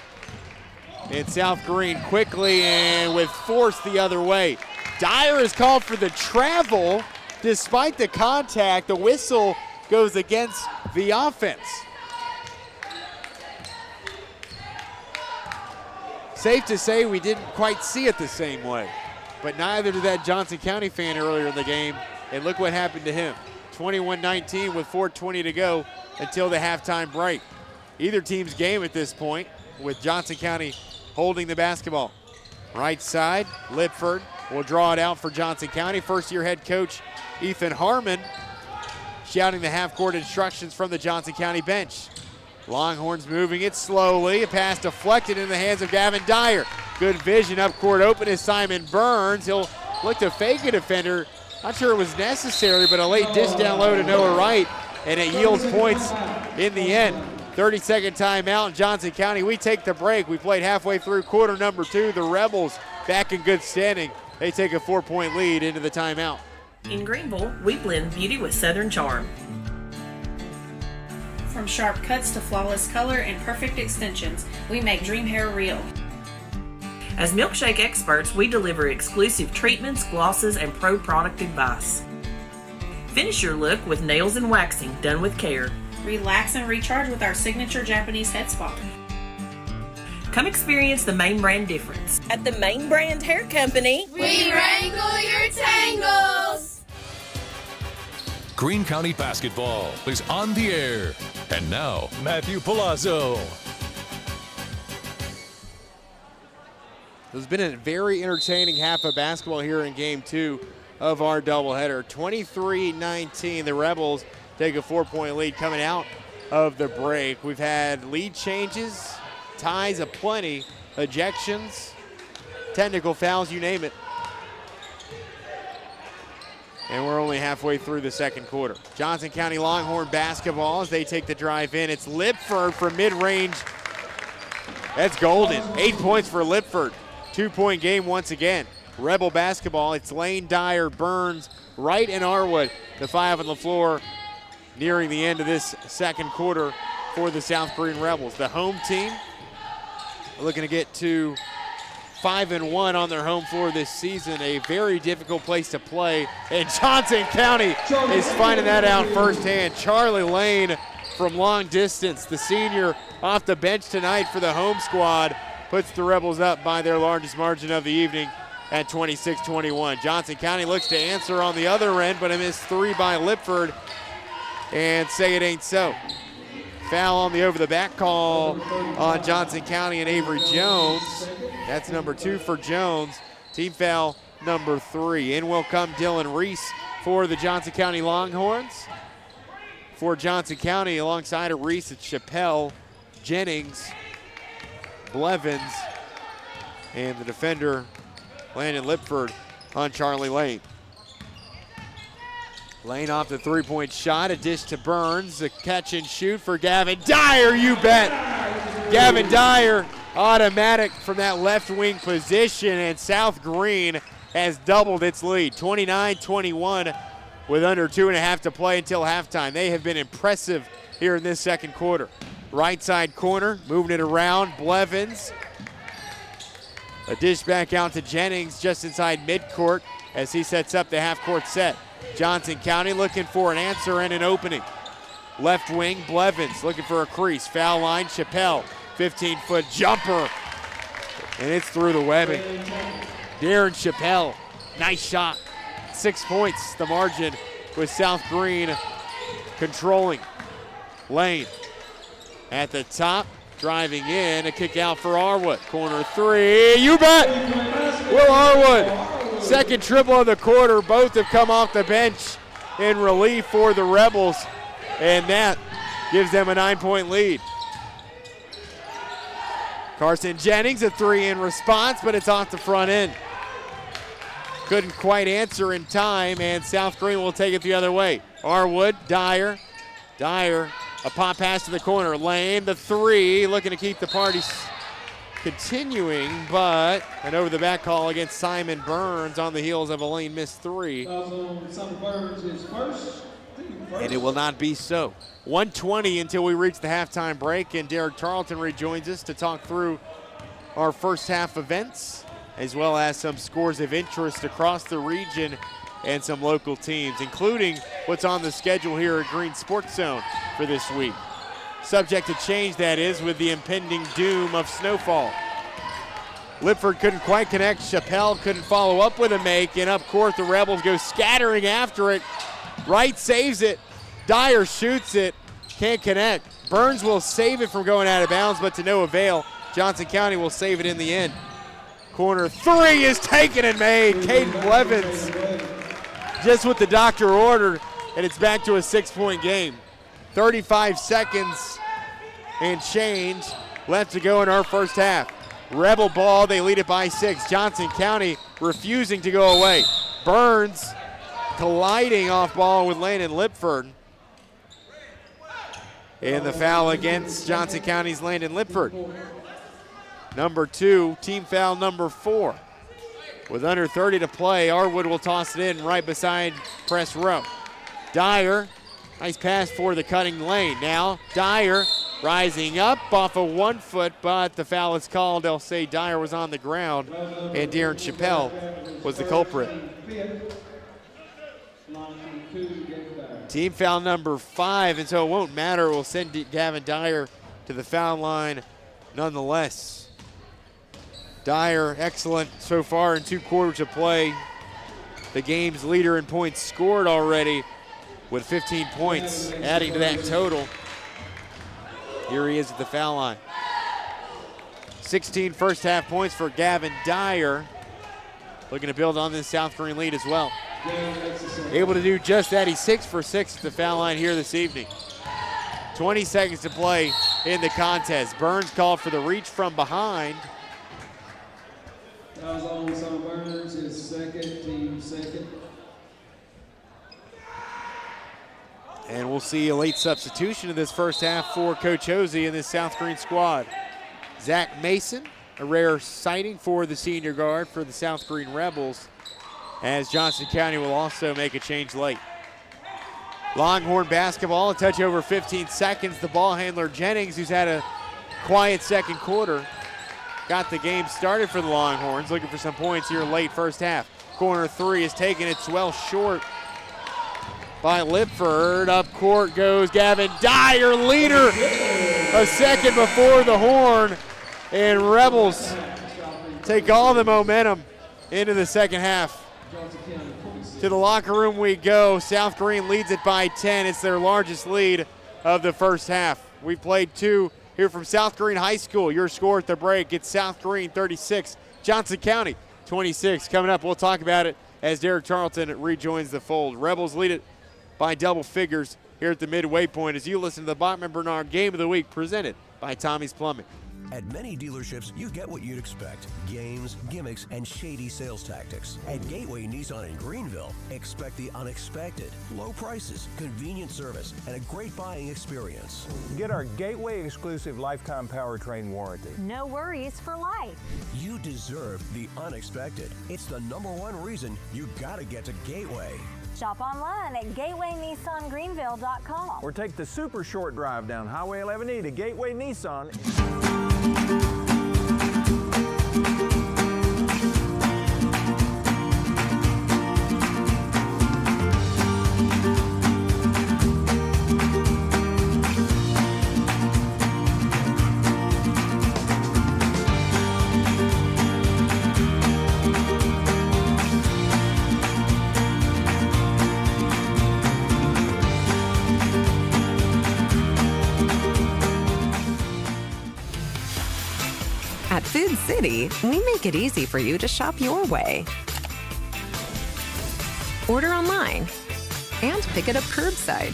And South Greene quickly and with force the other way. Dyer is called for the travel. Despite the contact, the whistle goes against the offense. Safe to say we didn't quite see it the same way, but neither did that Johnson County fan earlier in the game, and look what happened to him. 21-19 with 4:20 to go until the halftime break. Either team's game at this point, with Johnson County holding the basketball. Right side, Lipford will draw it out for Johnson County. First-year head coach Ethan Harmon shouting the half-court instructions from the Johnson County bench. Longhorns moving it slowly. A pass deflected in the hands of Gavin Dyer. Good vision up court open is Simon Burns. He'll look to fake a defender. Not sure it was necessary, but a late dish down low to Noah Wright, and it yields points in the end. 30-second timeout in Johnson County. We take the break. We played halfway through quarter number 2. The Rebels back in good standing. They take a 4-point lead into the timeout. In Greenville, we blend beauty with Southern charm. From sharp cuts to flawless color and perfect extensions, we make dream hair real. As milkshake experts, we deliver exclusive treatments, glosses, and pro product advice. Finish your look with nails and waxing done with care. Relax and recharge with our signature Japanese head spa. Come experience the Main Brand difference. At the Main Brand Hair Company, we wrangle your tangles. Greene County basketball is on the air. And now, Matthew Palazzo. It's been a very entertaining half of basketball here in game 2 of our doubleheader. 23-19, the Rebels take a 4-point lead coming out of the break. We've had lead changes, ties aplenty, ejections, technical fouls, you name it. And we're only halfway through the second quarter. Johnson County Longhorn basketball as they take the drive in. It's Lipford from mid-range. That's golden. 8 points for Lipford. 2-point game once again. Rebel basketball. It's Lane, Dyer, Burns, Wright, and Arwood. The 5 on the floor nearing the end of this second quarter for the South Greene Rebels. The home team looking to get to 5-1 on their home floor this season. A very difficult place to play, and Johnson County is finding that out firsthand. Charlie Lane from long distance, the senior off the bench tonight for the home squad, puts the Rebels up by their largest margin of the evening at 26-21. Johnson County looks to answer on the other end, but a missed 3 by Lipford, and say it ain't so. Foul on the over-the-back call on Johnson County and Avery Jones. That's number 2 for Jones. Team foul number 3. In will come Dylan Reese for the Johnson County Longhorns. for Johnson County. Alongside of Reese, it's Chappelle, Jennings, Blevins, and the defender, Landon Lipford, on Charlie Lane. Lane off the three-point shot, a dish to Burns, a catch and shoot for Gavin Dyer, you bet. Gavin Dyer, automatic from that left wing position, and South Greene has doubled its lead, 29-21, with under 2.5 to play until halftime. They have been impressive here in this second quarter. Right side corner, moving it around, Blevins. A dish back out to Jennings just inside midcourt as he sets up the half-court set. Johnson County looking for an answer and an opening. Left wing, Blevins looking for a crease. Foul line, Chappelle, 15-foot jumper, and it's through the webbing. Darren Chappelle, nice shot. 6 points, the margin, with South Greene controlling. Lane at the top, driving in, a kick out for Arwood. Corner three, you bet! Will Arwood, second triple of the quarter. Both have come off the bench in relief for the Rebels, and that gives them a 9-point lead. Carson Jennings, a three in response, but it's off the front end. Couldn't quite answer in time, and South Greene will take it the other way. Arwood, Dyer, a pop pass to the corner. Lane, the three, looking to keep the party continuing, but an over-the-back call against Simon Burns on the heels of a Lane missed three. Simon Burns is first. And it will not be so. 1:20 until we reach the halftime break, and Derek Tarleton rejoins us to talk through our first half events, as well as some scores of interest across the region and some local teams, including what's on the schedule here at Green Sports Zone for this week. Subject to change, that is, with the impending doom of snowfall. Lipford couldn't quite connect. Chappelle couldn't follow up with a make, and up court the Rebels go scattering after it. Wright saves it. Dyer shoots it. Can't connect. Burns will save it from going out of bounds, but to no avail. Johnson County will save it in the end. Corner three is taken and made. Caden Blevins just what the doctor ordered, and it's back to a 6-point game. 35 seconds and change left to go in our first half. Rebel ball, they lead it by 6. Johnson County refusing to go away. Burns colliding off ball with Landon Lipford. And the foul against Johnson County's Landon Lipford. Number 2, team foul number 4. With under 30 to play, Arwood will toss it in right beside press row. Dyer, nice pass for the cutting Lane. Now Dyer rising up off of 1 foot, but the foul is called. They'll say Dyer was on the ground, and Darren Chappelle was the culprit. Team foul number 5, and so it won't matter. We'll send Gavin Dyer to the foul line nonetheless. Dyer, excellent so far in 2 quarters of play. The game's leader in points scored already with 15 points, adding to that total. Here he is at the foul line. 16 first half points for Gavin Dyer. Looking to build on this South Greene lead as well. Able to do just that. He's 6 for 6 at the foul line here this evening. 20 seconds to play in the contest. Burns called for the reach from behind. Fouls on Simon Burns, his second, team second. And we'll see a late substitution in this first half for Coach Hosey and this South Greene squad. Zach Mason, a rare sighting for the senior guard for the South Greene Rebels, as Johnson County will also make a change late. Longhorn basketball, a touch over 15 seconds. The ball handler Jennings, who's had a quiet second quarter, got the game started for the Longhorns, looking for some points here late first half. Corner 3 is taken, it's well short by Lipford. Up court goes Gavin Dyer, leader, a second before the horn, and Rebels take all the momentum into the second half. To the locker room we go. South Greene leads it by 10. It's their largest lead of the first half. We played 2 here from South Greene High School. Your score at the break, it's South Greene 36, Johnson County 26. Coming up, we'll talk about it as Derek Tarleton rejoins the fold. Rebels lead it by double figures here here at the midway point as you listen to the Bachman Bernard Game of the Week presented by Tommie's Plumbing. At many dealerships, you get what you'd expect. Games, gimmicks, and shady sales tactics. At Gateway Nissan in Greenville, expect the unexpected. Low prices, convenient service, and a great buying experience. Get our Gateway exclusive lifetime powertrain warranty. No worries for life. You deserve the unexpected. It's the #1 reason you gotta get to Gateway. Shop online at GatewayNissanGreenville.com. Or take the super short drive down Highway 11E to Gateway Nissan. At Food City, we make it easy for you to shop your way. Order online and pick it up curbside.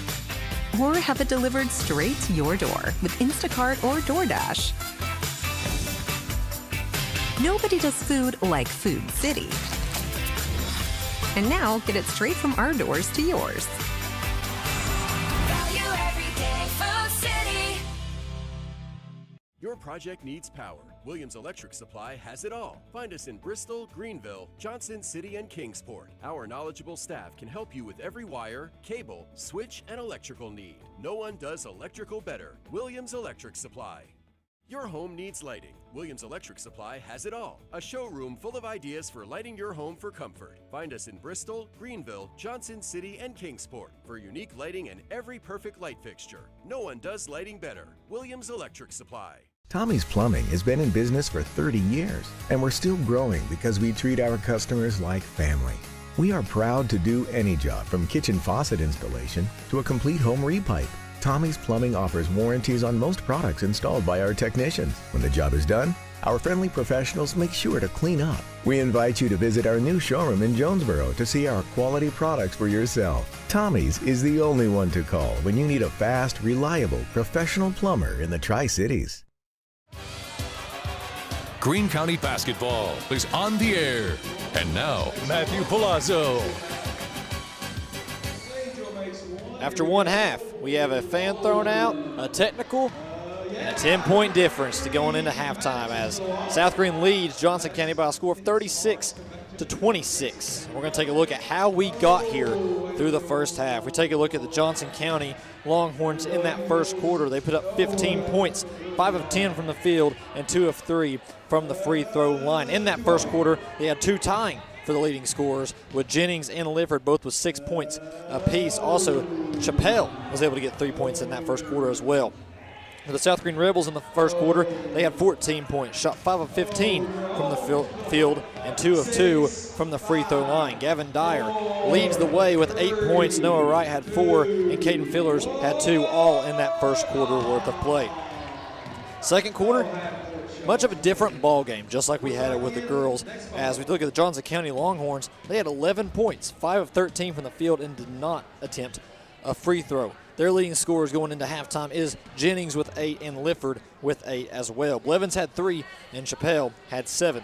Or have it delivered straight to your door with Instacart or DoorDash. Nobody does food like Food City. And now get it straight from our doors to yours. Value every day, Food City. Your project needs power. Williams Electric Supply has it all. Find us in Bristol, Greenville, Johnson City, and Kingsport. Our knowledgeable staff can help you with every wire, cable, switch, and electrical need. No one does electrical better. Williams Electric Supply. Your home needs lighting. Williams Electric Supply has it all. A showroom full of ideas for lighting your home for comfort. Find us in Bristol, Greenville, Johnson City, and Kingsport for unique lighting and every perfect light fixture. No one does lighting better. Williams Electric Supply. Tommie's Plumbing has been in business for 30 years, and we're still growing because we treat our customers like family. We are proud to do any job from kitchen faucet installation to a complete home repipe. Tommie's Plumbing offers warranties on most products installed by our technicians. When the job is done, our friendly professionals make sure to clean up. We invite you to visit our new showroom in Jonesboro to see our quality products for yourself. Tommie's is the only one to call when you need a fast, reliable, professional plumber in the Tri-Cities. Greene County basketball is on the air. And now, Matthew Palazzo. After one half, we have a fan thrown out, a technical, and a 10-point difference to going into halftime as South Greene leads Johnson County by a score of 36-26. We're going to take a look at how we got here through the first half. We take a look at the Johnson County Longhorns in that first quarter. They put up 15 points, 5 of 10 from the field and 2 of 3 from the free throw line. In that first quarter, they had 2 tying for the leading scorers, with Jennings and Lifford both with 6 points apiece. Also, Chappelle was able to get 3 points in that first quarter as well. For the South Greene Rebels in the first quarter, they had 14 points, shot 5 of 15 from the field and 2 of 2 from the free throw line. Gavin Dyer leads the way with 8 points. Noah Wright had 4, and Caden Fillers had 2, all in that first quarter worth of play. Second quarter, much of a different ball game, just like we had it with the girls. As we look at the Johnson County Longhorns, they had 11 points, 5 of 13 from the field, and did not attempt a free throw. Their leading scorers going into halftime is Jennings with 8 and Lifford with 8 as well. Blevins had 3 and Chappelle had 7.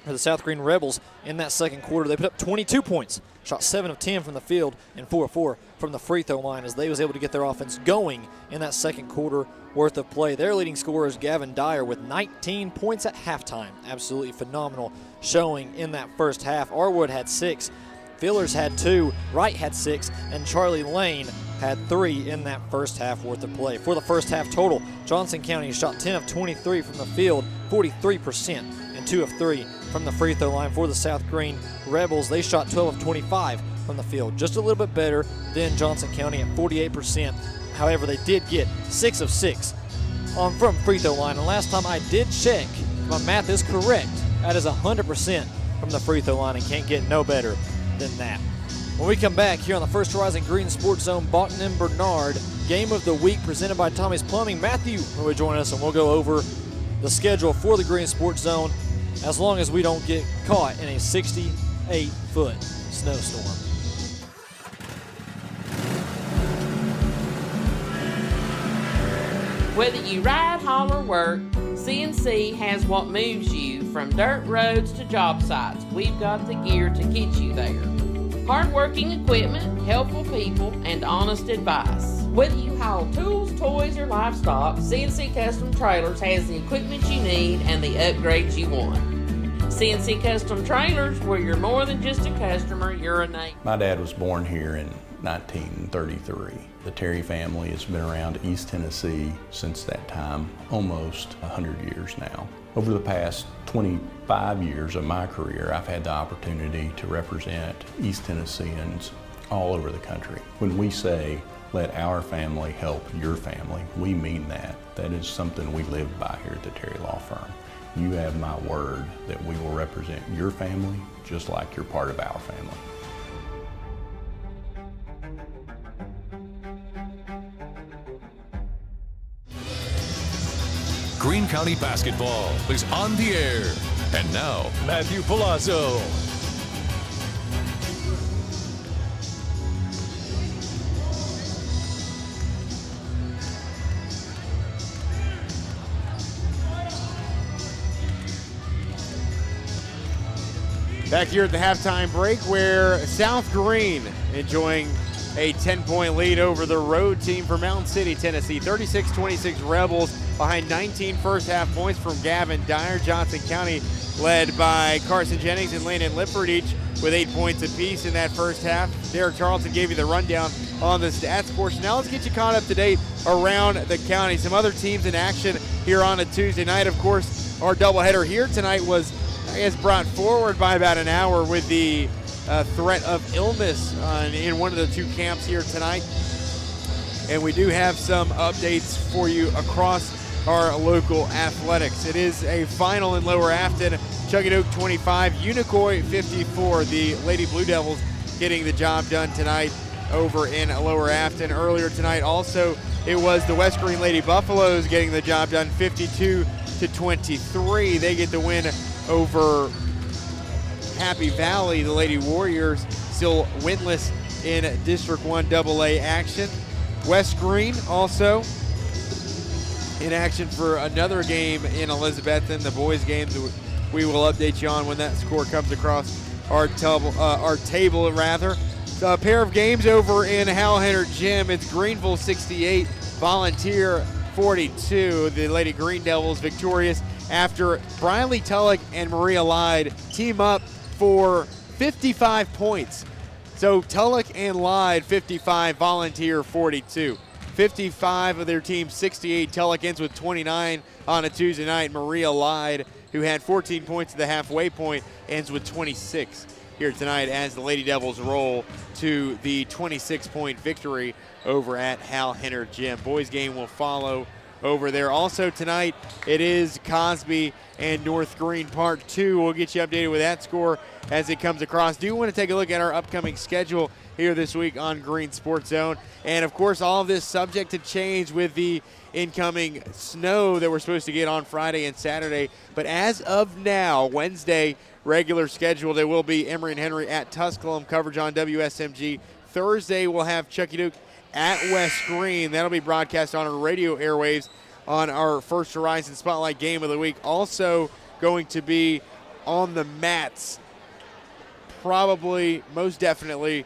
For the South Greene Rebels in that second quarter, they put up 22 points, shot 7 of 10 from the field and 4 of 4 from the free throw line as they was able to get their offense going in that second quarter worth of play. Their leading scorer is Gavin Dyer with 19 points at halftime. Absolutely phenomenal showing in that first half. Arwood had 6. Fillers had 2, Wright had 6, and Charlie Lane had 3 in that first half worth of play. For the first half total, Johnson County shot 10 of 23 from the field, 43%, and 2 of 3 from the free throw line. For the South Greene Rebels, they shot 12 of 25 from the field, just a little bit better than Johnson County at 48%. However, they did get 6 of 6 from free throw line, and last time I did check, if my math is correct, that is 100% from the free throw line and can't get no better than that. When we come back here on the First Horizon Green Sports Zone, Bachman and Bernard, Game of the Week presented by Tommie's Plumbing. Matthew will join us and we'll go over the schedule for the Green Sports Zone as long as we don't get caught in a 68-foot snowstorm. Whether you ride, haul, or work, CNC has what moves you from dirt roads to job sites. We've got the gear to get you there. Hard-working equipment, helpful people, and honest advice. Whether you haul tools, toys, or livestock, CNC Custom Trailers has the equipment you need and the upgrades you want. CNC Custom Trailers, where you're more than just a customer, you're a neighbor. My dad was born here in 1933. The Terry family has been around East Tennessee since that time, almost 100 years now. Over the past 25 years of my career, I've had the opportunity to represent East Tennesseans all over the country. When we say, let our family help your family, we mean that. That is something we live by here at the Terry Law Firm. You have my word that we will represent your family just like you're part of our family. Greene County basketball is on the air. And now, Matthew Palazzo. Back here at the halftime break, where South Greene enjoying a 10-point lead over the road team for Mountain City, Tennessee. 36-26 Rebels behind 19 first-half points from Gavin Dyer. Johnson County led by Carson Jennings and Landon Lippert, each with 8 points apiece in that first half. Derek Charlton gave you the rundown on the stats portion. Now let's get you caught up to date around the county. Some other teams in action here on a Tuesday night. Of course, our doubleheader here tonight was, brought forward by about an hour with the threat of illness in one of the two camps here tonight. And we do have some updates for you across our local athletics. It is a final in Lower Afton. Chuggadoke 25, Unicoi 54. The Lady Blue Devils getting the job done tonight over in Lower Afton. Earlier tonight also, it was the West Greene Lady Buffaloes getting the job done 52-23. They get the win over Happy Valley. The Lady Warriors still winless in District 1 AA action. West Greene also in action for another game in Elizabethton, the boys game that we will update you on when that score comes across our table. A pair of games over in Hal Henner Gym. It's Greenville 68, Volunteer 42. The Lady Green Devils victorious after Briley Tulloch and Maria Lyde team up for 55 points. So Tulloch and Lyde 55, Volunteer 42. 55 of their team, 68. Tulloch ends with 29 on a Tuesday night. Maria Lyde, who had 14 points at the halfway point, ends with 26 here tonight as the Lady Devils roll to the 26-point victory over at Hal Henner Gym. Boys game will follow over there. Also tonight, it is Cosby and North Greene Part 2. We'll get you updated with that score as it comes across. Do want to take a look at our upcoming schedule here this week on Green Sports Zone. And of course, all of this subject to change with the incoming snow that we're supposed to get on Friday and Saturday. But as of now, Wednesday, regular scheduled, it will be Emory and Henry at Tusculum, coverage on WSMG. Thursday, we'll have Chuggadoke at West Greene. That'll be broadcast on our radio airwaves on our First Horizon Spotlight Game of the Week. Also going to be on the mats, probably, most definitely,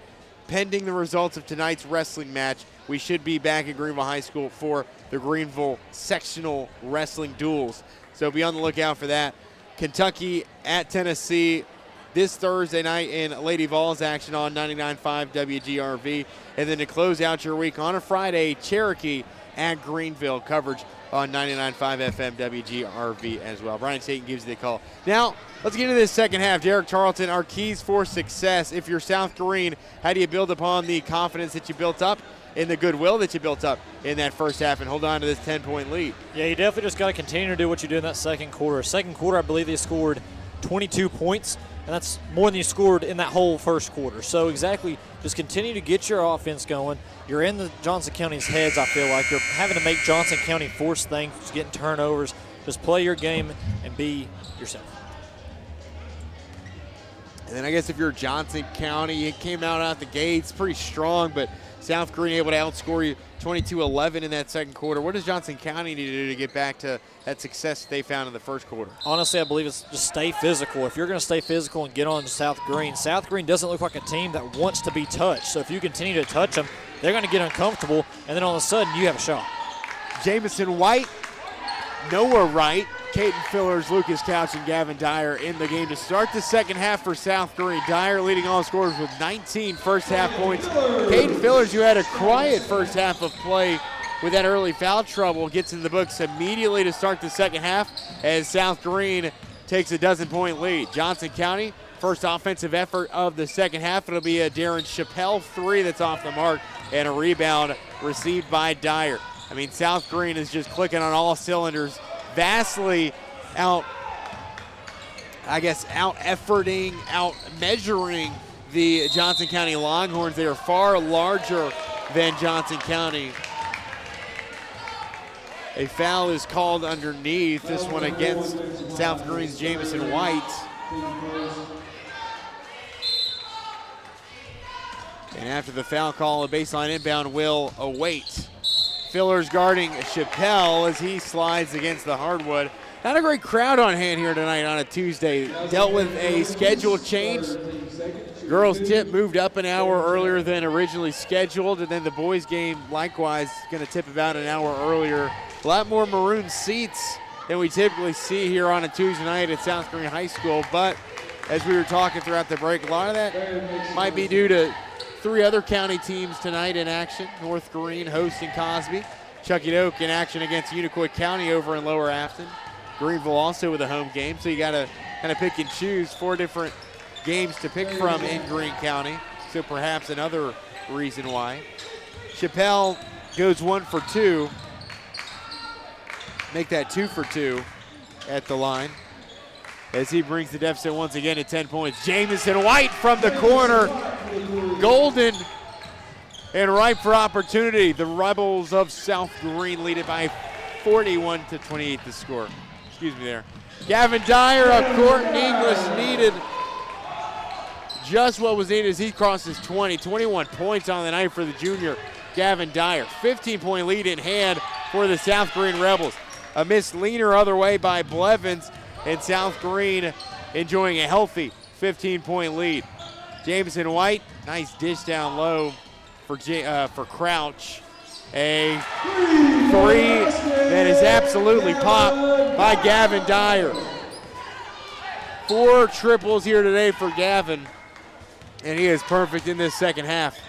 pending the results of tonight's wrestling match. We should be back at Greenville High School for the Greenville sectional wrestling duels. So be on the lookout for that. Kentucky at Tennessee this Thursday night in Lady Vols action on 99.5 WGRV. And then to close out your week on a Friday, Cherokee at Greenville, coverage on 99.5 FM WGRV as well. Brian Staten gives you the call. Now, let's get into this second half. Derek Charlton, our keys for success. If you're South Greene, how do you build upon the confidence that you built up and the goodwill that you built up in that first half and hold on to this 10-point lead? Yeah, you definitely just got to continue to do what you do in that second quarter. Second quarter, I believe they scored 22 points, and that's more than you scored in that whole first quarter. So exactly, just continue to get your offense going. You're in the Johnson County's heads, I feel like. You're having to make Johnson County force things, getting turnovers. Just play your game and be yourself. And then I guess if you're Johnson County, it came out the gates pretty strong, but South Greene able to outscore you 22-11 in that second quarter. What does Johnson County need to do to get back to that success they found in the first quarter? Honestly, I believe it's just stay physical. If you're going to stay physical and get on South Greene doesn't look like a team that wants to be touched. So if you continue to touch them, they're going to get uncomfortable, and then all of a sudden you have a shot. Jamison White, Noah Wright, Caden Fillers, Lucas Couch, and Gavin Dyer in the game to start the second half for South Greene. Dyer leading all scorers with 19 first half points. Caden Fillers, who had a quiet first half of play with that early foul trouble, gets in the books immediately to start the second half as South Greene takes a 12-point lead. Johnson County, first offensive effort of the second half. It'll be a Darren Chappelle three that's off the mark and a rebound received by Dyer. I mean, South Greene is just clicking on all cylinders, vastly out-efforting, out-measuring the Johnson County Longhorns. They are far larger than Johnson County. A foul is called underneath, this one against South Greene's Jamison White. And after the foul call, a baseline inbound will await. Fillers guarding Chappelle as he slides against the hardwood. Not a great crowd on hand here tonight on a Tuesday. Dealt with a schedule change. Girls tip moved up an hour earlier than originally scheduled, and then the boys game likewise going to tip about an hour earlier. A lot more maroon seats than we typically see here on a Tuesday night at South Greene High School, but as we were talking throughout the break, a lot of that might be due to three other county teams tonight in action. North Greene hosting Cosby. Chuckett Oak in action against Unicoi County over in Lower Afton. Greenville also with a home game, so you got to kind of pick and choose 4 different games to pick from in Greene County, so perhaps another reason why. Chappelle goes 1 for 2. Make that 2 for 2 at the line as he brings the deficit once again to 10 points. Jamison White from the corner. Golden and ripe for opportunity. The Rebels of South Greene lead it by 41-28 to score. Excuse me there. Gavin Dyer up court. English needed just what was needed as he crosses 20. 21 points on the night for the junior Gavin Dyer. 15-point lead in hand for the South Greene Rebels. A missed leaner other way by Blevins, and South Greene enjoying a healthy 15-point lead. Jamison White, nice dish down low for Crouch. A three that is absolutely popped by Gavin Dyer. 4 triples here today for Gavin, and he is perfect in this second half.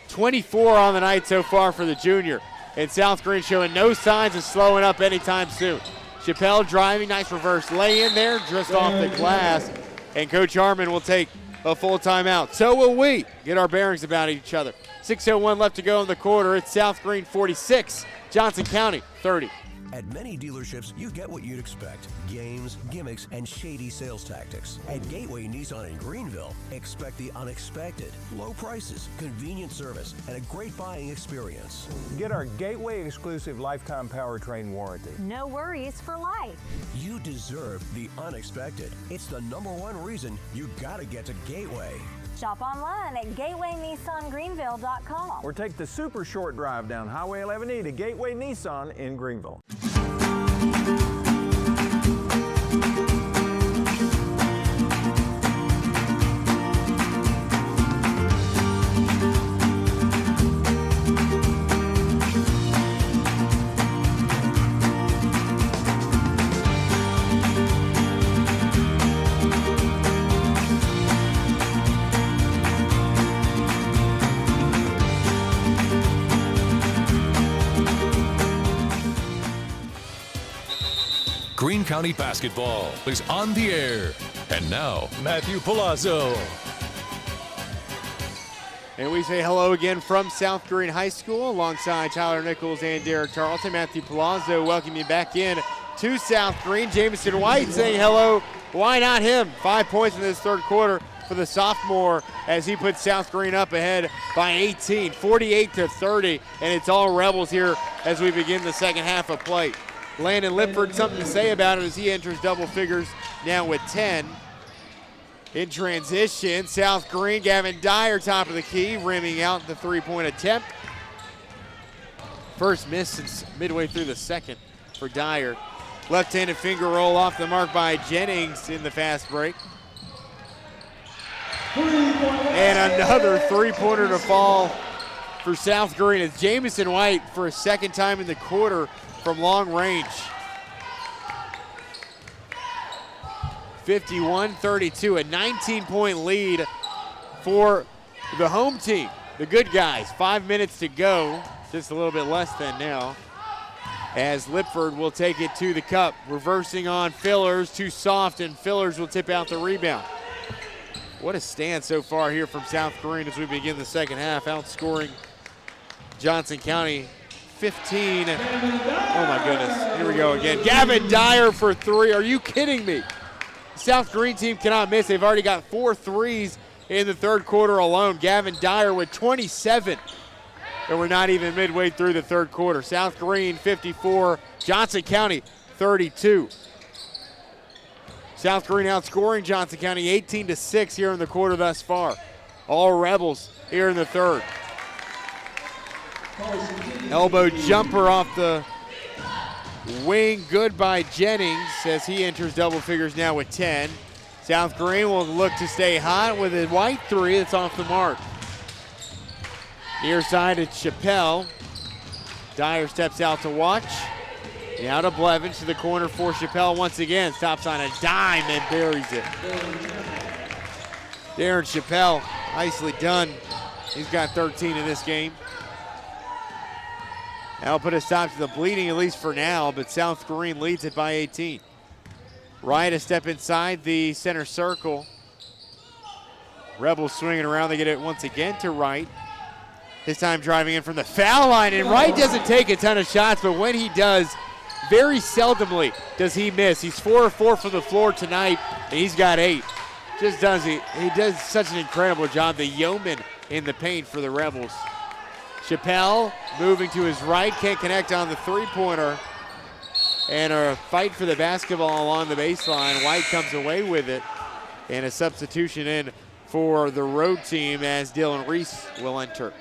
24 on the night so far for the junior, and South Greene showing no signs of slowing up anytime soon. Chappelle driving, nice reverse lay in there, just off the glass, and Coach Harmon will take a full timeout. So will we get our bearings about each other. 6:01 left to go in the quarter. It's South Greene 46, Johnson County 30. At many dealerships, you get what you'd expect. Games, gimmicks, and shady sales tactics. At Gateway Nissan in Greenville, expect the unexpected. Low prices, convenient service, and a great buying experience. Get our Gateway exclusive lifetime powertrain warranty. No worries for life. You deserve the unexpected. It's the #1 reason you gotta get to Gateway. Shop online at GatewayNissanGreenville.com. Or take the super short drive down Highway 11E to Gateway Nissan in Greenville. Greene County basketball is on the air. And now, Matthew Palazzo. And we say hello again from South Greene High School alongside Tyler Nichols and Derek Tarleton. Matthew Palazzo welcoming you back in to South Greene. Jamison White saying hello. Why not him? 5 points in this third quarter for the sophomore as he puts South Greene up ahead by 18, 48-30. And it's all Rebels here as we begin the second half of play. Landon Lippert, something to say about it as he enters double figures now with 10. In transition, South Greene, Gavin Dyer, top of the key, rimming out the three-point attempt. First miss since midway through the second for Dyer. Left-handed finger roll off the mark by Jennings in the fast break. And another three-pointer to fall for South Greene. It's Jamison White for a second time in the quarter from long range. 51-32, a 19-point lead for the home team, the good guys. 5 minutes to go, just a little bit less than now, as Lipford will take it to the cup. Reversing on Fillers, too soft, and Fillers will tip out the rebound. What a stand so far here from South Greene as we begin the second half, outscoring Johnson County 15. Oh my goodness, here we go again. Gavin Dyer for three, are you kidding me? South Greene team cannot miss. They've already got 4 threes in the third quarter alone. Gavin Dyer with 27. And we're not even midway through the third quarter. South Greene 54, Johnson County 32. South Greene outscoring Johnson County 18-6 here in the quarter thus far. All Rebels here in the third. Elbow jumper off the wing, good by Jennings as he enters double figures now with 10. South Greene will look to stay hot with a White three that's off the mark. Near side it's Chappelle. Dyer steps out to watch. Now to Blevins to the corner for Chappelle once again. Stops on a dime and buries it. Darren Chappelle, nicely done. He's got 13 in this game. That'll put a stop to the bleeding, at least for now, but South Greene leads it by 18. Wright a step inside the center circle. Rebels swinging around. They get it once again to Wright. This time driving in from the foul line, and Wright doesn't take a ton of shots, but when he does, very seldomly does he miss. He's 4 of 4 from the floor tonight, and he's got 8. Just does he does such an incredible job. The yeoman in the paint for the Rebels. Chappelle moving to his right, can't connect on the three-pointer. And a fight for the basketball along the baseline. White comes away with it. And a substitution in for the road team as Dylan Reese will enter.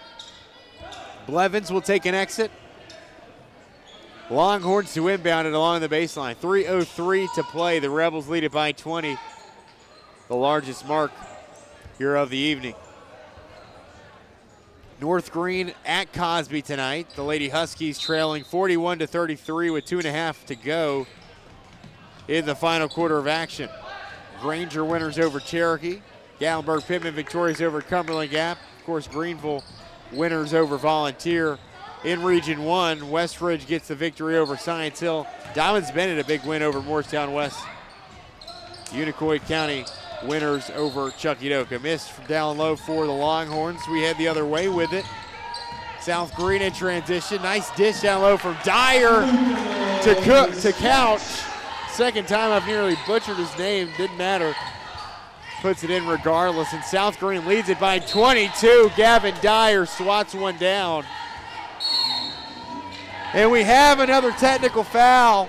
Blevins will take an exit. Longhorns to inbound it along the baseline. 3:03 to play. The Rebels lead it by 20. The largest mark here of the evening. North Greene at Cosby tonight. The Lady Huskies trailing 41-33 with 2.5 to go in the final quarter of action. Granger winners over Cherokee. Gatlinburg-Pittman victorious over Cumberland Gap. Of course, Greenville winners over Volunteer. In Region 1, Westridge gets the victory over Science Hill. Diamonds Bennett a big win over Morristown West. Unicoi County winners over Chuckydoka. Missed from down low for the Longhorns. We head the other way with it. South Greene in transition. Nice dish down low from Dyer to Couch. Second time I've nearly butchered his name. Didn't matter. Puts it in regardless. And South Greene leads it by 22. Gavin Dyer swats one down. And we have another technical foul.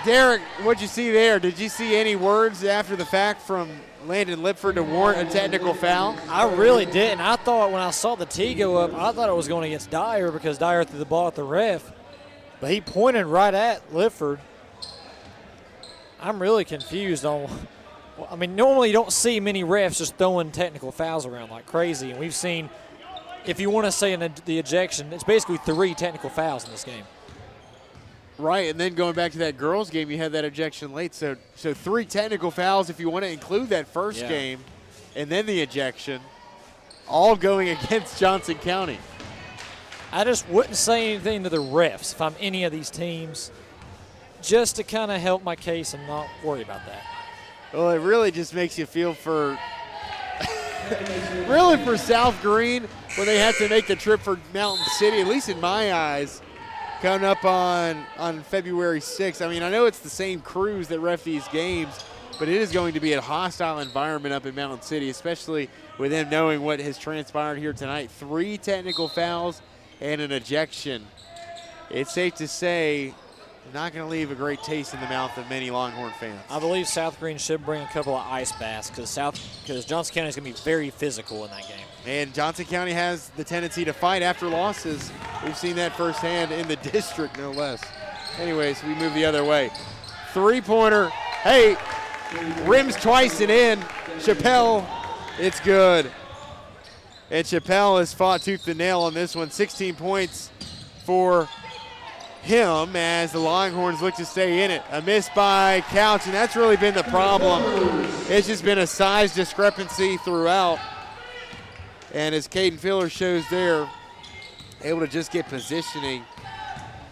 Derek, what'd you see there? Did you see any words after the fact from Landon Lipford to warrant a technical foul? I really didn't. I thought when I saw the tee go up, I thought it was going against Dyer because Dyer threw the ball at the ref. But he pointed right at Lipford. I'm really confused on, I mean, normally you don't see many refs just throwing technical fouls around like crazy. And we've seen, if you want to say the ejection, it's basically 3 technical fouls in this game. Right, and then going back to that girls' game, you had that ejection late. So 3 technical fouls if you want to include that first game, and then the ejection, all going against Johnson County. I just wouldn't say anything to the refs if I'm any of these teams, just to kind of help my case and not worry about that. Well, it really just makes you feel for really for South Greene when they have to make the trip for Mountain City, at least in my eyes. Coming up on February 6th. I mean, I know it's the same crews that ref these games, but it is going to be a hostile environment up in Mountain City, especially with them knowing what has transpired here tonight. 3 technical fouls and an ejection. It's safe to say not going to leave a great taste in the mouth of many Longhorn fans. I believe South Greene should bring a couple of ice baths because Johnson County is going to be very physical in that game. And Johnson County has the tendency to fight after losses. We've seen that firsthand in the district, no less. Anyways, we move the other way. Three-pointer, hey, rims twice and in. Chappelle, it's good. And Chappelle has fought tooth and nail on this one. 16 points for him as the Longhorns look to stay in it. A miss by Couch, and that's really been the problem. It's just been a size discrepancy throughout. And as Caden Filler shows there, able to just get positioning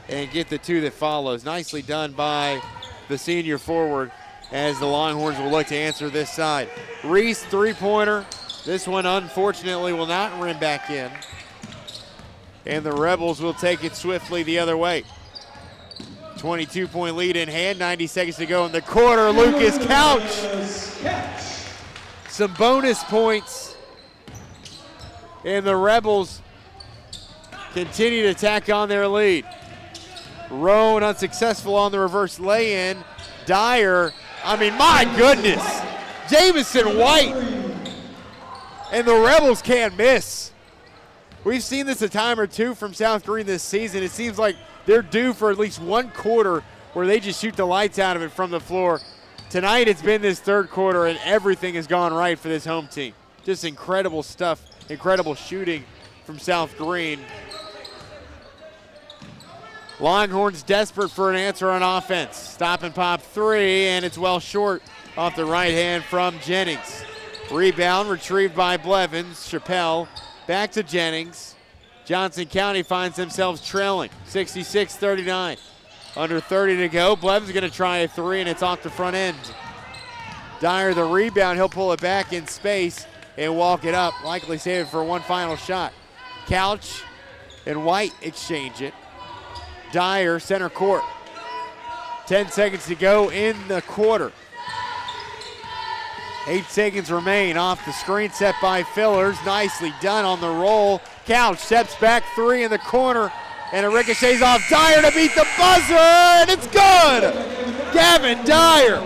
and get the two that follows. Nicely done by the senior forward as the Longhorns will look to answer this side. Reese, three-pointer. This one, unfortunately, will not rim back in. And the Rebels will take it swiftly the other way. 22-point lead in hand, 90 seconds to go in the quarter. Lucas Couch. Some bonus points. And the Rebels continue to tack on their lead. Roan unsuccessful on the reverse lay-in. Dyer, I mean, my goodness. Jamison White. And the Rebels can't miss. We've seen this a time or two from South Greene this season. It seems like they're due for at least one quarter where they just shoot the lights out of it from the floor. Tonight it's been this third quarter and everything has gone right for this home team. Just incredible stuff, incredible shooting from South Greene. Longhorns desperate for an answer on offense. Stop and pop three, and it's well short off the right hand from Jennings. Rebound retrieved by Blevins. Chappelle back to Jennings. Johnson County finds themselves trailing 66-39. Under 30 to go. Blevins going to try a three, and it's off the front end. Dyer the rebound. He'll pull it back in space and walk it up. Likely save it for one final shot. Couch and White exchange it. Dyer, center court. 10 seconds to go in the quarter. 8 seconds remain off the screen set by Fillers. Nicely done on the roll. Couch steps back three in the corner, and it ricochets off Dyer to beat the buzzer, and it's good! Gavin Dyer.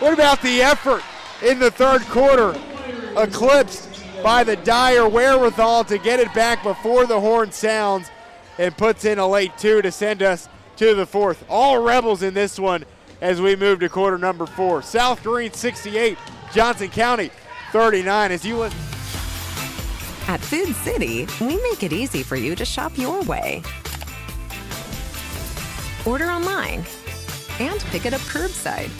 What about the effort in the third quarter? Eclipsed by the Dyer wherewithal to get it back before the horn sounds, and puts in a late two to send us to the fourth. All Rebels in this one as we move to quarter number 4. South Greene 68, Johnson County 39. As you listen. At Food City, we make it easy for you to shop your way. Order online and pick it up curbside,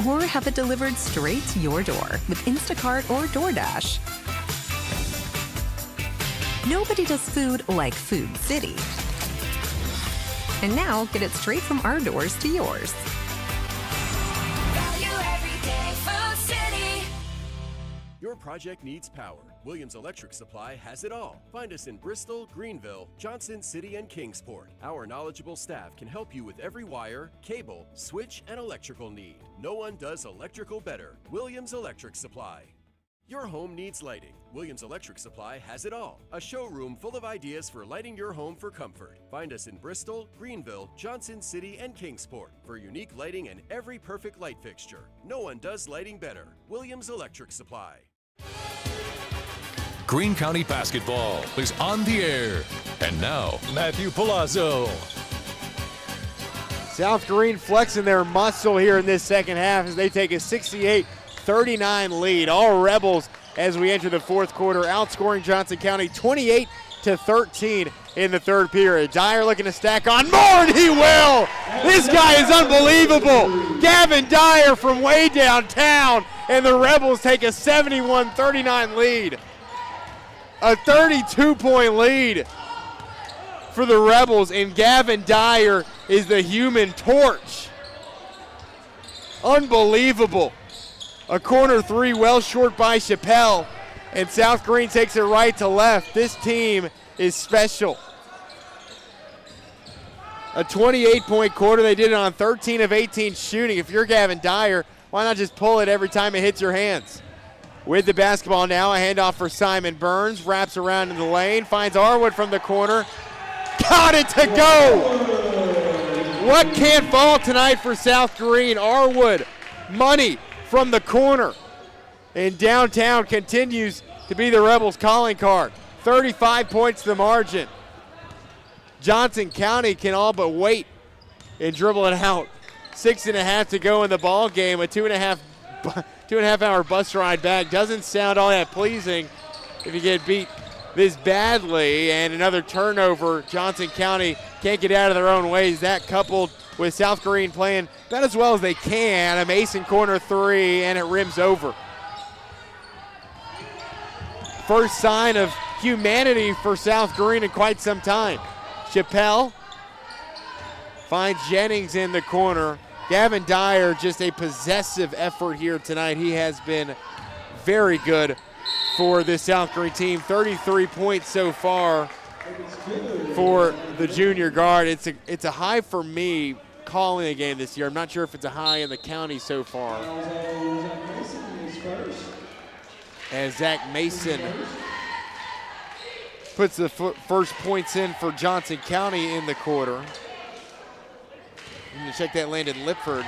or have it delivered straight to your door with Instacart or DoorDash. Nobody does food like Food City. And now get it straight from our doors to yours. Value every day, Food City. Your project needs power. Williams Electric Supply has it all. Find us in Bristol, Greenville, Johnson City, and Kingsport. Our knowledgeable staff can help you with every wire, cable, switch, and electrical need. No one does electrical better. Williams Electric Supply. Your home needs lighting. Williams Electric Supply has it all. A showroom full of ideas for lighting your home for comfort. Find us in Bristol, Greenville, Johnson City, and Kingsport for unique lighting and every perfect light fixture. No one does lighting better. Williams Electric Supply. Greene County basketball is on the air. And now, Matthew Palazzo. South Greene flexing their muscle here in this second half as they take a 68-39 lead. All Rebels as we enter the fourth quarter, outscoring Johnson County 28-13 in the third period. Dyer looking to stack on more, and he will! This guy is unbelievable! Gavin Dyer from way downtown, and the Rebels take a 71-39 lead. A 32-point lead for the Rebels, and Gavin Dyer is the human torch. Unbelievable. A corner three well short by Chappelle, and South Greene takes it right to left. This team is special. A 28-point quarter. They did it on 13 of 18 shooting. If you're Gavin Dyer, why not just pull it every time it hits your hands? With the basketball now, a handoff for Simon Burns. Wraps around in the lane, finds Arwood from the corner. Got it to go! What can't fall tonight for South Greene? Arwood, money from the corner. And downtown continues to be the Rebels' calling card. 35 points the margin. Johnson County can all but wait and dribble it out. 6.5 to go in the ball game. A 2.5 hour bus ride back doesn't sound all that pleasing if you get beat this badly. And another turnover. Johnson County can't get out of their own ways. That coupled with South Greene playing about as well as they can. A Mason corner three, and it rims over. First sign of humanity for South Greene in quite some time. Chappelle finds Jennings in the corner. Gavin Dyer, just a possessive effort here tonight. He has been very good for this South Greene team. 33 points so far for the junior guard. It's a high for me calling a game this year. I'm not sure if it's a high in the county so far. As Zach Mason puts the first points in for Johnson County in the quarter. And to check that, Landon Lipford.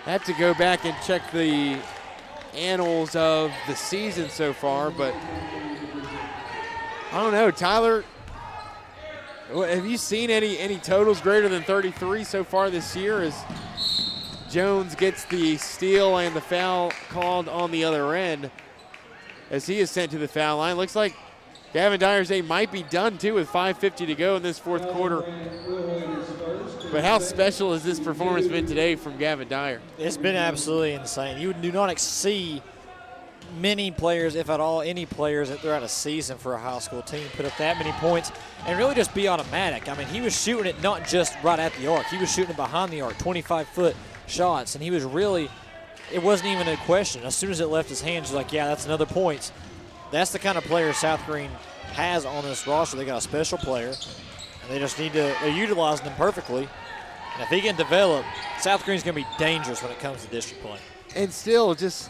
I have to go back and check the annals of the season so far, but I don't know. Tyler, have you seen any totals greater than 33 so far this year as Jones gets the steal and the foul called on the other end as he is sent to the foul line? Looks like Gavin Dyer's day might be done too with 5:50 to go in this fourth quarter. But how special has this performance been today from Gavin Dyer? It's been absolutely insane. You do not see many players, if at all any players, throughout a season for a high school team put up that many points and really just be automatic. I mean, he was shooting it not just right at the arc. He was shooting it behind the arc, 25-foot shots, and he was really, it wasn't even a question. As soon as it left his hands, you're like, yeah, that's another point. That's the kind of player South Greene has on this roster. They got a special player, and they just need to, they're utilizing him perfectly. And if he can develop, South Greene's going to be dangerous when it comes to district play. And still, just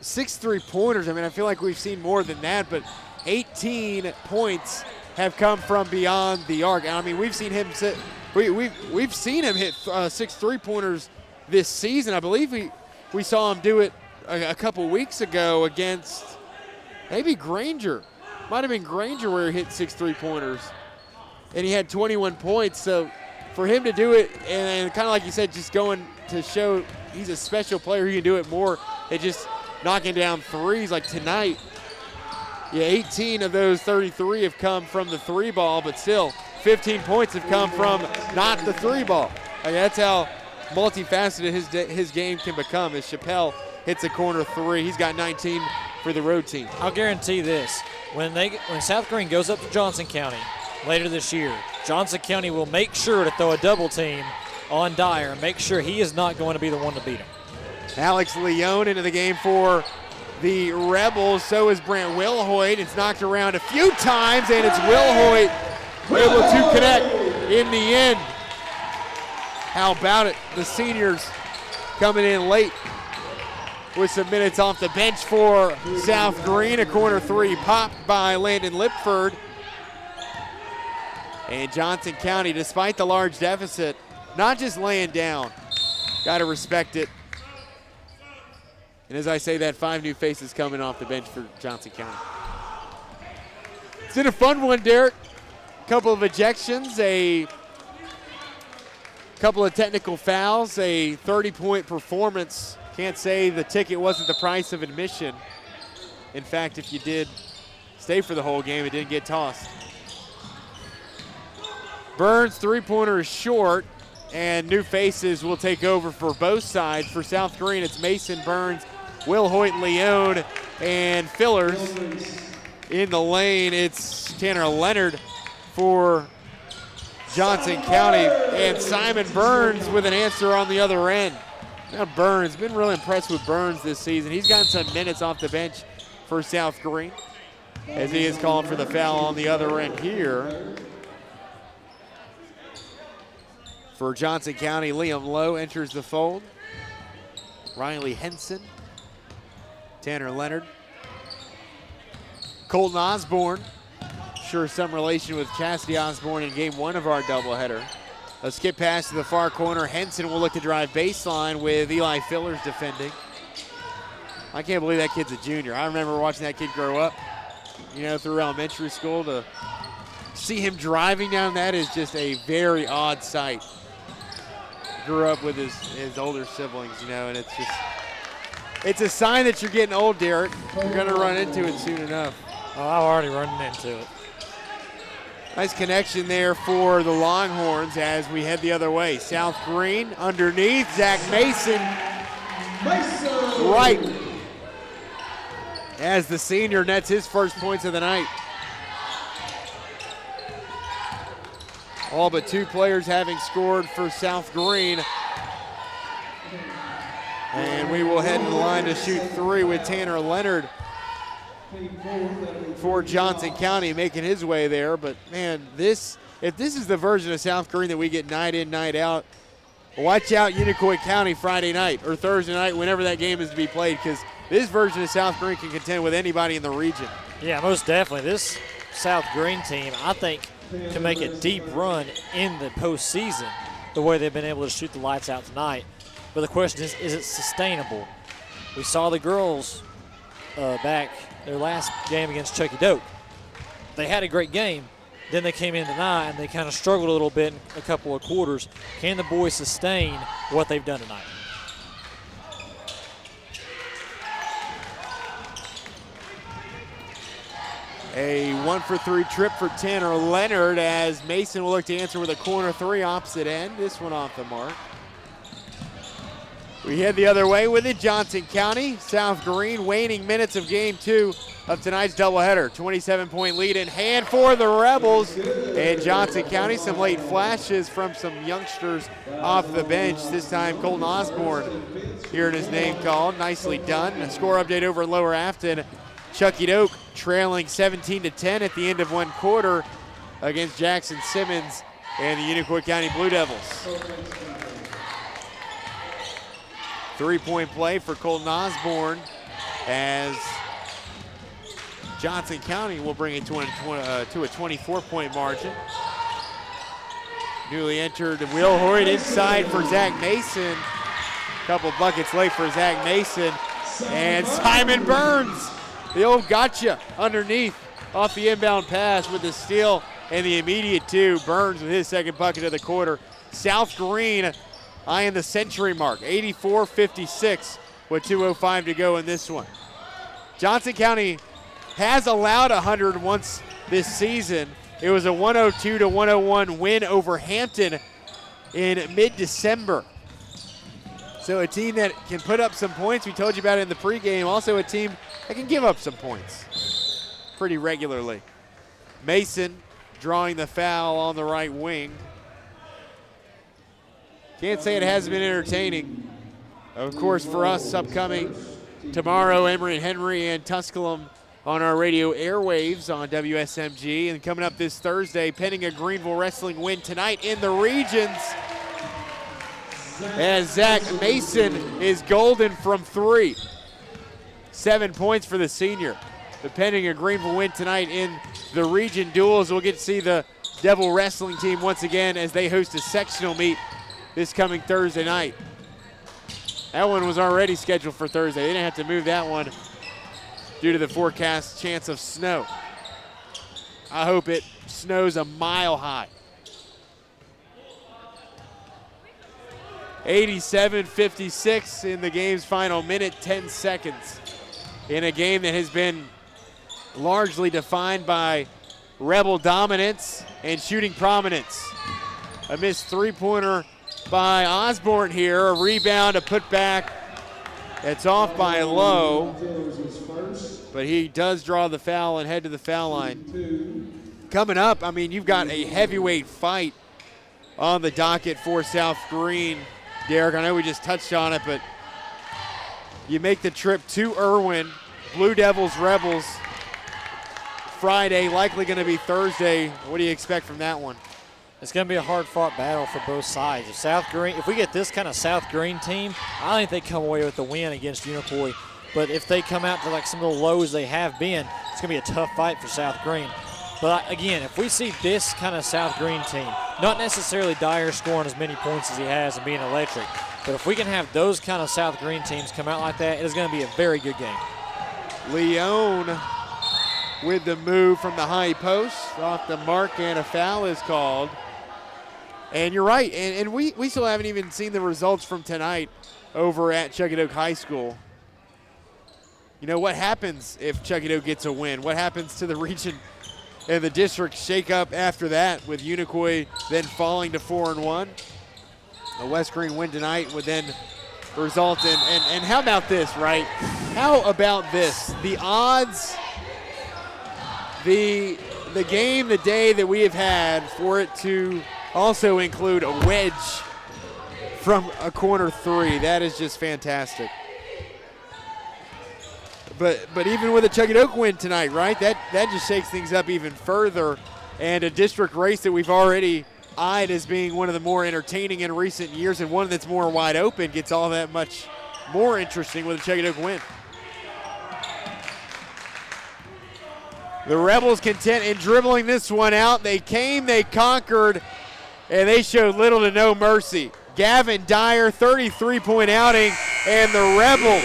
6 3-pointers. I mean, I feel like we've seen more than that, but 18 points have come from beyond the arc. I mean, we've seen him we've seen him hit 6 3-pointers this season. I believe we saw him do it a couple weeks ago against maybe Granger. Might have been Granger where he hit 6 3-pointers, and he had 21 points. So for him to do it, and kind of like you said, just going to show he's a special player who can do it more than just knocking down threes like tonight. Yeah, 18 of those 33 have come from the three ball, but still 15 points have come from not the three ball. I mean, that's how multifaceted his game can become. As Chappelle hits a corner three, he's got 19 for the road team. I'll guarantee this. When South Greene goes up to Johnson County later this year, Johnson County will make sure to throw a double team on Dyer and make sure he is not going to be the one to beat him. Alex Leone into the game for the Rebels. So is Brant Wilhoit. It's knocked around a few times, and it's Wilhoit able to connect in the end. How about it? The seniors coming in late with some minutes off the bench for South Greene. A corner three popped by Landon Lipford. And Johnson County, despite the large deficit, not just laying down. Got to respect it. And as I say that, 5 new faces coming off the bench for Johnson County. It's been a fun one, Derek. A couple of ejections, a couple of technical fouls, a 30-point performance. Can't say the ticket wasn't the price of admission. In fact, if you did stay for the whole game, it didn't get tossed. Burns' three-pointer is short, and new faces will take over for both sides. For South Greene, it's Mason, Burns, Wilhoit, Leone, and Fillers. In the lane, it's Tanner Leonard for Johnson County, and Simon Burns with an answer on the other end. Now Burns, been really impressed with Burns this season. He's gotten some minutes off the bench for South Greene as he is calling for the foul on the other end here. For Johnson County, Liam Lowe enters the fold. Riley Henson, Tanner Leonard, Colton Osborne, sure some relation with Cassidy Osborne in game 1 of our doubleheader. A skip pass to the far corner. Henson will look to drive baseline with Eli Fillers defending. I can't believe that kid's a junior. I remember watching that kid grow up. through elementary school. To see him driving down that is just a very odd sight. Grew up with his older siblings, and it's a sign that you're getting old, Derek. You're going to run into it soon enough. Oh, I'm already running into it. Nice connection there for the Longhorns as we head the other way. South Greene underneath. Zach Mason. Right. As the senior nets his first points of the night. All but 2 players having scored for South Greene. And we will head to the line to shoot 3 with Tanner Leonard for Johnson County making his way there. But man, if this is the version of South Greene that we get night in, night out, watch out Unicoi County Friday night or Thursday night, whenever that game is to be played, because this version of South Greene can contend with anybody in the region. Yeah, most definitely. This South Greene team, I think, can make a deep run in the postseason the way they've been able to shoot the lights out tonight. But the question is it sustainable? We saw the girls back their last game against Chucky Doak. They had a great game. Then they came in tonight and they kind of struggled a little bit in a couple of quarters. Can the boys sustain what they've done tonight? A 1-for-3 trip for Tanner Leonard as Mason will look to answer with a corner 3 opposite end. This one off the mark. We head the other way with it. Johnson County, South Greene, waning minutes of game 2 of tonight's doubleheader. 27-point lead in hand for the Rebels. And Johnson County, some late flashes from some youngsters off the bench. This time Colton Osborne hearing his name called. Nicely done. A score update over in Lower Afton. Chucky Doak trailing 17-10 at the end of 1 quarter against Jackson Simmons and the Unicoi County Blue Devils. 3-point play for Colton Osborne as Johnson County will bring it to a 24-point margin. Newly entered Will Hoyt inside for Zach Mason. Couple buckets late for Zach Mason. And Simon Burns, the old gotcha underneath off the inbound pass with the steal and the immediate 2. Burns with his second bucket of the quarter. South Greene eyeing the century mark, 84-56 with 2:05 to go in this one. Johnson County has allowed 100 once this season. It was a 102-101 win over Hampton in mid-December. So a team that can put up some points. We told you about it in the pregame. Also a team that can give up some points pretty regularly. Mason drawing the foul on the right wing. Can't say it hasn't been entertaining. Of course, for us, upcoming tomorrow, Emory and Henry and Tusculum on our radio airwaves on WSMG. And coming up this Thursday, pending a Greenville Wrestling win tonight in the regions, as Zach Mason is golden from 3. 7 points for the senior. Pending a Greenville win tonight in the region duels, we'll get to see the Devil Wrestling team once again as they host a sectional meet this coming Thursday night. That one was already scheduled for Thursday. They didn't have to move that one due to the forecast chance of snow. I hope it snows a mile high. 87-56 in the game's final minute, 10 seconds. In a game that has been largely defined by Rebel dominance and shooting prominence. A missed three-pointer by Osborne here. A rebound, a putback. It's off by Lowe. But he does draw the foul and head to the foul line. Coming up, I mean, you've got a heavyweight fight on the docket for South Greene. Derek, I know we just touched on it, but you make the trip to Irwin. Blue Devils, Rebels, Friday, likely going to be Thursday. What do you expect from that one? It's going to be a hard-fought battle for both sides. If we get this kind of South Greene team, I think they come away with the win against Unicoi. But if they come out to like some of the lows they have been, it's going to be a tough fight for South Greene. But again, if we see this kind of South Greene team, not necessarily Dyer scoring as many points as he has and being electric, but if we can have those kind of South Greene teams come out like that, it is going to be a very good game. Leone with the move from the high post off the mark, and a foul is called. And you're right, and we still haven't even seen the results from tonight over at Checkadoke High School. You know, what happens if Checkadoke gets a win? What happens to the region and the district shake up after that, with Unicoi then falling to 4-1? A West Greene win tonight would then result in, and how about this, right? How about this? The odds, the game, the day that we have had for it to also include a wedge from a corner three. That is just fantastic. But even with a Checkadoke win tonight, right, that just shakes things up even further. And a district race that we've already eyed as being one of the more entertaining in recent years, and one that's more wide open, gets all that much more interesting with a Checkadoke win. The Rebels content in dribbling this one out. They came, they conquered, and they showed little to no mercy. Gavin Dyer, 33-point outing, and the Rebels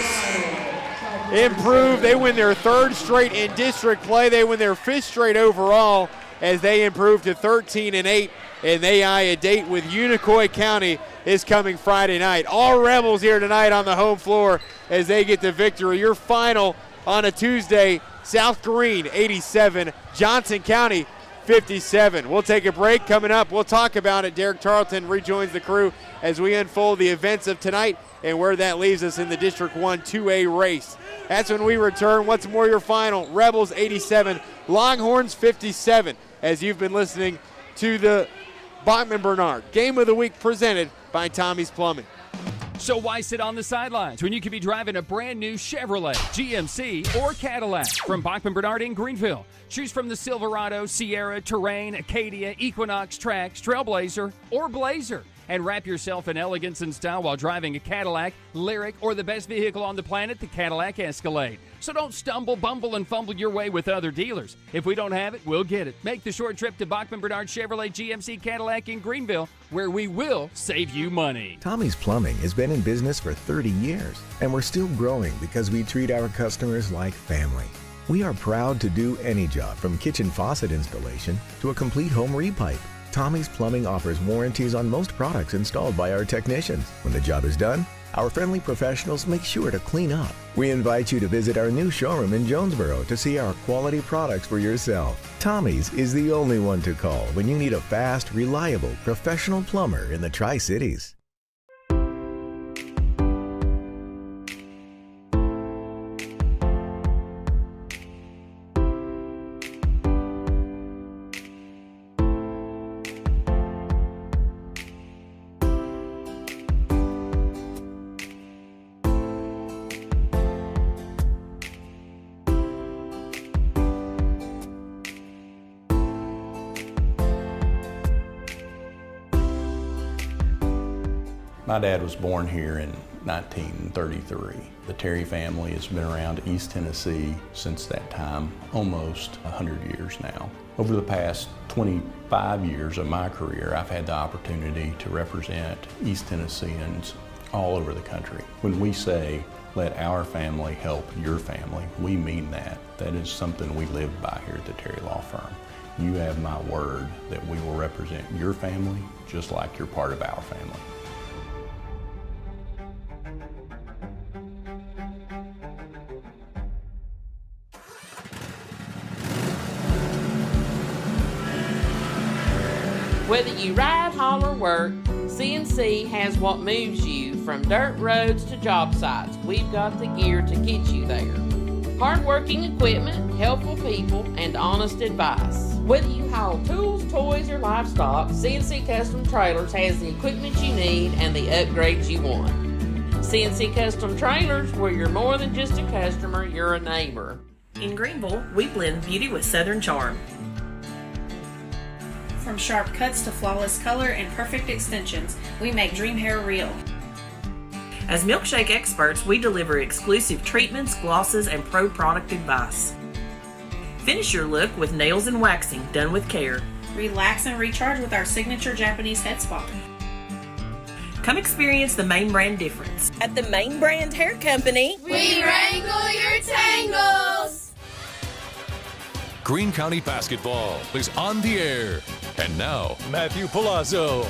improve. They win their third straight in district play. They win their fifth straight overall as they improve to 13-8, and they eye a date with Unicoi County is coming Friday night. All Rebels here tonight on the home floor as they get the victory. Your final on a Tuesday, South Greene 87, Johnson County 57. We'll take a break. Coming up, we'll talk about it. Derek Tarleton rejoins the crew as we unfold the events of tonight and where that leaves us in the District 1 2A race. That's when we return. What's more, your final, Rebels 87, Longhorns 57, as you've been listening to the Bachman Bernard Game of the Week presented by Tommie's Plumbing. So why sit on the sidelines when you could be driving a brand new Chevrolet, GMC, or Cadillac from Bachman Bernard in Greenville? Choose from the Silverado, Sierra, Terrain, Acadia, Equinox, Trax, Trailblazer, or Blazer. And wrap yourself in elegance and style while driving a Cadillac, Lyric, or the best vehicle on the planet, the Cadillac Escalade. So don't stumble, bumble, and fumble your way with other dealers. If we don't have it, we'll get it. Make the short trip to Bachman Bernard Chevrolet GMC Cadillac in Greenville, where we will save you money. Tommie's Plumbing has been in business for 30 years, and we're still growing because we treat our customers like family. We are proud to do any job, from kitchen faucet installation to a complete home repipe. Tommie's Plumbing offers warranties on most products installed by our technicians. When the job is done, our friendly professionals make sure to clean up. We invite you to visit our new showroom in Jonesboro to see our quality products for yourself. Tommie's is the only one to call when you need a fast, reliable, professional plumber in the Tri-Cities. My dad was born here in 1933. The Terry family has been around East Tennessee since that time, almost 100 years now. Over the past 25 years of my career, I've had the opportunity to represent East Tennesseans all over the country. When we say, let our family help your family, we mean that. That is something we live by here at the Terry Law Firm. You have my word that we will represent your family just like you're part of our family. Whether you ride, haul, or work, CNC has what moves you from dirt roads to job sites. We've got the gear to get you there. Hard-working equipment, helpful people, and honest advice. Whether you haul tools, toys, or livestock, CNC Custom Trailers has the equipment you need and the upgrades you want. CNC Custom Trailers, where you're more than just a customer, you're a neighbor. In Greenville, we blend beauty with Southern charm. From sharp cuts to flawless color and perfect extensions, we make dream hair real. As milkshake experts, we deliver exclusive treatments, glosses, and pro product advice. Finish your look with nails and waxing done with care. Relax and recharge with our signature Japanese head spa. Come experience the Main Brand difference. At the Main Brand Hair Company, we wrangle your tangles. Greene County basketball is on the air. And now, Matthew Palazzo.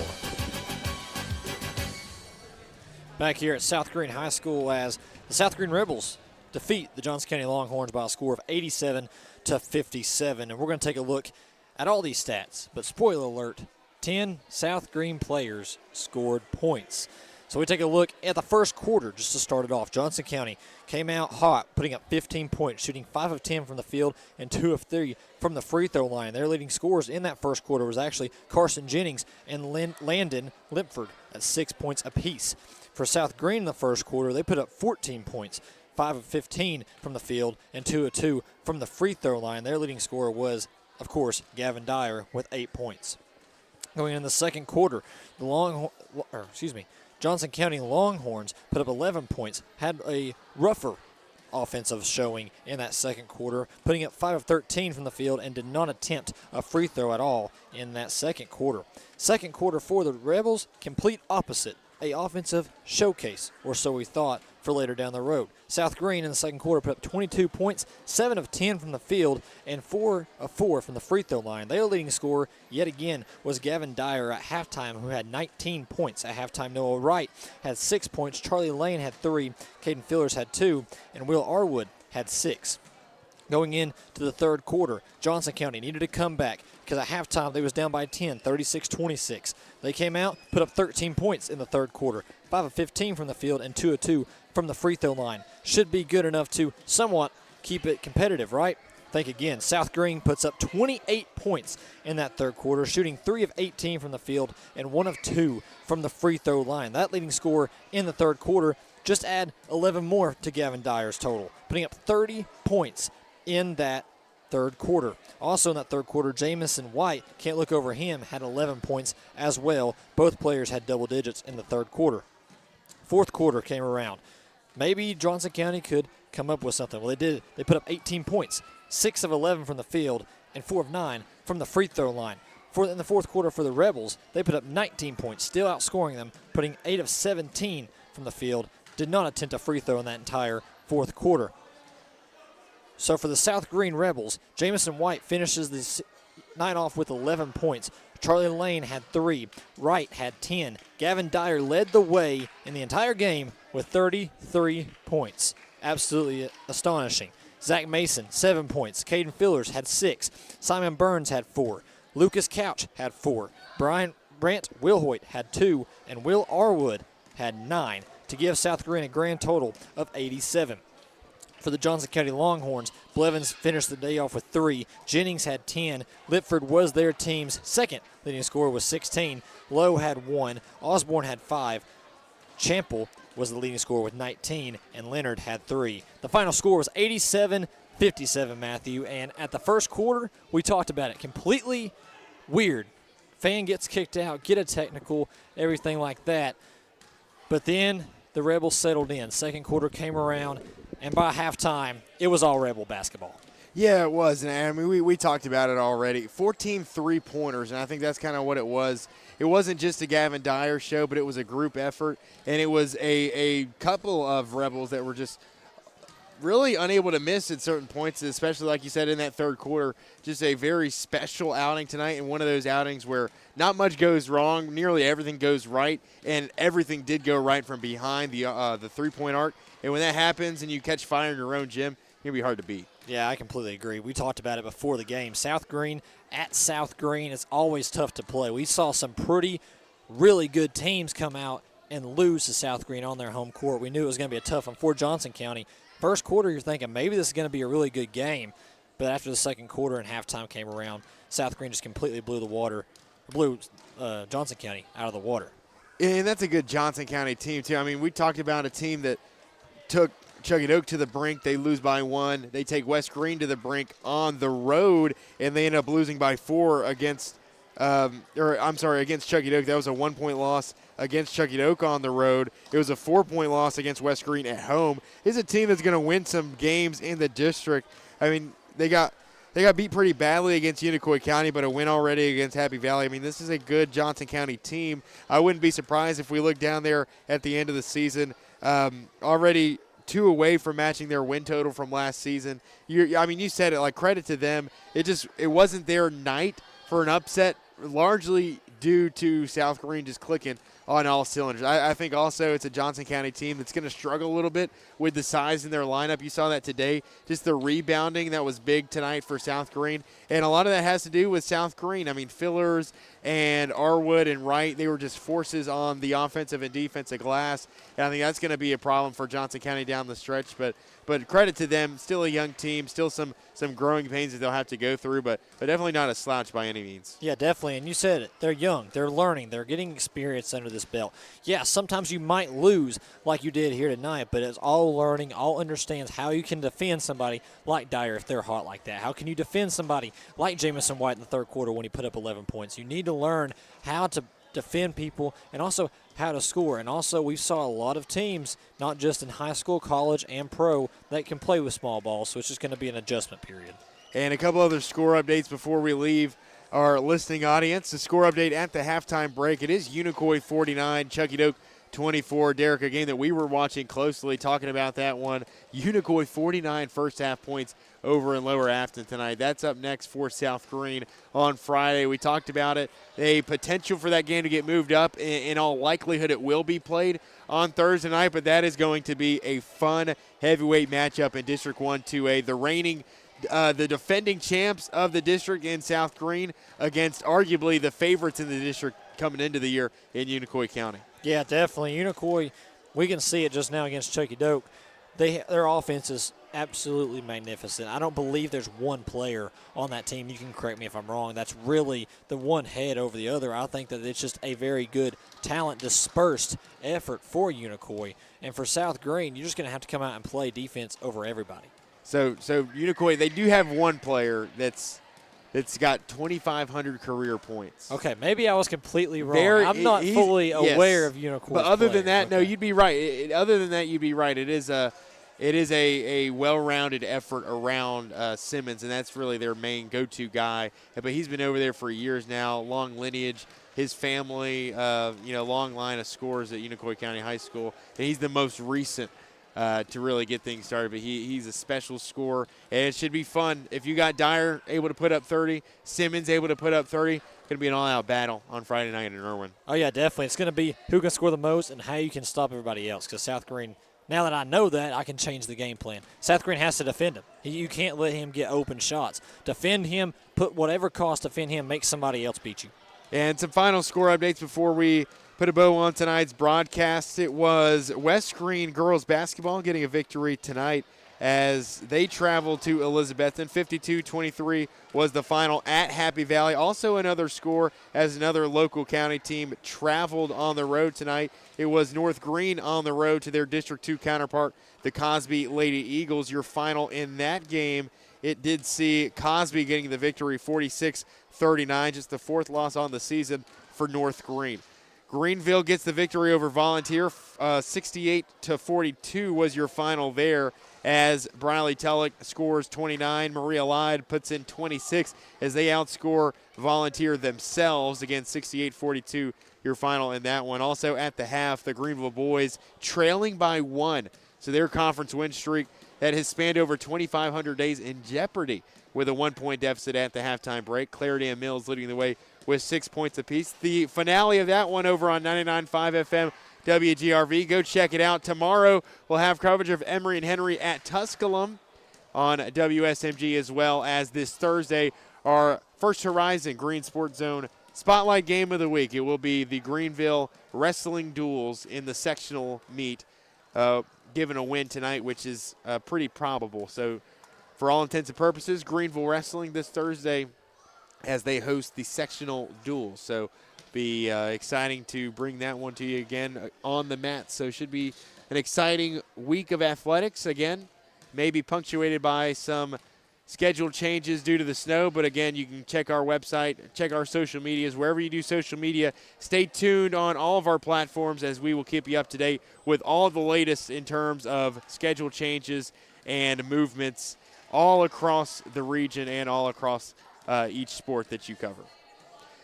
Back here at South Greene High School as the South Greene Rebels defeat the Johnson County Longhorns by a score of 87-57. And we're going to take a look at all these stats. But spoiler alert, 10 South Greene players scored points. So we take a look at the first quarter just to start it off. Johnson County came out hot, putting up 15 points, shooting 5 of 10 from the field and 2 of 3 from the free throw line. Their leading scorers in that first quarter was actually Carson Jennings and Landon Limpford at 6 points apiece. For South Greene in the first quarter, they put up 14 points, 5 of 15 from the field and 2 of 2 from the free throw line. Their leading scorer was, of course, Gavin Dyer with 8 points. Going in the second quarter, Johnson County Longhorns put up 11 points, had a rougher offensive showing in that second quarter, putting up 5 of 13 from the field and did not attempt a free throw at all in that second quarter. Second quarter for the Rebels, complete opposite, a offensive showcase, or so we thought, for later down the road. South Greene in the second quarter put up 22 points, 7 of 10 from the field, and 4 of 4 from the free throw line. Their leading scorer, yet again, was Gavin Dyer at halftime, who had 19 points at halftime. Noah Wright had 6 points, Charlie Lane had 3, Caden Fillers had 2, and Will Arwood had 6. Going into the third quarter, Johnson County needed to come back because at halftime they was down by 10, 36-26. They came out, put up 13 points in the third quarter, 5 of 15 from the field and 2 of 2 from the free throw line. Should be good enough to somewhat keep it competitive, right? Think again. South Greene puts up 28 points in that third quarter, shooting 3 of 18 from the field and 1 of 2 from the free throw line. That leading scorer in the third quarter, just add 11 more to Gavin Dyer's total, putting up 30 points in that third quarter. Also in that third quarter, Jamison White, can't look over him, had 11 points as well. Both players had double digits in the third quarter. Fourth quarter came around. Maybe Johnson County could come up with something. Well, they did. They put up 18 points, 6 of 11 from the field and 4 of 9 from the free throw line. In the fourth quarter for the Rebels, they put up 19 points, still outscoring them, putting 8 of 17 from the field. Did not attempt a free throw in that entire fourth quarter. So for the South Greene Rebels, Jamison White finishes the night off with 11 points. Charlie Lane had 3. Wright had 10. Gavin Dyer led the way in the entire game with 33 points. Absolutely astonishing. Zach Mason, 7 points. Caden Fillers had 6. Simon Burns had 4. Lucas Couch had 4. Brant Wilhoit had 2. And Will Arwood had 9 to give South Greene a grand total of 87. For the Johnson County Longhorns, Blevins finished the day off with 3. Jennings had 10. Lipford was their team's second leading scorer with 16. Lowe had 1. Osborne had 5. Chample was the leading scorer with 19. And Leonard had 3. The final score was 87-57, Matthew. And at the first quarter, we talked about it. Completely weird. Fan gets kicked out, get a technical, everything like that. But then the Rebels settled in. Second quarter came around. And by halftime, it was all Rebel basketball. Yeah, it was. And I mean, we talked about it already. 14 three-pointers, and I think that's kind of what it was. It wasn't just a Gavin Dyer show, but it was a group effort. And it was a couple of Rebels that were just really unable to miss at certain points, especially like you said in that third quarter. Just a very special outing tonight, and one of those outings where not much goes wrong, nearly everything goes right, and everything did go right from behind the three-point arc. And when that happens and you catch fire in your own gym, it's going to be hard to beat. Yeah, I completely agree. We talked about it before the game. South Greene at South Greene, it's always tough to play. We saw some really good teams come out and lose to South Greene on their home court. We knew it was going to be a tough one for Johnson County. First quarter, you're thinking maybe this is going to be a really good game. But after the second quarter and halftime came around, South Greene just completely blew Johnson County out of the water. And that's a good Johnson County team, too. I mean, we talked about a team that took Chuggett Oak to the brink. They lose by 1. They take West Greene to the brink on the road, and they end up losing by 4 against Chuggett Oak. That was a 1-point loss against Chuggett Oak on the road. It was a 4-point loss against West Greene at home. It's a team that's going to win some games in the district. I mean, they got beat pretty badly against Unicoi County, but a win already against Happy Valley. I mean, this is a good Johnson County team. I wouldn't be surprised if we look down there at the end of the season. Already 2 away from matching their win total from last season. You said it, like, credit to them. It wasn't their night for an upset, largely due to South Greene just clicking on all cylinders. I think also it's a Johnson County team that's going to struggle a little bit with the size in their lineup. You saw that today. Just the rebounding that was big tonight for South Greene. And a lot of that has to do with South Greene. I mean, Fillers and Arwood and Wright, they were just forces on the offensive and defensive glass. And I think that's going to be a problem for Johnson County down the stretch. But credit to them. Still a young team. Still some growing pains that they'll have to go through. But definitely not a slouch by any means. Yeah, definitely. And you said it. They're young. They're learning. They're getting experience under this belt. Yeah, sometimes you might lose like you did here tonight, but it's all learning, all understands how you can defend somebody like Dyer if they're hot like that. How can you defend somebody like Jamison White in the third quarter when he put up 11 points? You need to learn how to defend people and also how to score. And also we saw a lot of teams, not just in high school, college, and pro, that can play with small balls, so it's just going to be an adjustment period. And a couple other score updates before we leave our listening audience. The score update at the halftime break. It is Unicoi 49, Chucky Doak 24. Derek, a game that we were watching closely, talking about that one. Unicoi 49 first half points over in Lower Afton tonight. That's up next for South Greene on Friday. We talked about it. A potential for that game to get moved up. In all likelihood, it will be played on Thursday night, but that is going to be a fun heavyweight matchup in District 1 2A. The defending champs of the district in South Greene against arguably the favorites in the district coming into the year in Unicoi County. Yeah, definitely. Unicoi, we can see it just now against Chucky Doak. Their offense is absolutely magnificent. I don't believe there's one player on that team, you can correct me if I'm wrong, that's really the one head over the other. I think that it's just a very good talent dispersed effort for Unicoi. And for South Greene, you're just going to have to come out and play defense over everybody. So Unicoi, they do have one player that's got 2,500 career points. Okay, maybe I was completely wrong. I'm not fully aware of Unicoi. But other than that, no, you'd be right. Other than that, you'd be right. It is a well-rounded effort around Simmons, and that's really their main go-to guy. But he's been over there for years now, long lineage. His family, long line of scores at Unicoi County High School. And he's the most recent to really get things started. But he's a special scorer, and it should be fun. If you got Dyer able to put up 30, Simmons able to put up 30, it's going to be an all-out battle on Friday night in Irwin. Oh, yeah, definitely. It's going to be who can score the most and how you can stop everybody else, because South Greene, now that I know that, I can change the game plan. South Greene has to defend him. You can't let him get open shots. Defend him, put whatever cost, defend him, make somebody else beat you. And some final score updates before we put a bow on tonight's broadcast. It was West Greene girls basketball getting a victory tonight as they traveled to Elizabethton. 52-23 was the final at Happy Valley. Also another score as another local county team traveled on the road tonight. It was North Greene on the road to their District 2 counterpart, the Cosby Lady Eagles. Your final in that game, it did see Cosby getting the victory 46-39, just the fourth loss on the season for North Greene. Greenville gets the victory over Volunteer. 68-42 was your final there as Briley Tulloch scores 29. Maria Lyde puts in 26 as they outscore Volunteer themselves. Again, 68-42 your final in that one. Also at the half, the Greenville boys trailing by 1. So their conference win streak that has spanned over 2,500 days in jeopardy with a 1-point deficit at the halftime break. Clarity and Mills leading the way with 6 points apiece. The finale of that one over on 99.5 FM WGRV. Go check it out. Tomorrow we'll have coverage of Emory and Henry at Tusculum on WSMG, as well as this Thursday our First Horizon Green Sports Zone Spotlight Game of the Week. It will be the Greenville Wrestling Duels in the sectional meet, given a win tonight, which is pretty probable. So for all intents and purposes, Greenville Wrestling this Thursday as they host the sectional duels. So be exciting to bring that one to you again on the mat. So should be an exciting week of athletics. Again, maybe punctuated by some schedule changes due to the snow. But again, you can check our website, check our social medias, wherever you do social media. Stay tuned on all of our platforms as we will keep you up to date with all the latest in terms of schedule changes and movements all across the region and all across each sport that you cover.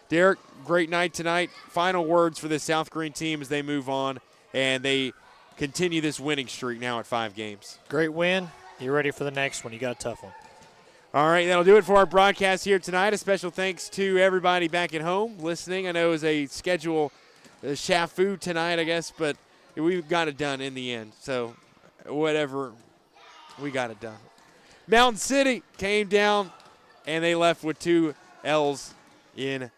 Derek, great night tonight. Final words for this South Greene team as they move on and they continue this winning streak now at 5 games. Great win. You ready for the next one? You got a tough one. All right, that'll do it for our broadcast here tonight. A special thanks to everybody back at home listening. I know it was a schedule shafu tonight, I guess, but we got it done in the end. So whatever, we got it done. Mountain City came down, and they left with 2 L's in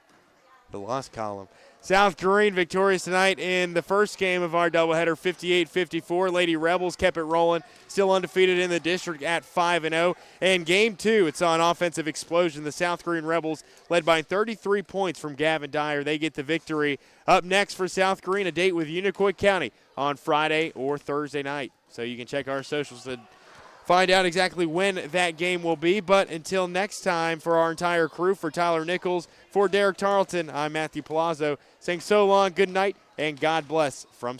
the loss column. South Greene victorious tonight in the first game of our doubleheader, 58-54. Lady Rebels kept it rolling, still undefeated in the district at 5-0. And game 2, it saw an offensive explosion. The South Greene Rebels led by 33 points from Gavin Dyer. They get the victory. Up next for South Greene, a date with Unicoi County on Friday or Thursday night. So you can check our socials to find out exactly when that game will be. But until next time, for our entire crew, for Tyler Nichols, for Derek Tarleton, I'm Matthew Palazzo, saying so long, good night, and God bless from